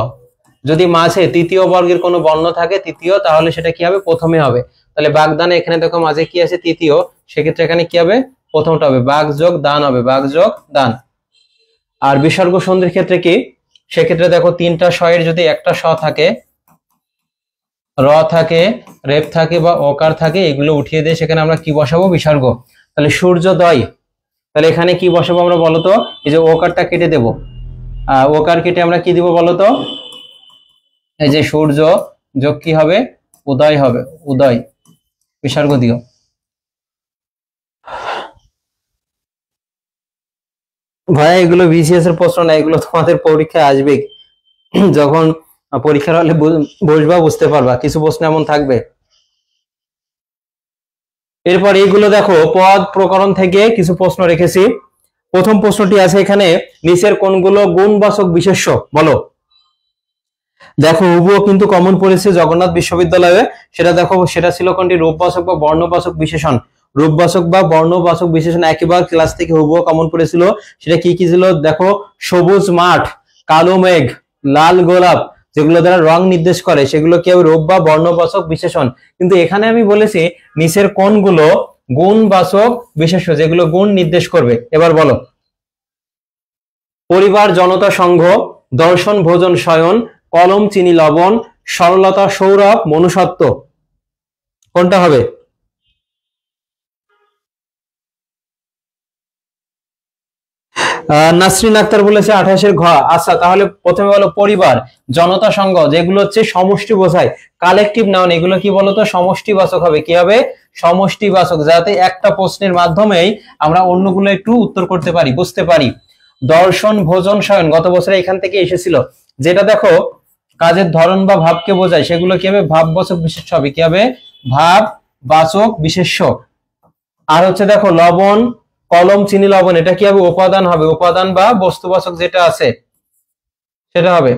Speaker 1: যদি মাঝে তৃতীয় বর্গের কোনো বর্ণ থাকে তৃতীয়, তাহলে সেটা কি হবে? প্রথমে হবে। তাহলে বাগদানে এখানে দেখো মাঝে কি আছে? তৃতীয়, সেক্ষেত্রে এখানে কি হবে? প্রথমটা হবে। বাগ যোগ দান হবে, বাগ যোগ দান। আর বিসর্গ সন্ধির ক্ষেত্রে কি? সেক্ষেত্রে দেখো 3টা স এর যদি একটা স থাকে, র থাকে, রেপ থাকে, বা ওকার থাকে, এগুলো উঠিয়ে দিয়ে সেখানে আমরা কি বসাবো? বিসর্গ। তাহলে সূর্যোদয়, তাহলে এখানে কি বসাবো আমরা বলতো? এই যে ওকারটা কেটে দেব, ওকার কেটে আমরা কি দিব বলতো? এই যে সূর্য যোগ কি হবে? উদয় হবে, উদয়। বিসর্গ দিও। ভাইয়া এগুলো বিসিএস এর প্রশ্ন না, এগুলো তোমাদের পরীক্ষায় আসবে, যখন পরীক্ষার হলে বসবা বুঝতে পারবা, কিছু প্রশ্ন এমন থাকবে। এরপর এইগুলো দেখো পদ প্রকরণ থেকে কিছু প্রশ্ন রেখেছি। প্রথম প্রশ্নটি আছে এখানে, নিচের কোনগুলো গুণবাচক বিশেষ্য বলো। দেখো হুবুও কিন্তু কমন পড়েছে জগন্নাথ বিশ্ববিদ্যালয়ে, সেটা দেখো সেটা ছিল কোনটি, রূপবাচক বা বর্ণবাচক বিশেষণ। রূপবাচক বা বর্ণবাচক বিশেষণ একবার ক্লাস থেকে হুবুও কমন পড়েছিল। সেটা কি কি ছিল দেখো, সবুজ মাঠ, কালো মেঘ, লাল গোলাপ, যেগুলো দ্বারা রং নির্দেশ করে সেগুলো কি হবে, রূপ বা বর্ণবাচক বিশেষণ। কিন্তু এখানে আমি বলেছি নিচের কোনগুলো গুণবাচক বিশেষ্য, যেগুলো গুণ নির্দেশ করবে। এবার বলো, পরিবার, জনতা, সংঘ, দর্শন, ভোজন, শয়ন, কলম, চিনি, লবণ, সরলতা, সৌরভ, মনুষ্যত্ব, কোনটা হবে? নাসরিন আক্তার বলেছে 28-এর ঘ। আচ্ছা তাহলে প্রথমে বলো পরিবার, জনতা, সংঘ, যেগুলো হচ্ছে সমষ্টি বোঝায়, কালেকটিভ নাউন, এগুলো কি বলতো সমষ্টিবাচক হবে। কি হবে? সমষ্টিবাচক, যাতে একটা প্রশ্নের মাধ্যমেই আমরা অন্যগুলো একটু উত্তর করতে পারি, বুঝতে পারি। দর্শন, ভোজন, শয়ন গত বছরে এখান থেকে এসেছিল, যেটা দেখো কাজের ধরন বা ভাবকে বোঝায়, সেগুলো কি হবে, ভাববাচক বিশেষ্য হবে। কি হবে? ভাববাচক বিশেষ্য। আর হচ্ছে দেখো লবণ, কলম, চিনি, লবণ, এটা কি হবে, উপাদান হবে, উপাদান বা বস্তুবাচক যেটা আছে সেটা হবে।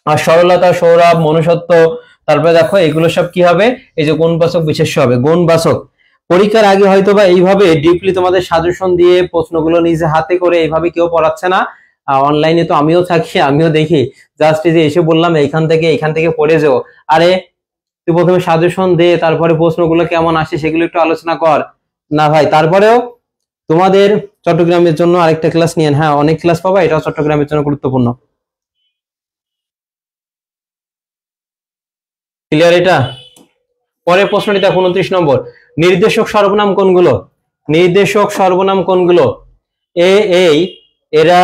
Speaker 1: আর সরলতা, সৌরভ, মনুষ্যত্ব, তারপরে দেখো এগুলো সব কি হবে, এই যে গুণবাচক বিশেষ্য হবে, গুণবাচক। পরীক্ষার আগে হয়তো বা এইভাবে ডিপলি তোমাদের সাজেশন দিয়ে প্রশ্নগুলো নিজে হাতে করে এইভাবে কেউ পড়াচ্ছে না। অনলাইনে তো আমিও থাকি, আমিও দেখি, জাস্ট এই যে এসে বললাম এখান থেকে পড়ে যাও। আরে তুই প্রথমে সাজেশন দে, তারপরে প্রশ্নগুলো কেমন আসে সেগুলো একটু আলোচনা কর না ভাই। তারপরেও তোমাদের চট্টগ্রামের জন্য আরেকটা ক্লাস নিয়েন, হ্যাঁ অনেক ক্লাস পাবা, এটাও চট্টগ্রামের জন্য গুরুত্বপূর্ণ। ক্লিয়ার এটা? পরের প্রশ্নটি দেখো 29 নম্বর, নির্দেশক সর্বনাম কোনগুলো? নির্দেশক সর্বনাম কোনগুলো? এ, এই, এরা,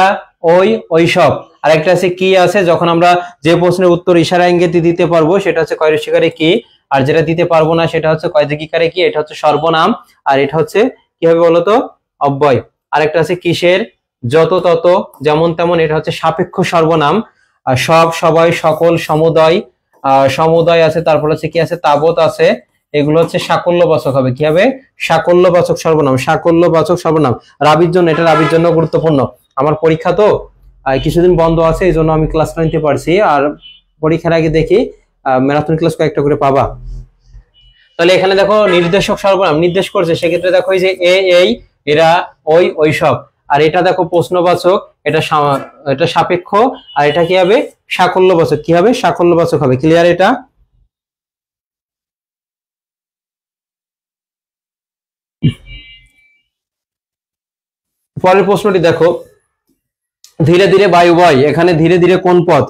Speaker 1: ওই, ওইসব। আরেকটা আছে কি আছে, যখন আমরা যে প্রশ্নের উত্তর ইশারা ইঙ্গিতে দিতে পারবো সেটা হচ্ছে কয় রসিকারে কি, আর যেটা দিতে পারবো না সেটা হচ্ছে কয় দিকিকারে কি, এটা হচ্ছে সর্বনাম, আর এটা হচ্ছে কি হবে বলতো, অব্যয়। আরেকটা আছে কিসের, যত, তত, যেমন তেমন, এটা হচ্ছে সাপেক্ষ সর্বনাম। আর সব, সবাই, সকল, সমুদয়, সমুদয় আছে, তারপর হচ্ছে কি আছে, তাবৎ আছে, এগুলো হচ্ছে সাকল্যবাচক হবে। কি হবে? সাকল্যবাচক সর্বনাম, সাকল্যবাচক সর্বনাম। রাবির জন্য, এটা রাবির জন্য গুরুত্বপূর্ণ। আমার পরীক্ষা তো কিছুদিন বন্ধ আছে, এই জন্য আমি ক্লাসটা নিতে পারছি, আর পরীক্ষার আগে দেখি ম্যারাথন ক্লাস কয়েকটা করে পাবা। তাহলে এখানে দেখো নির্দেশক সর্বনাম নির্দেশ করছে, সেক্ষেত্রে দেখো এই যে এ, এই, এরা, ওই, ওইসব। আর এটা দেখো প্রশ্নবাচক, এটা এটা সাপেক্ষ, আর এটা কি হবে, সাকল্যবাচক। কি হবে? সাকল্যবাচক হবে। ক্লিয়ার এটা? পরের প্রশ্নটি দেখো, ধীরে ধীরে বায়ু বয়, এখানে ধীরে ধীরে কোন পদ?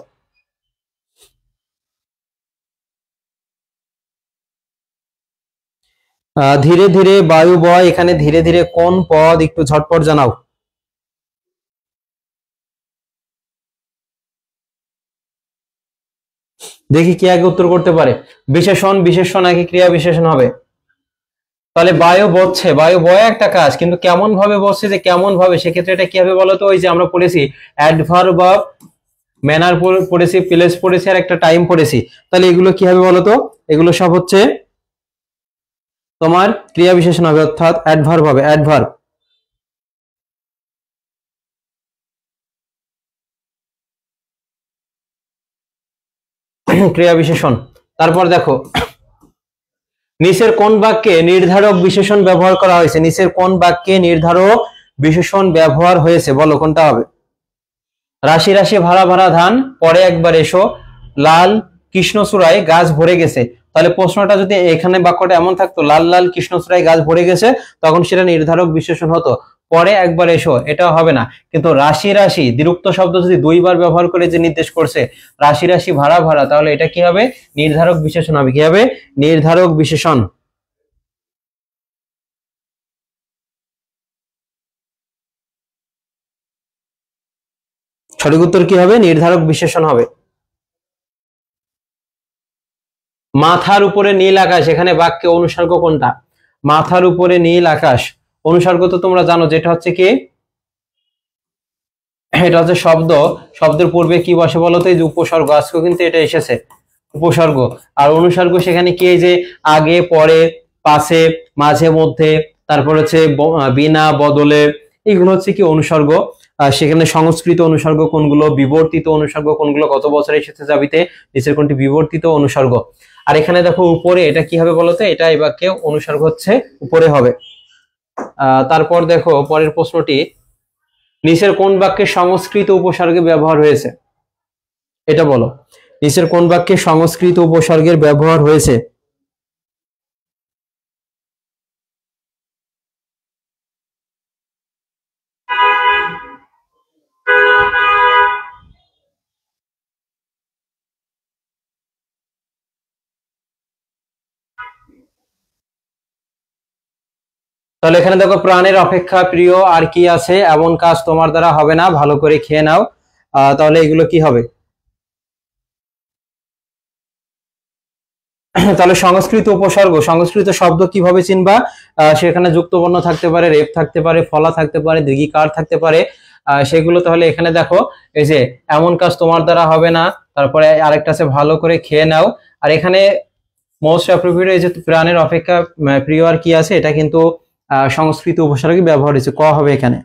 Speaker 1: ধীরে ধীরে বায়ু বয়, এখানে ধীরে ধীরে কোন পদ, একটু ঝটপট জানাও। দেখি কি আগে উত্তর করতে পারে। বিশেষণ, বিশেষণ নাকি ক্রিয়া বিশেষণ হবে? তাহলে বায়ু বচ্ছে, বায়ু বয় একটা কাজ, কিন্তু কেমন ভাবে বসছে, যে কেমন ভাবে, সেক্ষেত্রে এটা কি হবে বলতো, ওই যে আমরা পড়েছি অ্যাডভার্ব অফ ম্যানার পড়েছি, প্লেস পড়েছি, আর একটা টাইম পড়েছি। তাহলে এগুলো কি হবে বলতো, এগুলো সব হচ্ছে তোমার ক্রিয়া বিশেষণ হবে, অর্থাৎ অ্যাডভার্ব হবে, অ্যাডভার্ব। ক্রিয়া বিশেষণ। তারপর দেখো নিচের কোন বাক্যে নির্ধারক বিশেষণ ব্যবহার করা হয়েছে? নিচের কোন বাক্যে নির্ধারক বিশেষণ ব্যবহার হয়েছে বলো, কোনটা হবে? রাশি রাশি ভাড়া ভাড়া ধান, পরে একবার এসো, লাল কৃষ্ণচূড়ায় গাছ ভরে গেছে। তাহলে প্রশ্নটা যদি এখানে বাক্যটা এমন থাকতো, লাল লাল কৃষ্ণচূড়ায় গাছ ভরে গেছে, তখন সেটা নির্ধারক বিশেষণ হতো। পরে একবার এসো এটা হবে না। কিন্তু রাশি রাশি দ্বিরুক্ত শব্দ যদি দুইবার ব্যবহার করে যে নির্দেশ করছে, রাশি রাশি ভাড়া ভাড়া, তাহলে এটা কি হবে, নির্ধারক বিশেষণ হবে। কি হবে? নির্ধারক বিশেষণ। সঠিক উত্তর কি হবে? নির্ধারক বিশেষণ হবে। মাথার উপরে নীল আকাশ, এখানে বাক্যে অনুসর্গ কোনটা? মাথার উপরে নীল আকাশ, অনুসর্গ তো তোমরা জানো, যেটা হচ্ছে কি এটা হচ্ছে শব্দ, শব্দের পূর্বে কি বসে বলতো? এই যে উপসর্গ, আজকেও কিন্তু এটা এসেছে উপসর্গ। আর অনুসর্গ সেখানে কি, এই যে আগে, পরে, পাশে, মাঝে, মধ্যে, তারপর হচ্ছে বিনা, বদলে, এইগুলো হচ্ছে কি অনুসর্গ। সেখানে সংস্কৃত অনুসর্গ কোনগুলো, বিবর্তিত অনুসর্গ কোনগুলো, গত বছর এসেছে যাবিতে, নিচের কোনটি বিবর্তিত অনুসর্গ। আর এখানে দেখো উপরে, এটা কি হবে বলতো? এটা এই বাক্যে অনুসর্গ হচ্ছে উপরে হবে। তারপর দেখো পরের প্রশ্নটি, নিচের কোন বাক্যে সংস্কৃত উপসর্গের ব্যবহার হয়েছে? এটা বলো, নিচের কোন বাক্যে সংস্কৃত উপসর্গের ব্যবহার হয়েছে? তাহলে এখানে দেখো, প্রাণের অপেক্ষা প্রিয় আর কি আছে, এমন কাজ তোমার দ্বারা হবে না, ভালো করে খেয়ে নাও। তাহলে এগুলো কি হবে? তাহলে সংস্কৃত উপসর্গ, সংস্কৃত শব্দ কিভাবে চিনবা? সেখানে যুক্তবর্ণ থাকতে পারে, রেফ থাকতে পারে, ফলা থাকতে পারে, দীর্ঘিকার থাকতে পারে। সেগুলো তাহলে এখানে দেখো, এই যে এমন কাজ তোমার দ্বারা হবে না, তারপরে আরেকটা আছে ভালো করে খেয়ে নাও। আর এখানে মোস্ট অ্যাপ্রোপ্রিয়েট, এই যে প্রাণের অপেক্ষা প্রিয় আর কি আছে, এটা কিন্তু সংস্কৃত উপসর্গই ব্যবহার হয়েছে, ক হবে এখানে।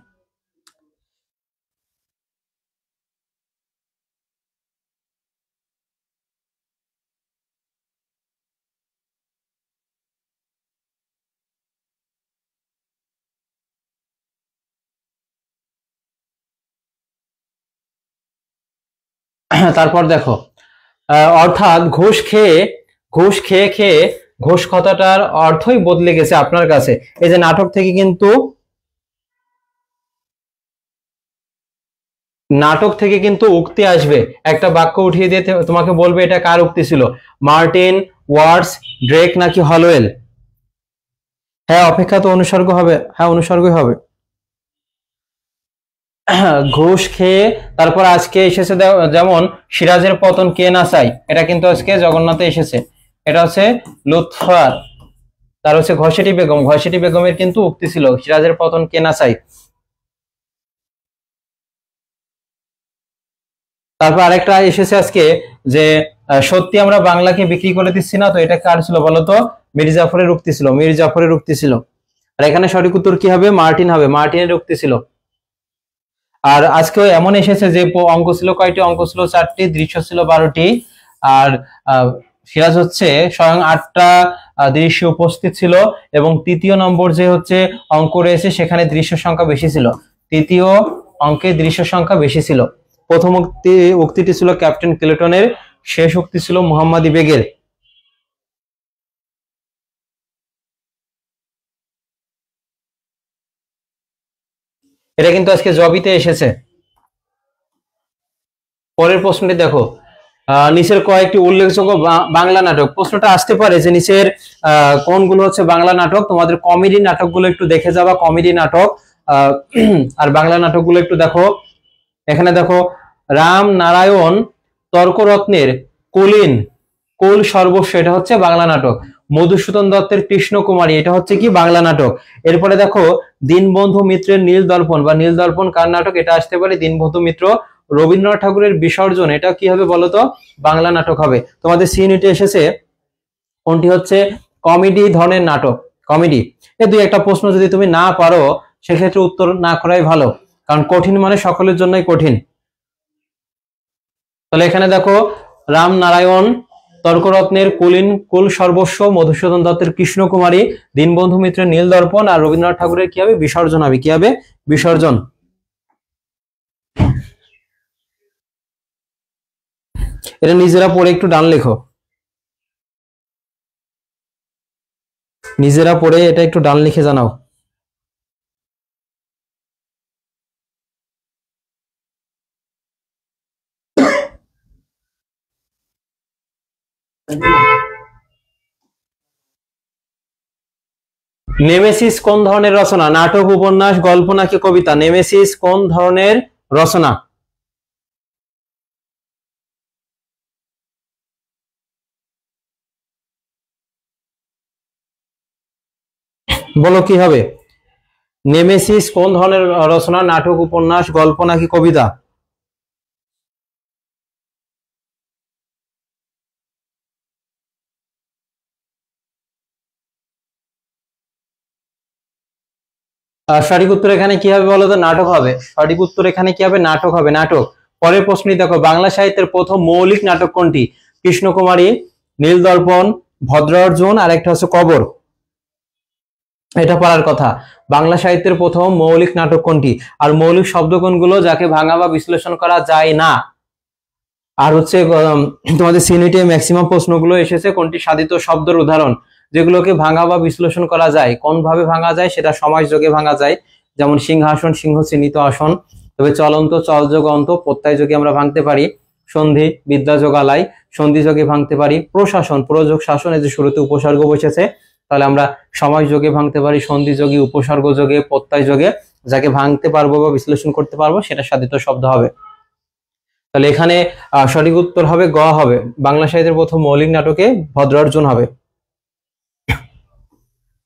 Speaker 1: তারপর দেখো, অর্থাৎ ঘুষ খেয়ে খেয়ে ঘুষ কথাটার অর্থই বদলে গেছে আপনার কাছে। এই যে নাটক থেকে কিন্তু উক্তি আসবে, একটা বাক্য উঠিয়ে দিয়ে তোমাকে বলবে এটা কার উক্তি ছিল, মার্টিন, ওয়াটস, ড্রেক নাকি হলওয়েল? হ্যাঁ, অপেক্ষা তো অনুসর্গ হবে, হ্যাঁ অনুসর্গই হবে। ঘুষ খেয়ে, তারপর আজকে এসেছে যেমন সিরাজের পতন কে না চাই, এটা কিন্তু আজকে জগন্নাথে এসেছে, এটা হচ্ছে লুৎফার। তার হচ্ছে ঘসেটি বেগম, ঘসেটি বেগমের কিন্তু উক্তি ছিল সিরাজের পতন কে না চাই। তারপর আরেকটা এসেছে আজকে, যে সত্যি আমরা বাংলাকে বিক্রি করে দিচ্ছি না, তো এটা কার ছিল বলতো? মীর জাফরের উক্তি ছিল, মীর জাফরের উক্তি ছিল। আর এখানে সঠিক উত্তর কি হবে? মার্টিন হবে, মার্টিনের উক্তি ছিল। আর আজকেও এমন এসেছে যে অঙ্ক ছিল কয়টি? অঙ্ক ছিল 4টি, দৃশ্য ছিল 12টি। আর সিরাজ হচ্ছে স্বয়ং 8টা দৃশ্য উপস্থিত ছিল। এবং তৃতীয় নম্বর যে হচ্ছে অঙ্ক রয়েছে, সেখানে দৃশ্য সংখ্যা বেশি ছিল, তৃতীয় অঙ্কে দৃশ্য সংখ্যা বেশি ছিল। প্রথম উক্তিটি ছিল ক্যাপ্টেন ক্লেটনের, শেষ উক্তি ছিল মুহাম্মদ বেগের। এটা কিন্তু আজকে জবিতে এসেছে। পরের প্রশ্নটি দেখো, নিচের কয়েকটি উল্লেখযোগ্য বাংলা নাটক, প্রশ্নটা আসতে পারে যে নিচের কোনগুলো হচ্ছে বাংলা নাটক। তোমাদের কমেডি নাটকগুলো একটু দেখে যাবা, কমেডি নাটক। আর বাংলা নাটকগুলো একটু দেখো। এখানে দেখো, রাম নারায়ণ তর্করত্নের কুলীন কুল সর্বস্ব, এটা হচ্ছে বাংলা নাটক। মধুসূদন দত্তের কৃষ্ণকুমারী, এটা হচ্ছে কি বাংলা নাটক। এরপরে দেখো, দীনবন্ধু মিত্রের নীল দর্পণ বা নীল দর্পণ কার নাটক? এটা আসতে পারে দীনবন্ধু মিত্র। রবীন্দ্রনাথ ঠাকুরের বিসর্জন, এটা কি হবে বলতো? বাংলা নাটক হবে। তোমাদের সি ইউনিটে এসেছে কোনটি হচ্ছে কমেডি ধরনের নাটক, কমেডি। এই দুই একটা প্রশ্ন যদি তুমি না পারো, সেক্ষেত্রে উত্তর না করাই ভালো, কারণ কঠিন মানে সকলের জন্যই কঠিন। তাহলে এখানে দেখো, রাম নারায়ণ তর্করত্নের কুলীন কুল সর্বস্ব, মধুসূদন দত্তের কৃষ্ণকুমারী, দীনবন্ধু মিত্রের নীল দর্পণ, আর রবীন্দ্রনাথ ঠাকুরের কি হবে? বিসর্জন হবে। কি হবে? বিসর্জন। এটা নিজেরা পড়ে একটু ডান লেখো, নিজেরা পড়ে এটা একটু ডান লিখে জানাও। নেমেসিস কোন ধরনের রচনা? নাটক, উপন্যাস, গল্প নাকি কবিতা? নেমেসিস কোন ধরনের রচনা? বলো কি হবে? নেমেসিস কোন ধরনের রচনা? নাটক, উপন্যাস, গল্প নাকি কবিতা? সঠিক উত্তর এখানে কি হবে বলো তো? নাটক হবে। সঠিক উত্তর এখানে কি হবে? নাটক হবে, নাটক। পরের প্রশ্নটি দেখো, বাংলা সাহিত্যের প্রথম মৌলিক নাটক কোনটি? কৃষ্ণকুমারী, নীলদর্পণ, ভদ্র অর্জুন, আর একটা হচ্ছে কবর। এটা পড়ার কথা। বাংলা সাহিত্যের প্রথম মৌলিক নাটক কোনটি? আর মৌলিক শব্দ কোনগুলো যাকে ভাঙা বা বিশ্লেষণ করা যায় না? আর হচ্ছে তোমাদের সিনিটে ম্যাক্সিমাম প্রশ্নগুলো এসেছে কোনটি সাধিত শব্দের উদাহরণ যেগুলোকে ভাঙা বা বিশ্লেষণ করা যায়? কোন ভাবে ভাঙা যায়? সেটা সমাস যোগে ভাঙা যায়, যেমন সিংহাসন, সিংহ চিহ্নিত আসন। তবে চলন্ত, চলযোগ অন্ত, প্রত্যয় যোগে আমরা ভাঙতে পারি। সন্ধি, বিদ্যা যোগালয়, সন্ধি যোগে ভাঙতে পারি। প্রশাসন, প্রযোগ শাসন, এই যে শুরুতে উপসর্গ বসেছে, তাহলে আমরা সমাস যোগে ভাঙতে পারি, সন্ধি যোগে, উপসর্গ যোগে, প্রত্যয় যোগে। যাকে ভাঙতে পারবো বা বিশ্লেষণ করতে পারবো সেটা সাধিত শব্দ হবে। তাহলে এখানে সঠিক উত্তর হবে গ হবে। বাংলা সাহিত্যের প্রথম মৌলিক নাটকে ভদ্র অর্জুন হবে।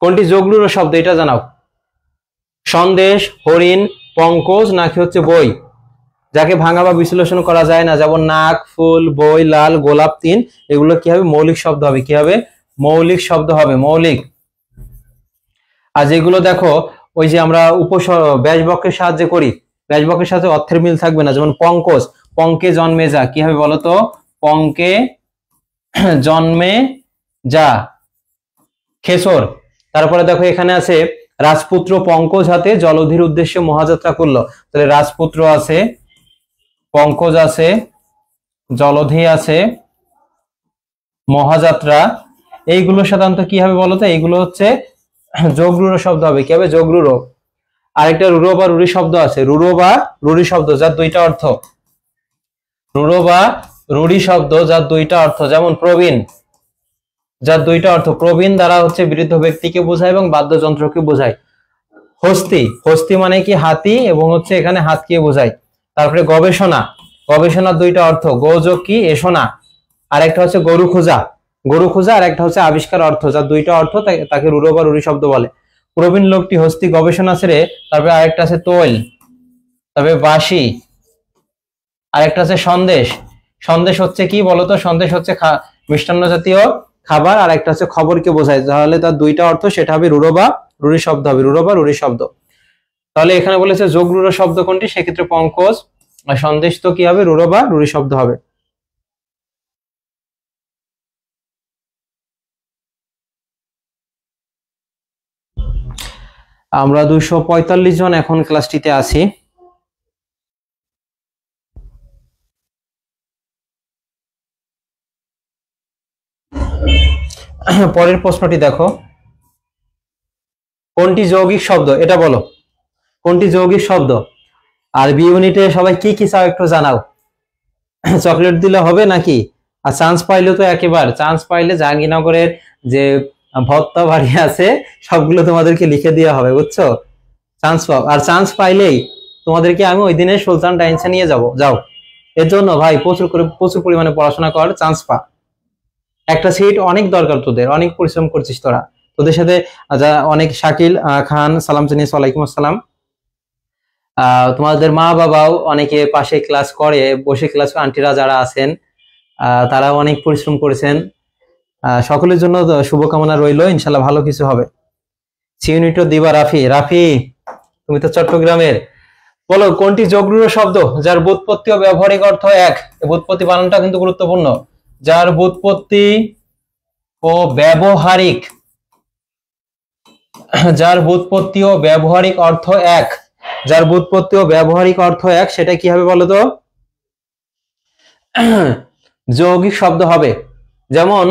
Speaker 1: কোনটি যোগলুর শব্দ এটা জানাও? সন্দেশ, হরিণ, পঙ্কজ নাকি হচ্ছে বই? যাকে ভাঙা বা বিশ্লেষণ করা যায় না, যেমন নাক, ফুল, বই, লাল, গোলাপ, তিন, এগুলো কি হবে? মৌলিক শব্দ হবে। কি হবে? মৌলিক শব্দ হবে, মৌলিক। আর যেগুলো দেখো ওই যে আমরা ব্যাসবাক্যের সাহায্যে করি, ব্যাসবাক্যের সাথে অর্থের মিল থাকবে না, যেমন পঙ্কজ, পঙ্কে জন্মে যা, কি হবে বলতো? পঙ্কে জন্মে যা। খেসর। তারপরে দেখো এখানে আছে রাজপুত্র পঙ্কজ হাতে জলধির উদ্দেশ্যে মহাযাত্রা করলো। তাহলে রাজপুত্র আছে, পঙ্কজ আছে, জলধি আছে, মহাযাত্রা। এইগুলো সাধারণত কি হবে বলতো? এইগুলো হচ্ছে যোগরূঢ় শব্দ হবে। কি হবে? যোগরূঢ়। আরেকটা রুরো বা রুরি শব্দ আছে, রুরো বা রুরি শব্দ যার দুইটা অর্থ। রুরো বা রুরি শব্দ যার দুইটা অর্থ, যেমন প্রবীণ, যার দুইটা অর্থ। প্রবীণ দ্বারা হচ্ছে বৃদ্ধ ব্যক্তিকে বোঝায় এবং বাদ্যযন্ত্রকে বোঝায়। হস্তি, হস্তি মানে কি? হাতি, এবং হচ্ছে এখানে হাতকে বোঝায়। তারপরে গবেষণা, গবেষণার দুইটা অর্থ, গোযোগ কি? এসোনা। আর একটা হচ্ছে গরু খোঁজা, গরু খোঁজা, আর একটা হচ্ছে আবিষ্কার অর্থ, যার দুইটা অর্থ, তাকে রুরো বা রুরি শব্দ বলে। প্রবীণ লোকটি হস্তি গবেষণা ছেড়ে। তারপরে আরেকটা আছে তৈল, তবে বাসি, আরেকটা আছে সন্দেশ। সন্দেশ হচ্ছে কি বলতো? সন্দেশ হচ্ছে মিষ্টান্ন জাতীয় খাবার, আর একটা হচ্ছে খবরকে বোঝায়। তাহলে তার দুইটা অর্থ, সেটা হবে রুরো বা রুরি শব্দ হবে, রুরো বা রুরি শব্দ। তাহলে এখানে বলেছে যোগ রুরো শব্দ কোনটি? সেক্ষেত্রে পঙ্কজ। আর সন্দেশ তো কি হবে? রুরো বা রুরি শব্দ হবে। আমরা 245 জন এখন ক্লাসটিতে আছি। পরের প্রশ্নটি দেখো, কোনটি যৌগিক শব্দ এটা বলো? কোনটি যৌগিক শব্দ? আর বি ইউনিটে সবাই কি কি চাও একটু জানাও। চকলেট দিলে হবে নাকি? আর চান্স পাইলে তো একেবারে, চান্স পাইলে জাহাঙ্গীরনগরের যে ভত্তা বাড়ি আছে সবগুলো তোমাদেরকে লিখে দেওয়া হবে, বুঝছো? চান্স পাও, আর চান্স পাইলেই তোমাদেরকে আমি ওই দিনে সুলতান ডাইন্সে নিয়ে যাব। যাও, এর জন্য ভাই প্রচুর পরিমাণে পড়াশোনা কর, চান্স পা। একটা সিট অনেক দরকার তোদের, অনেক পরিশ্রম করছিস তোরা। তোদের সাথে অনেক শাকিল খান, সালাম জানিয়েছে, ওয়ালাইকুম আসসালাম। তোমাদের মা বাবাও অনেকে পাশে ক্লাস করে, বসে ক্লাস, আন্টিরা যারা আছেন তারাও অনেক পরিশ্রম করেছেন। সকলের জন্য শুভকামনা রইল, ইনশাল্লাহ ভালো কিছু হবে। সিউনিটো দিবা রাফি। রাফি, তুমি তো চট্টগ্রামের। বলো, কোনটি যোগরূঢ় শব্দ যার ব্যুৎপত্তি ও ব্যবহারিক অর্থ এক? ব্যুৎপত্তি বানানটা কিন্তু গুরুত্বপূর্ণ। যার ব্যুৎপত্তি ও ব্যবহারিক, যার ব্যুৎপত্তি ও ব্যবহারিক অর্থ এক, যার ব্যুৎপত্তি ও ব্যবহারিক অর্থ এক, সেটা কি হবে বলতো? যৌগিক শব্দ হবে। যেমন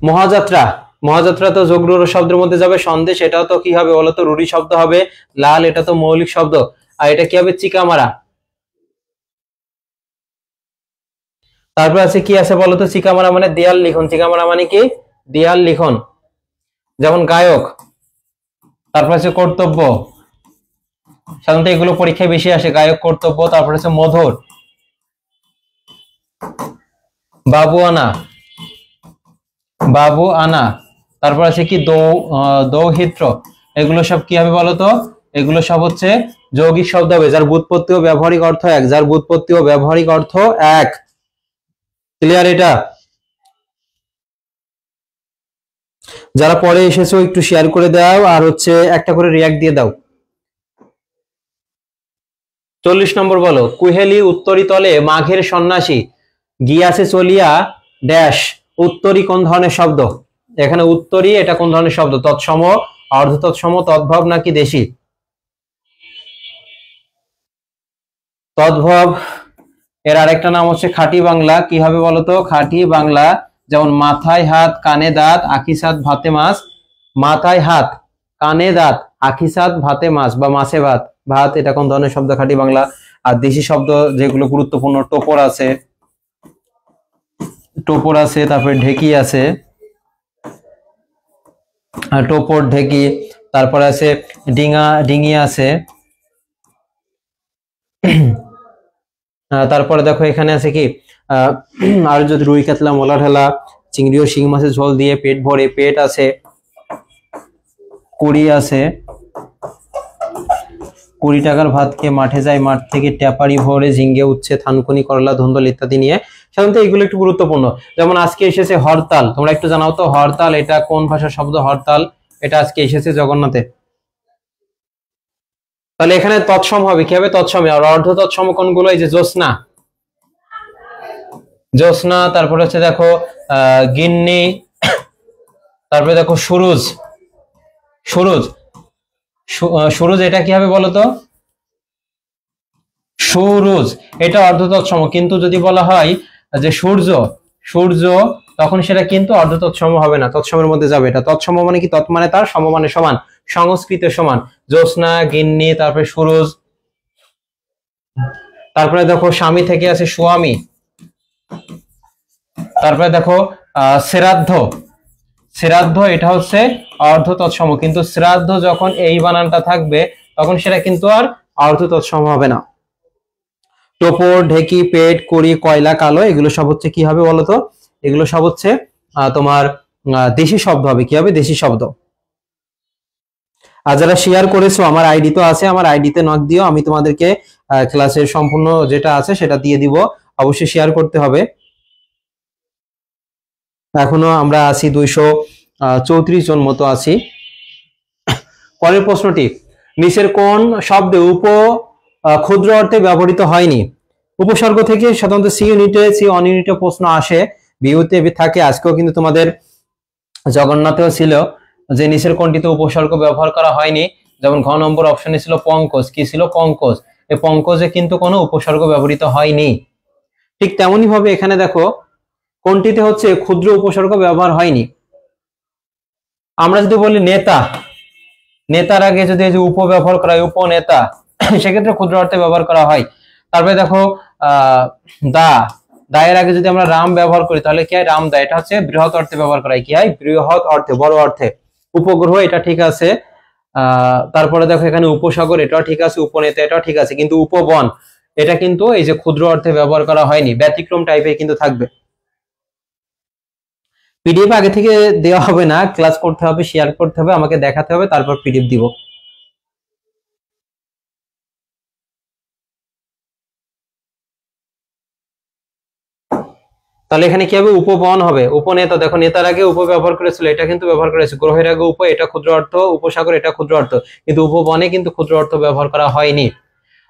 Speaker 1: মহাযাত্রা, মহাযাত্রা তো যোগরূঢ় শব্দের মধ্যে যাবে। সন্দেশ, এটাও তো কি হবে বলতো? রুড়ি শব্দ হবে। লাল, এটা তো মৌলিক শব্দ। আর এটা কি হবে? চিকামারা। তারপর আছে কি আছে বলতো? চিকামারা মানে দেয়াল লিখন, চিকামারা মানে কি? দেয়াল লিখন। যেমন গায়ক। তারপর আছে কর্তব্য, সাধারণত এগুলো পরীক্ষায় বেশি আসে, গায়ক, কর্তব্য। তারপর আছে মধুর, বাবু আনা, বাবু আনা। তারপর আছে কি দৌহিত্র, এগুলো সব কি হবে বলতো? এগুলো সব হচ্ছে যৌগিক শব্দ হবে যার ব্যুৎপত্তি ও ব্যবহারিক অর্থ এক, যার ব্যুৎপত্তি ও ব্যবহারিক অর্থ এক। ক্লিয়ার এটা? যারা পরে এসেছো একটু শেয়ার করে দাও, আর হচ্ছে একটা করে রিয়াক্ট দিয়ে দাও। 40 নম্বর বলো, কুহেলি উত্তরি তলে মাঘের সন্ন্যাসী গিয়াছে চলিয়া ড্যাশ। উত্তরি কোন ধরনের শব্দ? এখানে উত্তরি এটা কোন ধরনের শব্দ? তৎসম, অর্ধ তৎসম, তদ্ভব নাকি দেশি? তদ্ভব। এর আরেকটা নাম হচ্ছে খাঁটি বাংলা। কি হবে বলতো? খাঁটি বাংলা যেমন মাথায় হাত, কানে দাঁত, আখি সাত, ভাতে মাছ। মাথায় হাত, কানে দাঁত, আখি সাত, ভাতে মাছ বা মাছে ভাত। ভাত এটা কোন ধরনের শব্দ? খাঁটি বাংলা। আর দেশি শব্দ যেগুলো গুরুত্বপূর্ণ, টোপর আছে, টোপর আছে, তারপরে ঢেকি আছে, টোপর ঢেকি, তারপরে আছে ডিঙা, ডিঙি আছে। তারপরে দেখো এখানে আছে কি আর যদি রুই কাতলা, মোলা ঢালা, চিংড়ি ও শিং মাছের ঝোল দিয়ে পেট ভরে, পেট আছে, কুড়ি আছে, 20 টাকার ভাত খেয়ে মাঠে যায়, মাঠ থেকে ট্যাপারি ভরে ঝিঙ্গে, উচ্ছে, থানকুনি, করলা, ধুন্দল ইত্যাদি নিয়ে। সাধারণত এগুলো একটু গুরুত্বপূর্ণ। যেমন আজকে এসেছে হরতাল, তোমরা একটু জানাও তো হরতাল এটা কোন ভাষার শব্দ? হরতাল এটা আজকে এসেছে জগন্নাথে। তাহলে এখানে তৎসম হবে, কি হবে? তৎসম। আর অর্ধ তৎসম কোনগুলো? এই যে জ্যোৎস্না, জ্যোৎস্না, তারপরে হচ্ছে দেখো গিন্নি, তারপরে দেখো সুরুজ, সুরুজ, সুরুজ এটা কি হবে বলতো? সুরুজ এটা অর্ধ তৎসম। কিন্তু যদি বলা হয় যে সূর্য, সূর্য, তখন সেটা কিন্তু অর্ধ তৎসম হবে না, তৎসমের মধ্যে যাবে। এটা তৎসম মানে কি? তৎ মানে তার, সম মানে সমান, সংস্কৃতে সমান। জ্যোৎস্না, গিন্নি, তারপরে সুরুজ। তারপরে দেখো স্বামী থেকে আছে স্বামী। তারপরে দেখো শ্রাদ্ধ, শ্রাদ্ধ এটা হচ্ছে অর্ধ তৎসম। কিন্তু শ্রাদ্ধ যখন এই বানানটা থাকবে তখন সেটা কিন্তু আর অর্ধ তৎসম হবে না। টোপর, ঢেকি, পেট, কুড়ি, কয়লা, কালো, এগুলো সব হচ্ছে কি হবে বলতো? এগুলো সব হচ্ছে তোমার দেশি শব্দ হবে। কি হবে? দেশি শব্দ। আর যারা শেয়ার করেছো, আমার আইডি তো আছে, আমার আইডিতে নক দিও, আমি তোমাদেরকে ক্লাসের সম্পূর্ণ যেটা আছে সেটা দিয়ে দিব। অবশ্যই শেয়ার করতে হবে। এখনো আমরা আছি 234 জন মতো আছি। পরের প্রশ্নটি, নিচের কোন শব্দে ক্ষুদ্র অর্থে ব্যবহৃত হয়নি? উপসর্গ থেকে সাধারণত সি ইউনিটে, সি অন ইউনিটে প্রশ্ন আসে, বিউতে থাকে। আজকেও কিন্তু তোমাদের জগন্নাথেও ছিল যে নিচের কোনটিতে উপসর্গ ব্যবহার করা হয়নি। যেমন ঘ নম্বর অপশনে ছিল পঙ্কজ। কি ছিল? পঙ্কজ। এই পঙ্কজে কিন্তু কোনো উপসর্গ ব্যবহৃত হয়নি। ঠিক তেমনি ভাবে এখানে দেখো কোনটিতে হচ্ছে ক্ষুদ্র উপসর্গ ব্যবহার হয়নি। আমরা যদি বলি নেতা, নেতার আগে যদি এই যে উপ ব্যবহার করা হয়, উপনেতা, সেক্ষেত্রে ক্ষুদ্র অর্থে ব্যবহার করা হয়। তারপরে দেখো দা, দায়ের আগে যদি আমরা রাম ব্যবহার করি তাহলে কি হয়? রাম দা, এটা হচ্ছে বৃহৎ অর্থে ব্যবহার করা হয়। কি হয়? বৃহৎ অর্থে, বড় অর্থে। উপগ্রহ এটা ঠিক আছে। তারপরে দেখো এখানে উপসাগর এটাও ঠিক আছে, উপনেতা এটাও ঠিক আছে, কিন্তু উপবন এটা কিন্তু এই যে ক্ষুদ্র অর্থে ব্যবহার করা হয়নি, ব্যতিক্রম টাইপের কিন্তু থাকবে। পিডিএফ আগে থেকে দেওয়া হবে না, ক্লাস করতে হবে, শেয়ার করতে হবে, আমাকে দেখাতে হবে, তারপর পিডিএফ দিব। তাহলে এখানে কি হবে? উপবন হবে। উপনেতা, দেখো নেতার আগে উপ ব্যবহার করেছিল, এটা কিন্তু ব্যবহার করেছে। গ্রহের আগে উপ, এটা ক্ষুদ্র অর্থ। উপসাগর এটা ক্ষুদ্র অর্থ, কিন্তু উপবনে কিন্তু ক্ষুদ্র অর্থ ব্যবহার করা হয়নি।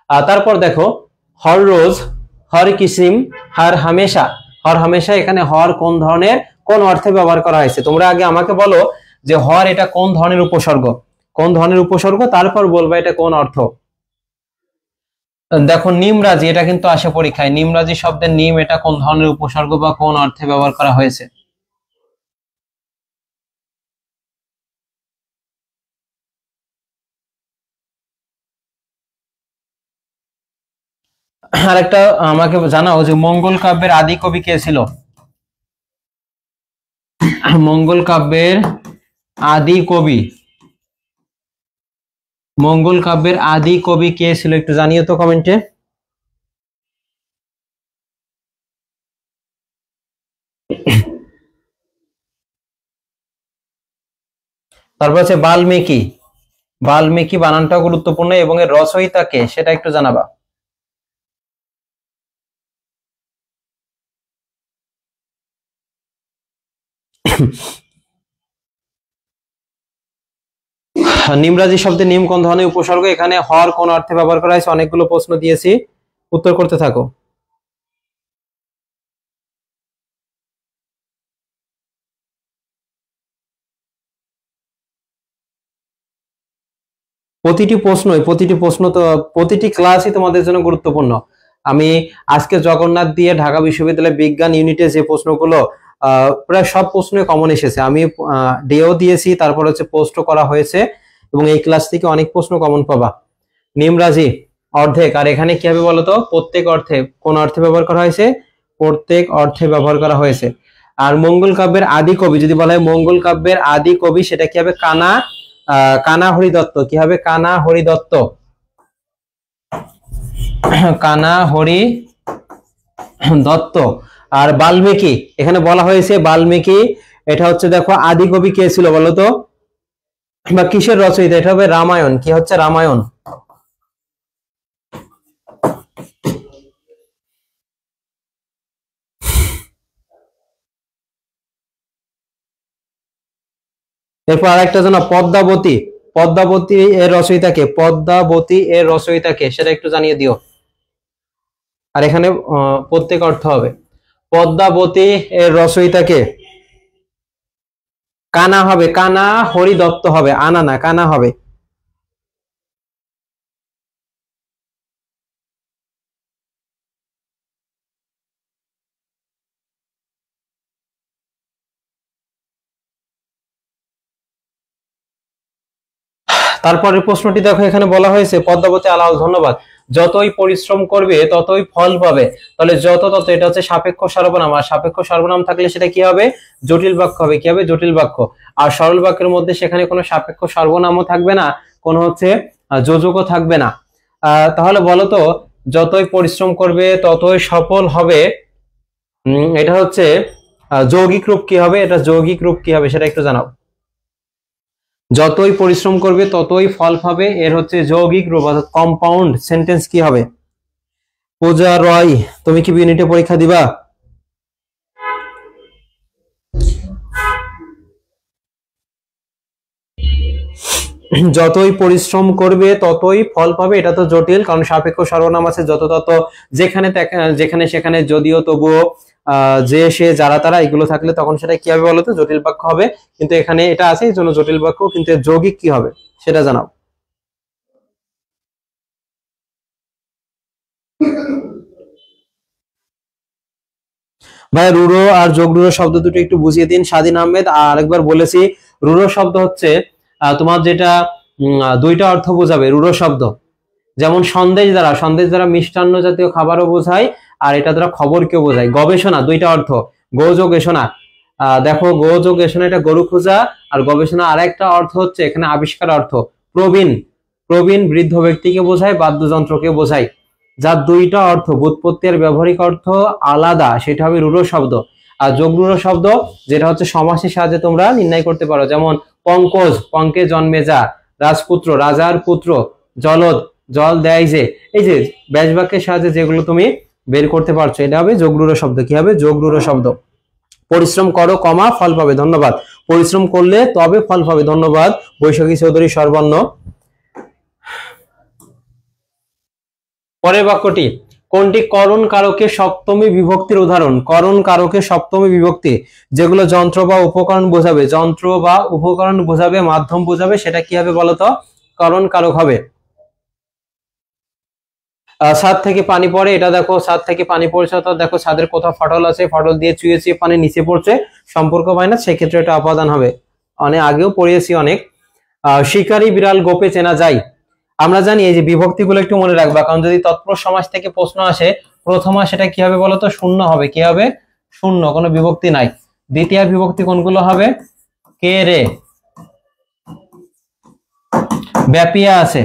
Speaker 1: তারপর দেখো হর রোজ, হর কিসিম, হর হামেশা। হর হামেশা এখানে হর কোন ধরনের, কোন অর্থে ব্যবহার করা হয়েছে? তোমরা আগে আমাকে বলো যে হর এটা কোন ধরনের উপসর্গ, কোন ধরনের উপসর্গ, তারপর বলবা এটা কোন অর্থ। দেখো নিমরাজি এটা কিন্তু আসে পরীক্ষায়। নিমরাজি শব্দের নিম এটা কোন ধরনের উপসর্গ বা কোন অর্থে ব্যবহার করা হয়েছে? আরেকটা আমাকে জানাও যে মঙ্গল কাব্যের আদি কবি কে ছিল? মঙ্গল কাব্যের আদি কবি, মঙ্গল কাব্যের আদি কবি কে ছিল একটু জানিও তো কমেন্টে। তারপর হচ্ছে বাল্মীকি, বাল্মীকি বানানটাও গুরুত্বপূর্ণ, এবং এর রচয়িতা কে সেটা একটু জানাবা। নিমরাজি শব্দে নিম কোন ধরনের উপসর্গ, এখানে হর কোন অর্থে ব্যবহার করা হয়েছে, অনেকগুলো প্রশ্ন দিয়েছি, উত্তর করতে থাকো। প্রতিটি প্রশ্ন তো প্রতিটি ক্লাসই তোমাদের জন্য গুরুত্বপূর্ণ। আমি আজকে জগন্নাথ দিয়ে ঢাকা বিশ্ববিদ্যালয় বিজ্ঞান ইউনিটে যে প্রশ্নগুলো প্রায় সব প্রশ্নই কমন এসেছে, আমি ডেও দিয়েছি, তারপর হচ্ছে পোস্টও করা হয়েছে, এবং এই ক্লাস থেকে অনেক প্রশ্ন কমন পাবা। নিমরাজি অর্ধেক, আর এখানে কি হবে বলতো, প্রত্যেক অর্থে, কোন অর্থে ব্যবহার করা হয়েছে, প্রত্যেক অর্থে ব্যবহার করা হয়েছে। আর মঙ্গল কাব্যের আদি কবি যদি বলা হয় মঙ্গল কাব্যের আদি কবি, সেটা কি হবে, কানা কানা হরিদত্ত। কি হবে, কানা হরিদত্ত, কানা হরি দত্ত। আর বাল্মীকি, এখানে বলা হয়েছে বাল্মীকি, এটা হচ্ছে দেখো আদি কবি কে ছিল বলতো, বা কিসের রচয়িতা, এটা হবে রামায়ণ। কি হচ্ছে, রামায়ণ। এরপর আরেকটা জানো, পদ্মাবতী, পদ্মাবতী এর রচয়িতাকে, পদ্মাবতী এর রচয়িতাকে সেটা একটু জানিয়ে দিও। আর এখানে প্রত্যেক অর্থ হবে। পদ্মাবতী এর রচয়িতাকে, কানা হবে, কানা হরি দত্ত হবে, আনা না, কানা হবে। তারপরের প্রশ্নটি দেখো, এখানে বলা হয়েছে পদ্মাবতী আলাল, ধন্যবাদ, যতই পরিশ্রম করবে ততই ফল পাবে। তাহলে যত তত, এটা হচ্ছে সাপেক্ষ সর্বনাম, আর সাপেক্ষ সর্বনাম থাকলে সেটা কি হবে, জটিল বাক্য হবে। কি হবে, জটিল বাক্য। আর সরল বাক্যের মধ্যে সেখানে কোনো সাপেক্ষ সর্বনামও থাকবে না, কোনো হচ্ছে যোজকও থাকবে না। তাহলে বলো তো, যতই পরিশ্রম করবে ততই সফল হবে, এটা হচ্ছে যৌগিক রূপ কি হবে, এটা যৌগিক রূপ কি হবে সেটা একটু জানাও। যতই পরিশ্রম করবে ততই ফল পাবে, এর হচ্ছে যৌগিক রূপ অর্থাৎ কম্পাউন্ড সেন্টেন্স কি হবে। পূজা রয়, তুমি কি ইউনিটে পরীক্ষা দিবা? যতই পরিশ্রম করবে ততই ফল পাবে, এটা তো জটিল, কারণ সাপেক্ষ সর্বনাম আছে যত তত, যেখানে যেখানে সেখানে, যদিও, তবুও, যে সে যারা তারা, এগুলো থাকলে তখন সেটা কি হবে বলতো, জটিল বাক্য হবে। কিন্তু এখানে এটা আছে এই জন্য জটিল বাক্য, কিন্তু যৌগিক কি হবে সেটা জানাও। ভাই রুরো আর যোগ রুরো শব্দ দুটো একটু বুঝিয়ে দিন স্বাধীন আহমেদ। আর আরেকবার বলেছি, রুরো শব্দ হচ্ছে তোমার যেটা দুইটা অর্থ বোঝাবে রুরো শব্দ, যেমন সন্দেশ দ্বারা মিষ্টান্ন জাতীয় খাবারও বোঝায়, আর এটা দ্বারা খবরকেও বোঝায়। গবেষণা দুইটা অর্থ, গোযোগেষণা, দেখো গোযোগেষণা এটা গরু খোঁজা, আর গবেষণা আরেকটা অর্থ হচ্ছে এখানে আবিষ্কার অর্থ। প্রবীণ, প্রবীণ বৃদ্ধ ব্যক্তিকে বোঝায়, বাদ্যযন্ত্রকে বোঝায়। যার দুইটা অর্থ, ব্যুৎপত্তি আর ব্যবহারিক অর্থ আলাদা, সেটা হবে রূঢ় শব্দ। আর যোগ রূঢ় শব্দ যেটা হচ্ছে সমাসের সাহায্যে তোমরা নির্ণয় করতে পারো, যেমন পঙ্কজ, পঙ্কে জন্মে যা, রাজপুত্র, রাজার পুত্র, জলদ, জল দেয় যে, এই যে ব্যাস বাক্যের সাহায্যে যেগুলো তুমি বের করতে পারছো, এটা হবে যোগ রূঢ় শব্দ। কি হবে, যোগ রূঢ় শব্দ। পরিশ্রম করো কমা ফল পাবে, ধন্যবাদ, পরিশ্রম করলে তবে ফল পাবে, ধন্যবাদ বৈশাখী চৌধুরী সর্বর্ণ। পরের বাক্যটি, কোনটি করণ কারকের সপ্তমী বিভক্তির উদাহরণ? করণ কারকের সপ্তমী বিভক্তি, যেগুলো যন্ত্র বা উপকরণ বোঝাবে, যন্ত্র বা উপকরণ বোঝাবে, মাধ্যম বোঝাবে, সেটা কি হবে বলতো, করণ কারক হবে। ছাদ থেকে পানি পড়ে, এটা দেখো ছাদ থেকে পানি পড়ছে, অর্থাৎ দেখো ছাদের কোথাও ফাটল আছে, ফাটল দিয়ে চুয়ে চুয়ে পানি নিচে পড়ছে, সম্পর্ক পায় না, সেক্ষেত্রে এটা অপাদান হবে। অনেক আগেও পড়িয়েছি অনেক। শিকারী বিড়াল গোপে চেনা যায়, আমরা জানি এই যে বিভক্তিগুলো একটু মনে রাখবা, কারণ যদি তৎপুরুষ সমাস থেকে প্রশ্ন আসে, প্রথমা সেটা কি হবে বলতো, শূন্য হবে। কি হবে, শূন্য, কোনো বিভক্তি নাই। দ্বিতীয় বিভক্তি কোনগুলো হবে, কে রে, ব্যাপিয়া আছে।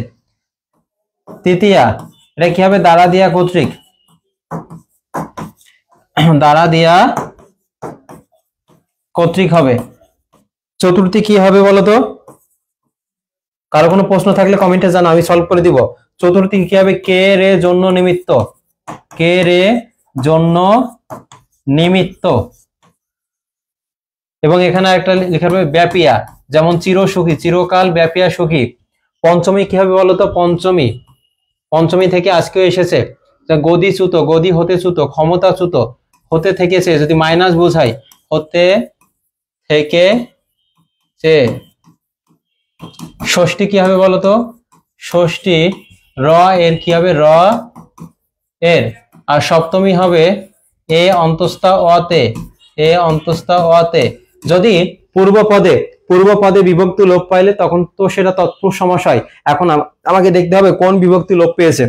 Speaker 1: তৃতীয়া, এটা কি হবে, দ্বারা দিয়া কর্তৃক, দ্বারা দিয়া কর্তৃক হবে। চতুর্থী কি হবে বলতো, কারো কোনো প্রশ্ন থাকলে কমেন্টে জানা, আমি সলভ করে দিব। চতুর্থী কি হবে? কে রে জন্য নিমিত্ত, কে রে জন্য নিমিত্ত। এবং এখানে একটা লেখা হবে ব্যাপিয়া, যেমন চিরসুখী, চিরকাল ব্যাপিয়া সুখী। পঞ্চমী কি হবে বলতো? পঞ্চমী, পঞ্চমী থেকে আজকেও এসেছে। গদিচ্যুত, গদি হতে চ্যুত, ক্ষমতাচ্যুত, হতে থেকেছে যদি মাইনাস বোঝাই, হতে থেকে সে। ষষ্ঠী কি হবে বলতো? ষষ্ঠী র এর কি হবে? র এর। আর সপ্তমী হবে এ অন্তস্থ অতে, এ অন্তস্থ অতে। যদি পূর্ব পদে বিভক্তি লোপ পাইলে তখন তো সেটা তৎপুরুষ সমাস হয়। এখন আমাকে দেখতে হবে কোন বিভক্তি লোপ পেয়েছে।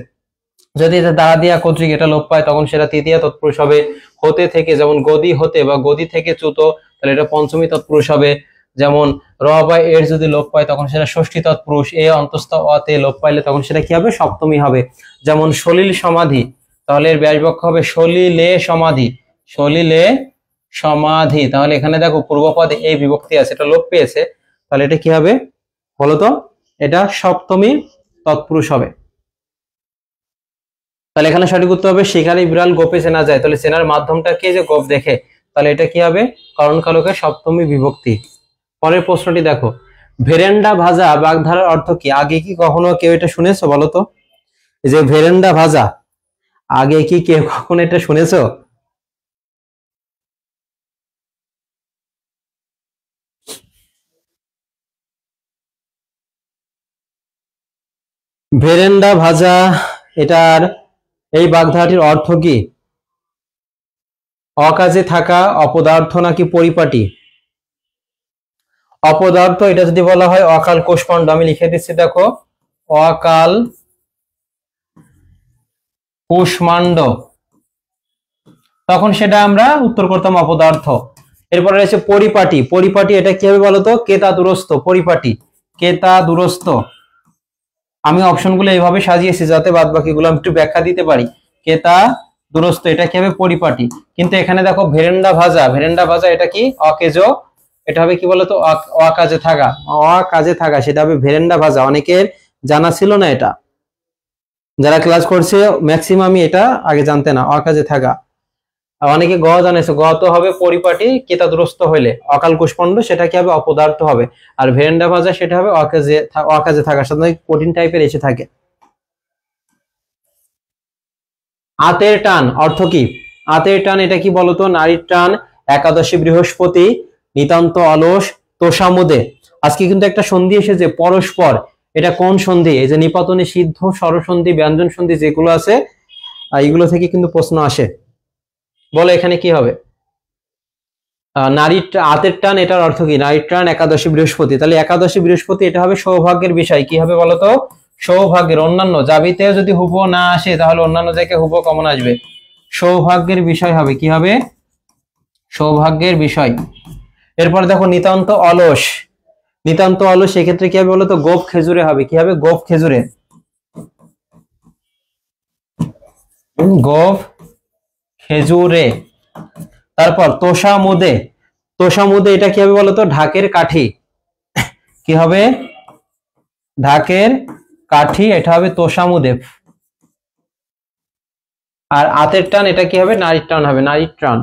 Speaker 1: যদি এটা দ্বারা দিয়া কর্তৃক এটা লোপ পায় তখন সেটা তৃতীয় তৎপুরুষ হবে। হতে থেকে, যেমন গদি হতে বা গদি থেকে চ্যুত, তাহলে এটা পঞ্চমী তৎপুরুষ হবে। যেমন র বা এর যদি লোপ পায় তখন সেটা ষষ্ঠী তৎপুরুষ। এ অন্তস্থ অতে লোপ পাইলে তখন সেটা কি হবে? সপ্তমী হবে। যেমন সলিল সমাধি, তাহলে এর ব্যাসবাক্য হবে সলিলে সমাধি, সলিলে সমাধি। তাহলে এখানে দেখো পূর্বপদে এই বিভক্তি আছে, এটা লোপ পেয়েছে, তাহলে এটা কি হবে বলতো? এটা সপ্তমী তৎপুরুষ হবে। তাহলে এখানে সঠিক উত্তর হবে শিকারী বিড়াল গোপে চেনা যায়। তাহলে চেনার মাধ্যমটা কি? যে গোপ দেখে। তাহলে এটা কি হবে? করণকালকের সপ্তমী বিভক্তি। পরের প্রশ্নটি দেখো, ভেরেন্ডা ভাজা বাগধারার অর্থ কি? আগে কি কখনো কেউ এটা শুনেছো বলতো? এই যে ভেরেন্ডা ভাজা, আগে কি কেউ কখনো এটা শুনেছো? ভেরেন্ডা ভাজা, এটার এই বাগধারাটির অর্থ কি? অকাজে থাকা, অপদার্থ নাকি পরিপাটি? অপদার্থ, এটা যদি বলা হয় অকাল কোষপণ্ড, আমি লিখে দিচ্ছি দেখো, অকাল কুষ্মাণ্ড, তখন সেটা আমরা উত্তর করতাম অপদার্থ। এরপরে রয়েছে পরিপাটি, পরিপাটি এটা কি হবে বলতো? কেতা দুরস্ত, পরিপাটি কেতা দুরস্ত। আমি অপশনগুলো এইভাবে সাজিয়েছি যাতে বাদ বাকিগুলো আমি একটু ব্যাখ্যা দিতে পারি। কেতা দুরস্ত এটা কি হবে? পরিপাটি। কিন্তু এখানে দেখো ভেরেন্ডা ভাজা, ভেরেন্ডা ভাজা এটা কি? অকেজ, এটা হবে কি বলতো? অকাজে থাকা, অকাজে থাকা, সেটা হবে ভেরেন্ডা ভাজা। অনেকের জানা ছিল না এটা, যারা ক্লাস করছে ম্যাক্সিমামই এটা আগে জানতে না, অকাজে থাকা। আর অনেকে গ জানেছে, গ তো হবে পরিপাটি কেতাদুরস্ত হইলে, অকাল কুষ্পণ্ড সেটা কি হবে? অপদার্থ হবে। আর ভেরেন্ডা ভাজা সেটা হবে অকাজে, অকাজে থাকা, সাধারণত কঠিন টাইপের এসে থাকে। আতের টান অর্থ কি? আতের টান এটা কি বলতো? নারীর টান, একাদশী বৃহস্পতি, নিতান্ত অলস, তোষামোদে। আজকে কিন্তু একটা সন্ধি এসেছে পরস্পর, এটা কোন সন্ধি? এই যে নিপাতনে সিদ্ধ, স্বরসন্ধি, ব্যঞ্জন সন্ধি যেগুলো আছে, এগুলো থেকে কিন্তু প্রশ্ন আসে। বলো এখানে কি হবে? নারীর হাতের টান, এটার অর্থ কি? নারীর টান একাদশী বৃহস্পতি, তাহলে একাদশী বৃহস্পতি এটা হবে সৌভাগ্যের বিষয়। কি হবে বলতো? সৌভাগ্যের। অন্যান্য জাবিতেও যদি হুব না আসে তাহলে অন্যান্য জায়গায় হুব কমন আসবে। সৌভাগ্যের বিষয় হবে, কি হবে? সৌভাগ্যের বিষয়। এরপর দেখো নিতান্ত অলস, নিতান্ত অলস সেক্ষেত্রে কি হবে বলতো? গোপ খেজুরে হবে। কি হবে? গোপ খেজুরে, গোপ খেজুরে। তারপর তোষামোদে, তোষামোদে এটা কি হবে বলতো? ঢাকের কাঠি। কি হবে? ঢাকের কাঠি, এটা হবে তোষামোদে। আর আতের টান এটা কি হবে? নারীর টান হবে, নারীর টান।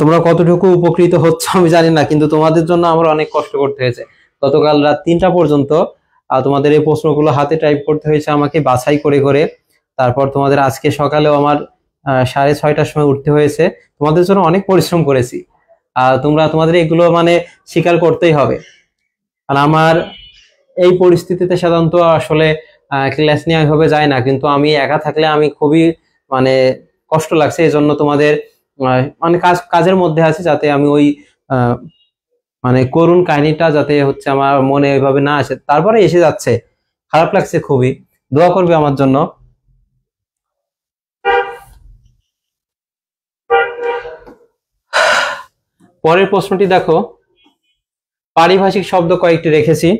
Speaker 1: তোমরা কতটুকু উপকৃত হচ্ছ আমি জানি না, কিন্তু তোমাদের জন্য আমার অনেক কষ্ট করতে হয়েছে। গতকাল রাত 3টা পর্যন্ত তোমাদের এই প্রশ্নগুলো হাতে টাইপ করতে হয়েছে আমাকে বাছাই করে করে। তারপর তোমাদের আজকে সকালেও আমার 6:30টার সময় উঠতে হয়েছে। তোমাদের জন্য অনেক পরিশ্রম করেছি। তোমরা তোমাদের এগুলো মানে স্বীকার করতেই হবে। আর আমার এই পরিস্থিতিতে সাধারণত আসলে ক্লাস নিয়ে ওইভাবে যায় না, কিন্তু আমি একা থাকলে আমি খুবই মানে কষ্ট লাগছে। এই জন্য তোমাদের মানে কাজের মধ্যে আছি, যাতে আমি ওই আহ, মানে করুণ কাহিনীটা যাতে হচ্ছে আমার মনে ওইভাবে না আসে। তারপরে এসে যাচ্ছে, খারাপ লাগছে খুবই। দোয়া করবে আমার জন্য। পরের প্রশ্নটি দেখো, পারিভাষিক শব্দ কয়েকটি রেখেছি।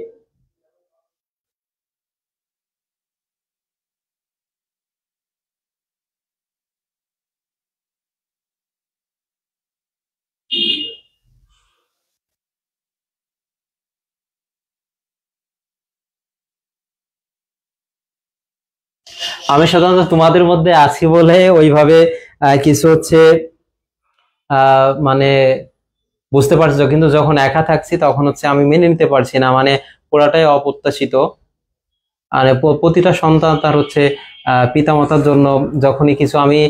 Speaker 1: আমি সাধারণত তোমাদের মধ্যে আছি বলে ওইভাবে কিছু হচ্ছে মানে বুঝতে পারছো, কিন্তু যখন একা থাকছি তখন হচ্ছে আমি মেনে নিতে পারছি না, মানে পুরাটাই অপ্রত্যাশিত। আর প্রতিটা সন্তান তার হচ্ছে পিতামাতার জন্য যখনই কিছু আমি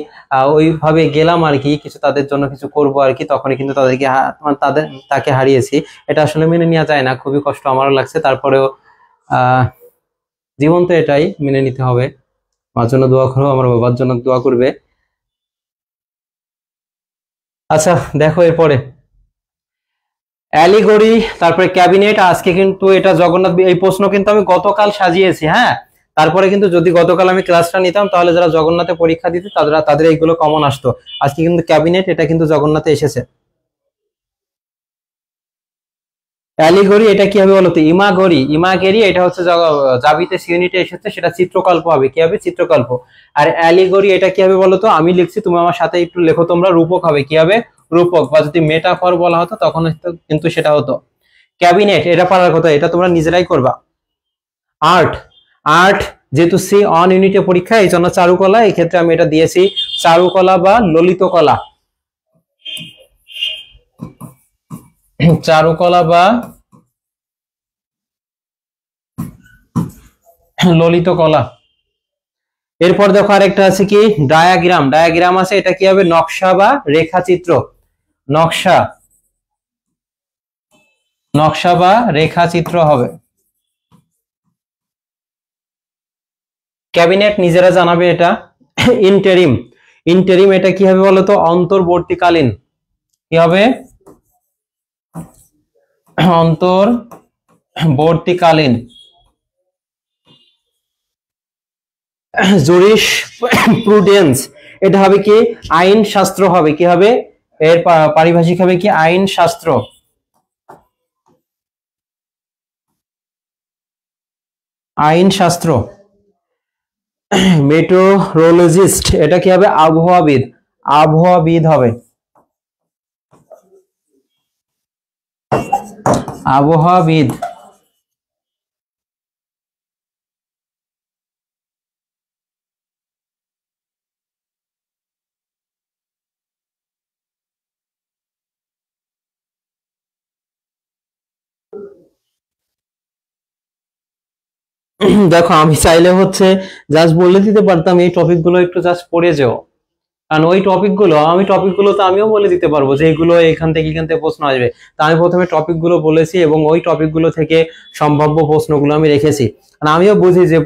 Speaker 1: ওইভাবে গেলাম আর কি, কিছু তাদের জন্য কিছু করব আর কি, তখনই কিন্তু তাদেরকে মানে তাকে হারিয়েছি। এটা আসলে মেনে নেওয়া যায় না, খুবই কষ্ট আমারও লাগছে। তারপরেও আহ জীবন তো এটাই, মেনে নিতে হবে। আমার জন্য দোয়া করো, আমার বাবার জন্য দোয়া করবে। আচ্ছা, দেখো এরপরে অ্যালিগরি, তারপরে ক্যাবিনেট। আজকে কিন্তু এটা জগন্নাথ, এই প্রশ্ন কিন্তু আমি গতকাল সাজিয়েছি, হ্যাঁ। তারপরে কিন্তু যদি গতকাল আমি ক্লাসটা নিতাম তাহলে যারা জগন্নাথে পরীক্ষা দিতে তাদের এইগুলো কমন আসতো। আজকে কিন্তু ক্যাবিনেট, এটা কিন্তু জগন্নাথে এসেছে। অ্যালিগরি এটা কি হবে বলতো? ইমাগরি, ইমাগেরি এটা হচ্ছে জাবিতে ইউনিটে এসেছে, সেটা চিত্রকল্প হবে। কি হবে? চিত্রকল্প। আর অ্যালিগরি এটা কি হবে বলতো? আমি লিখছি, তুমি আমার সাথে একটু লেখো তোমরা। রূপক হবে। কি হবে? রূপক। বা যদি মেটাফর বলা হতো তখন কিন্তু সেটা হতো। ক্যাবিনেট এটা পারার কথা, এটা তোমরা নিজেরাই করবা। আর্ট, আর্ট যেহেতু সি অন ইউনিটে পরীক্ষা, এই জন্য চারুকলা, এই ক্ষেত্রে আমি এটা দিয়েছি চারুকলা বা ললিত কলা। চারুকলা বা ললিত কলা। এরপর দেখো আরেকটা আছে কি, ডায়াগ্রাম। ডায়াগ্রাম আছে, এটা কি হবে? নকশা বা রেখাচিত্র। নকশা, নকশা বা রেখাচিত্র হবে। ক্যাবিনেট নিজেরা জানাবে এটা। ইন্টারিম, ইন্টারিম এটা কি হবে বলতো? অন্তর্বর্তীকালীন। কি হবে? অন্তর্বর্তীকালীন। জুরিস প্রুডেন্স এটা হবে কি? আইন শাস্ত্র হবে। কি হবে? এর পারিভাষিক হবে কি? আইন শাস্ত্র। আইন শাস্ত্র। মেট্রোলজিস্ট এটা কি হবে? আবহাওয়াবিদ। আবহাওয়াবিদ হবে। আবহাওয়াবিদ। দেখো আমি চাইলে হচ্ছে জাস্ট বলে দিতে পারতাম এই টপিক গুলো একটু জাস্ট পড়ে যাও, কারণ ওই টপিক গুলো তো আমিও বলে দিতে পারবো যে এগুলো এখান থেকে প্রশ্ন আসবে। তা আমি প্রথমে টপিক গুলো বলেছি এবং ওই টপিক গুলো থেকে সম্ভাব্য প্রশ্নগুলো আমি রেখেছি। কারণ আমিও বুঝি যে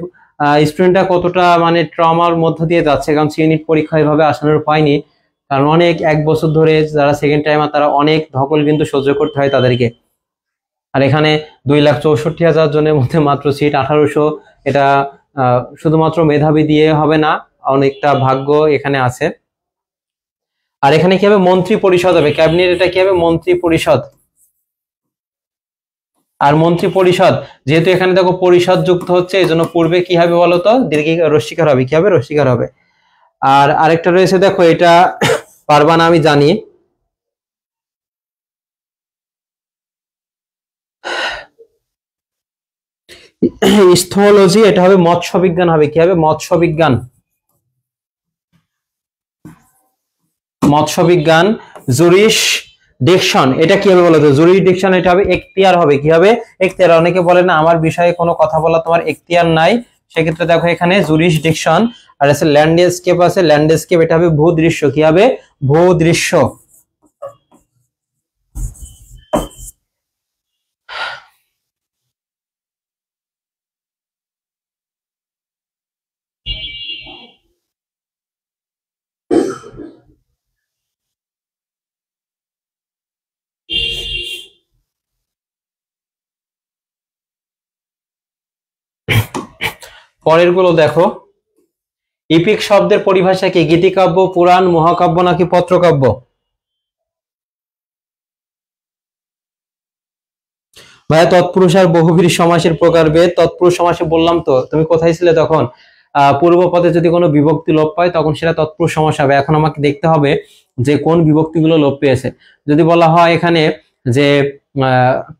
Speaker 1: স্টুডেন্টটা কতটা মানে ট্রমার মধ্য দিয়ে যাচ্ছে, কারণ ইউনিট পরীক্ষা এভাবে আসানোর পায়নি। কারণ অনেক 1 বছর ধরে যারা সেকেন্ড টাইমার তারা অনেক ধকল কিন্তু সহ্য করতে হয় তাদেরকে। আর এখানে 2,64,000 জনের মধ্যে মাত্র সিট 1800। এটা শুধুমাত্র মেধাবী দিয়ে হবে না, অনেকটা ভাগ্য এখানে আছে। আর এখানে কি হবে? মন্ত্রী পরিষদ হবে। ক্যাবিনেট এটা কি হবে? মন্ত্রী পরিষদ। আর মন্ত্রী পরিষদ যেহেতু এখানে দেখো পরিষদ যুক্ত হচ্ছে, এই জন্য পূর্বে কি হবে বলতো? দীর্ঘ রস্বীকার হবে। কি হবে? রস্বীকার হবে। আর আরেকটা রয়েছে, দেখো এটা পারবা না আমি জানি। স্থলজি এটা হবে মৎস্য বিজ্ঞান হবে। কি হবে? মৎস্য বিজ্ঞান। মৎস্য বিজ্ঞান। জুরিস ডিকশন এটা কি হবে বলতো? জুরিস ডিকশন এটা হবে এখতিয়ার হবে। কি হবে? এখতিয়ার। অনেকে বলে না আমার বিষয়ে কোনো কথা বলা তোমার এখতিয়ার নাই, সেক্ষেত্রে দেখো এখানে জুরিস ডিকশন। আর আছে ল্যান্ডস্কেপ, আছে ল্যান্ডস্কেপ এটা হবে ভূদৃশ্য। কি হবে? ভূদৃশ্য। পরের গুলো দেখো, ইপিক শব্দের পরিভাষা কি? গীতিকাব্য, পুরাণ, মহাকাব্য নাকি পত্রকাব্য? ভাইয়া তৎপুরুষ আর বহুব্রীহি সমাসের প্রকারভেদ। তৎপুরুষ সমাসে বললাম তো, তুমি কোথায় ছিলে তখন? পূর্বপদে যদি কোনো বিভক্তি লোপ পায় তখন সেটা তৎপুরুষ সমাস হবে। এখন আমাকে দেখতে হবে যে কোন বিভক্তিগুলো লোপ পেয়েছে। যদি বলা হয় এখানে যে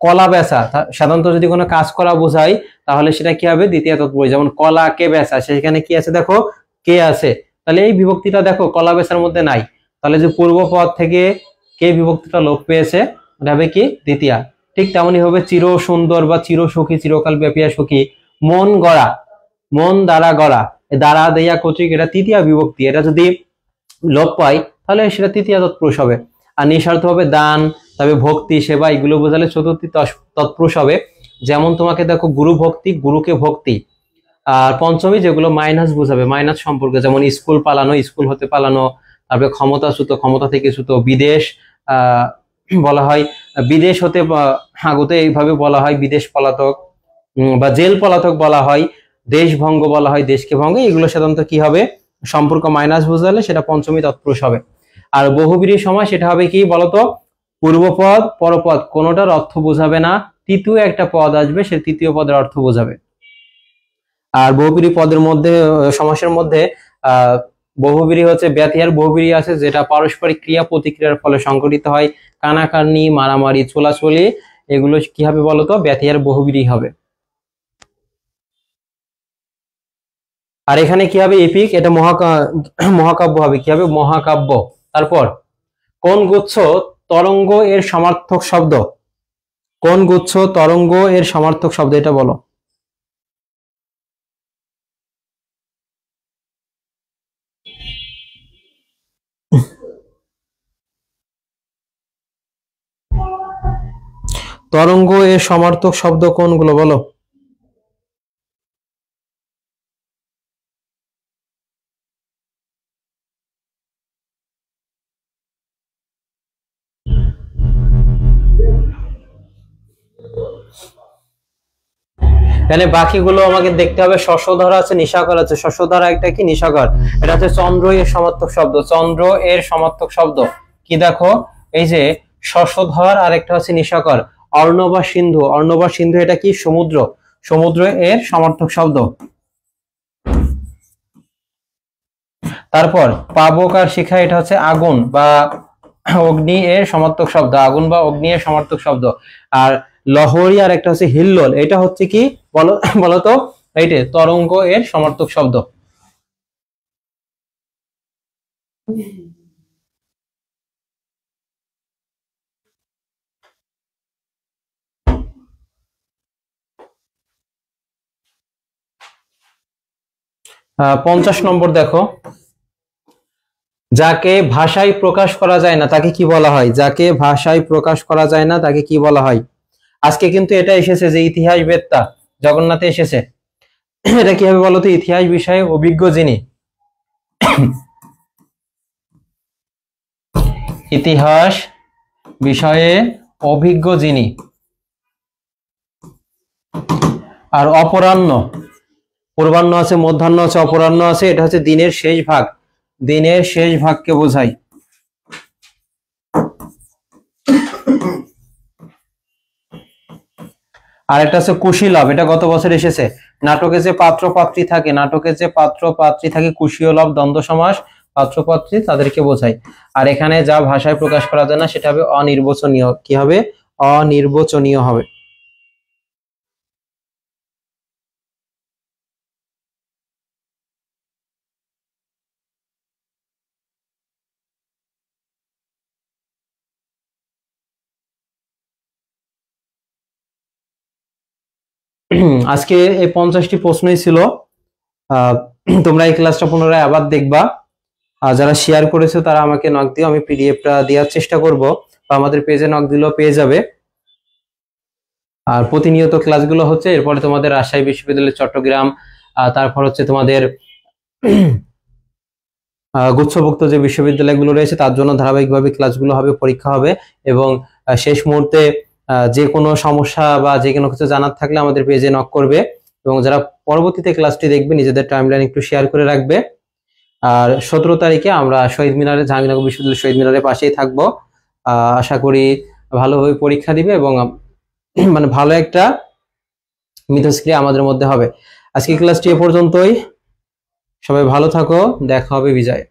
Speaker 1: কলা বেচা, সাধারণত যদি কোনো কাজ করা বোঝায় তাহলে সেটা কি হবে, দ্বিতীয় তৎপুরুষ। যেমন কলা কে বেচা, সেখানে কি আছে দেখো, কে আছে, তাহলে এই বিভক্তিটা দেখো কলা বেচার মধ্যে নাই, তাহলে যে পূর্ব পদ থেকে কে বিভক্তিটা লোপ পেয়েছে, এটা হবে কি, দ্বিতীয়া। ঠিক তেমনই হবে চির সুন্দর বা চির সুখী, চিরকাল ব্যাপিয়া সুখী। মন গড়া, মন দ্বারা গড়া, দ্বারা দেয়া কর্তৃক, এটা তৃতীয়া বিভক্তি, এটা যদি লোপ পাই তাহলে সেটা তৃতীয় তৎপুরুষ হবে। আর নিঃস্বার্থ হবে দান, তবে ভক্তি সেবা এগুলো বোঝালে চতুর্থী তৎপুরুষ হবে। যেমন তোমাকে দেখো গুরু ভক্তি, গুরুকে ভক্তি। আর পঞ্চমী যেগুলো মাইনাস বোঝাবে, মাইনাস সম্পর্কে, যেমন স্কুল পালানো, স্কুল হতে পালানো, তারপরে ক্ষমতাচ্যুত, ক্ষমতা থেকে চ্যুত, বিদেশ বলা হয়, বিদেশ হতে আগত এইভাবে বলা হয়, বিদেশ পলাতক বা জেল পলাতক বলা হয়, দেশভঙ্গ বলা হয়, দেশকে ভঙ্গ, এগুলো সাধারণত কি হবে, সম্পর্ক মাইনাস বোঝালে সেটা পঞ্চমী তৎপুরুষ হবে। আর বহুব্রীহি সময় সেটা হবে কি বলতো, পূর্বপদ পরপদ কোনোটার অর্থ বোঝাবে না, তৃতীয় একটা পদ আসবে, সে তৃতীয় পদের অর্থ বোঝাবে। আর বহুব্রীহি পদের মধ্যে, সমাসের মধ্যে বহুব্রীহি হচ্ছে ব্যতিহার বহুব্রীহি আছে, যেটা পারস্পরিক ক্রিয়া প্রতিক্রিয়ার ফলে সংঘটিত হয়, কানাকানি, মারামারি, চোলাচলি, এগুলো কি হবে বলতো, ব্যতিহার বহুব্রীহি হবে। আর এখানে কি হবে, এপিক, এটা মহাকাব্য হবে, কি হবে, মহাকাব্য। তারপর কোন গুচ্ছ তরঙ্গ এর সমার্থক শব্দ, কোন গুচ্ছ তরঙ্গ এর সমার্থক শব্দ, এটা বলো। তরঙ্গ এর সমার্থক শব্দ কোনগুলো বলো। এখানে বাকিগুলো আমাকে দেখতে হবে, শস্যধরা আছে, নিশাকর আছে। শস্যধরা একটা কি, নিশাকর, এটা হচ্ছে চন্দ্র এর সমার্থক শব্দ, চন্দ্র এর সমার্থক শব্দ কি দেখো, এই যে শস্যধর, আর একটা হচ্ছে নিশাকর। অর্ণব বা সিন্ধু, অর্ণব বা সিন্ধু এটা কি, সমুদ্র, সমুদ্র এর সমার্থক শব্দ। তারপর পাবক আর শিখা, এটা হচ্ছে আগুন বা অগ্নি এর সমার্থক শব্দ, আগুন বা অগ্নি এর সমার্থক শব্দ। আর লহরী আর একটা হচ্ছে হিল্লোল, এটা হচ্ছে কি বলতো, এইটা তরঙ্গ এর সমার্থক শব্দ। আহ 50 নম্বর দেখো, যাকে ভাষায় প্রকাশ করা যায় না তাকে কি বলা হয়, যাকে ভাষায় প্রকাশ করা যায় না তাকে কি বলা হয়। আজকে কিন্তু এটা এসেছে যে ইতিহাস বেত্তা জগন্নাথে এসেছে, এটা কি হবে বলতো, ইতিহাস বিষয়ে অভিজ্ঞ যিনি, ইতিহাস বিষয়ে অভিজ্ঞ যিনি। আর অপরাহ্ন, পূর্বাহ্ন আছে, মধ্যাহ্ন আছে, অপরাহ্ন আছে, এটা হচ্ছে দিনের শেষ ভাগ, দিনের শেষ ভাগকে বোঝায়। আর একটা আছে কুশীলভ, এটা গত বছর এসেছে। নাটকে যে পাত্র পাত্রী থাকে, নাটকে যে পাত্র পাত্রী থাকে, কুশীলভ দ্বন্দ্ব সমাস, পাত্র পাত্রী তাদেরকে বোঝায়। আর এখানে যা ভাষায় প্রকাশ করা যায় না সেটা হবে অনির্বচনীয়, কি হবে, অনির্বচনীয় হবে। আজকে এই 50টি প্রশ্নই ছিল। আহ তোমরা এই ক্লাসটা পুনরায় আবার দেখবা, আর যারা শেয়ার করেছো তারা আমাকে নক দিও, আমি পিডিএফটা দেওয়ার চেষ্টা করব, বা আমাদের পেজে নক দিলেও পেয়ে যাবে। আর প্রতিনিয়ত ক্লাসগুলো হচ্ছে, এরপরে তোমাদের রাজশাহী বিশ্ববিদ্যালয়, চট্টগ্রাম, তারপর হচ্ছে তোমাদের গুচ্ছভুক্ত যে বিশ্ববিদ্যালয়গুলো রয়েছে তার জন্য ধারাবাহিকভাবে ক্লাসগুলো হবে, পরীক্ষা হবে। এবং শেষ মুহূর্তে যে কোনো সমস্যা বা যে কোনো কিছু জানার থাকলে আমাদের পেজে নক করবে, এবং যারা পরবর্তীতে ক্লাসটি দেখবে নিজেদের টাইমলাইন একটু শেয়ার করে রাখবে। আর 17 তারিখে আমরা শহীদ মিনারে, জাহাঙ্গীরনগর বিশ্ববিদ্যালয় শহীদ মিনারের পাশেই থাকবো। আশা করি ভালোভাবে পরীক্ষা দিবে এবং মানে ভালো একটা মিথস্ক্রিয়া আমাদের মধ্যে হবে। আজকে ক্লাসটি এ পর্যন্তই, সবাই ভালো থাকো, দেখা হবে বিজয়।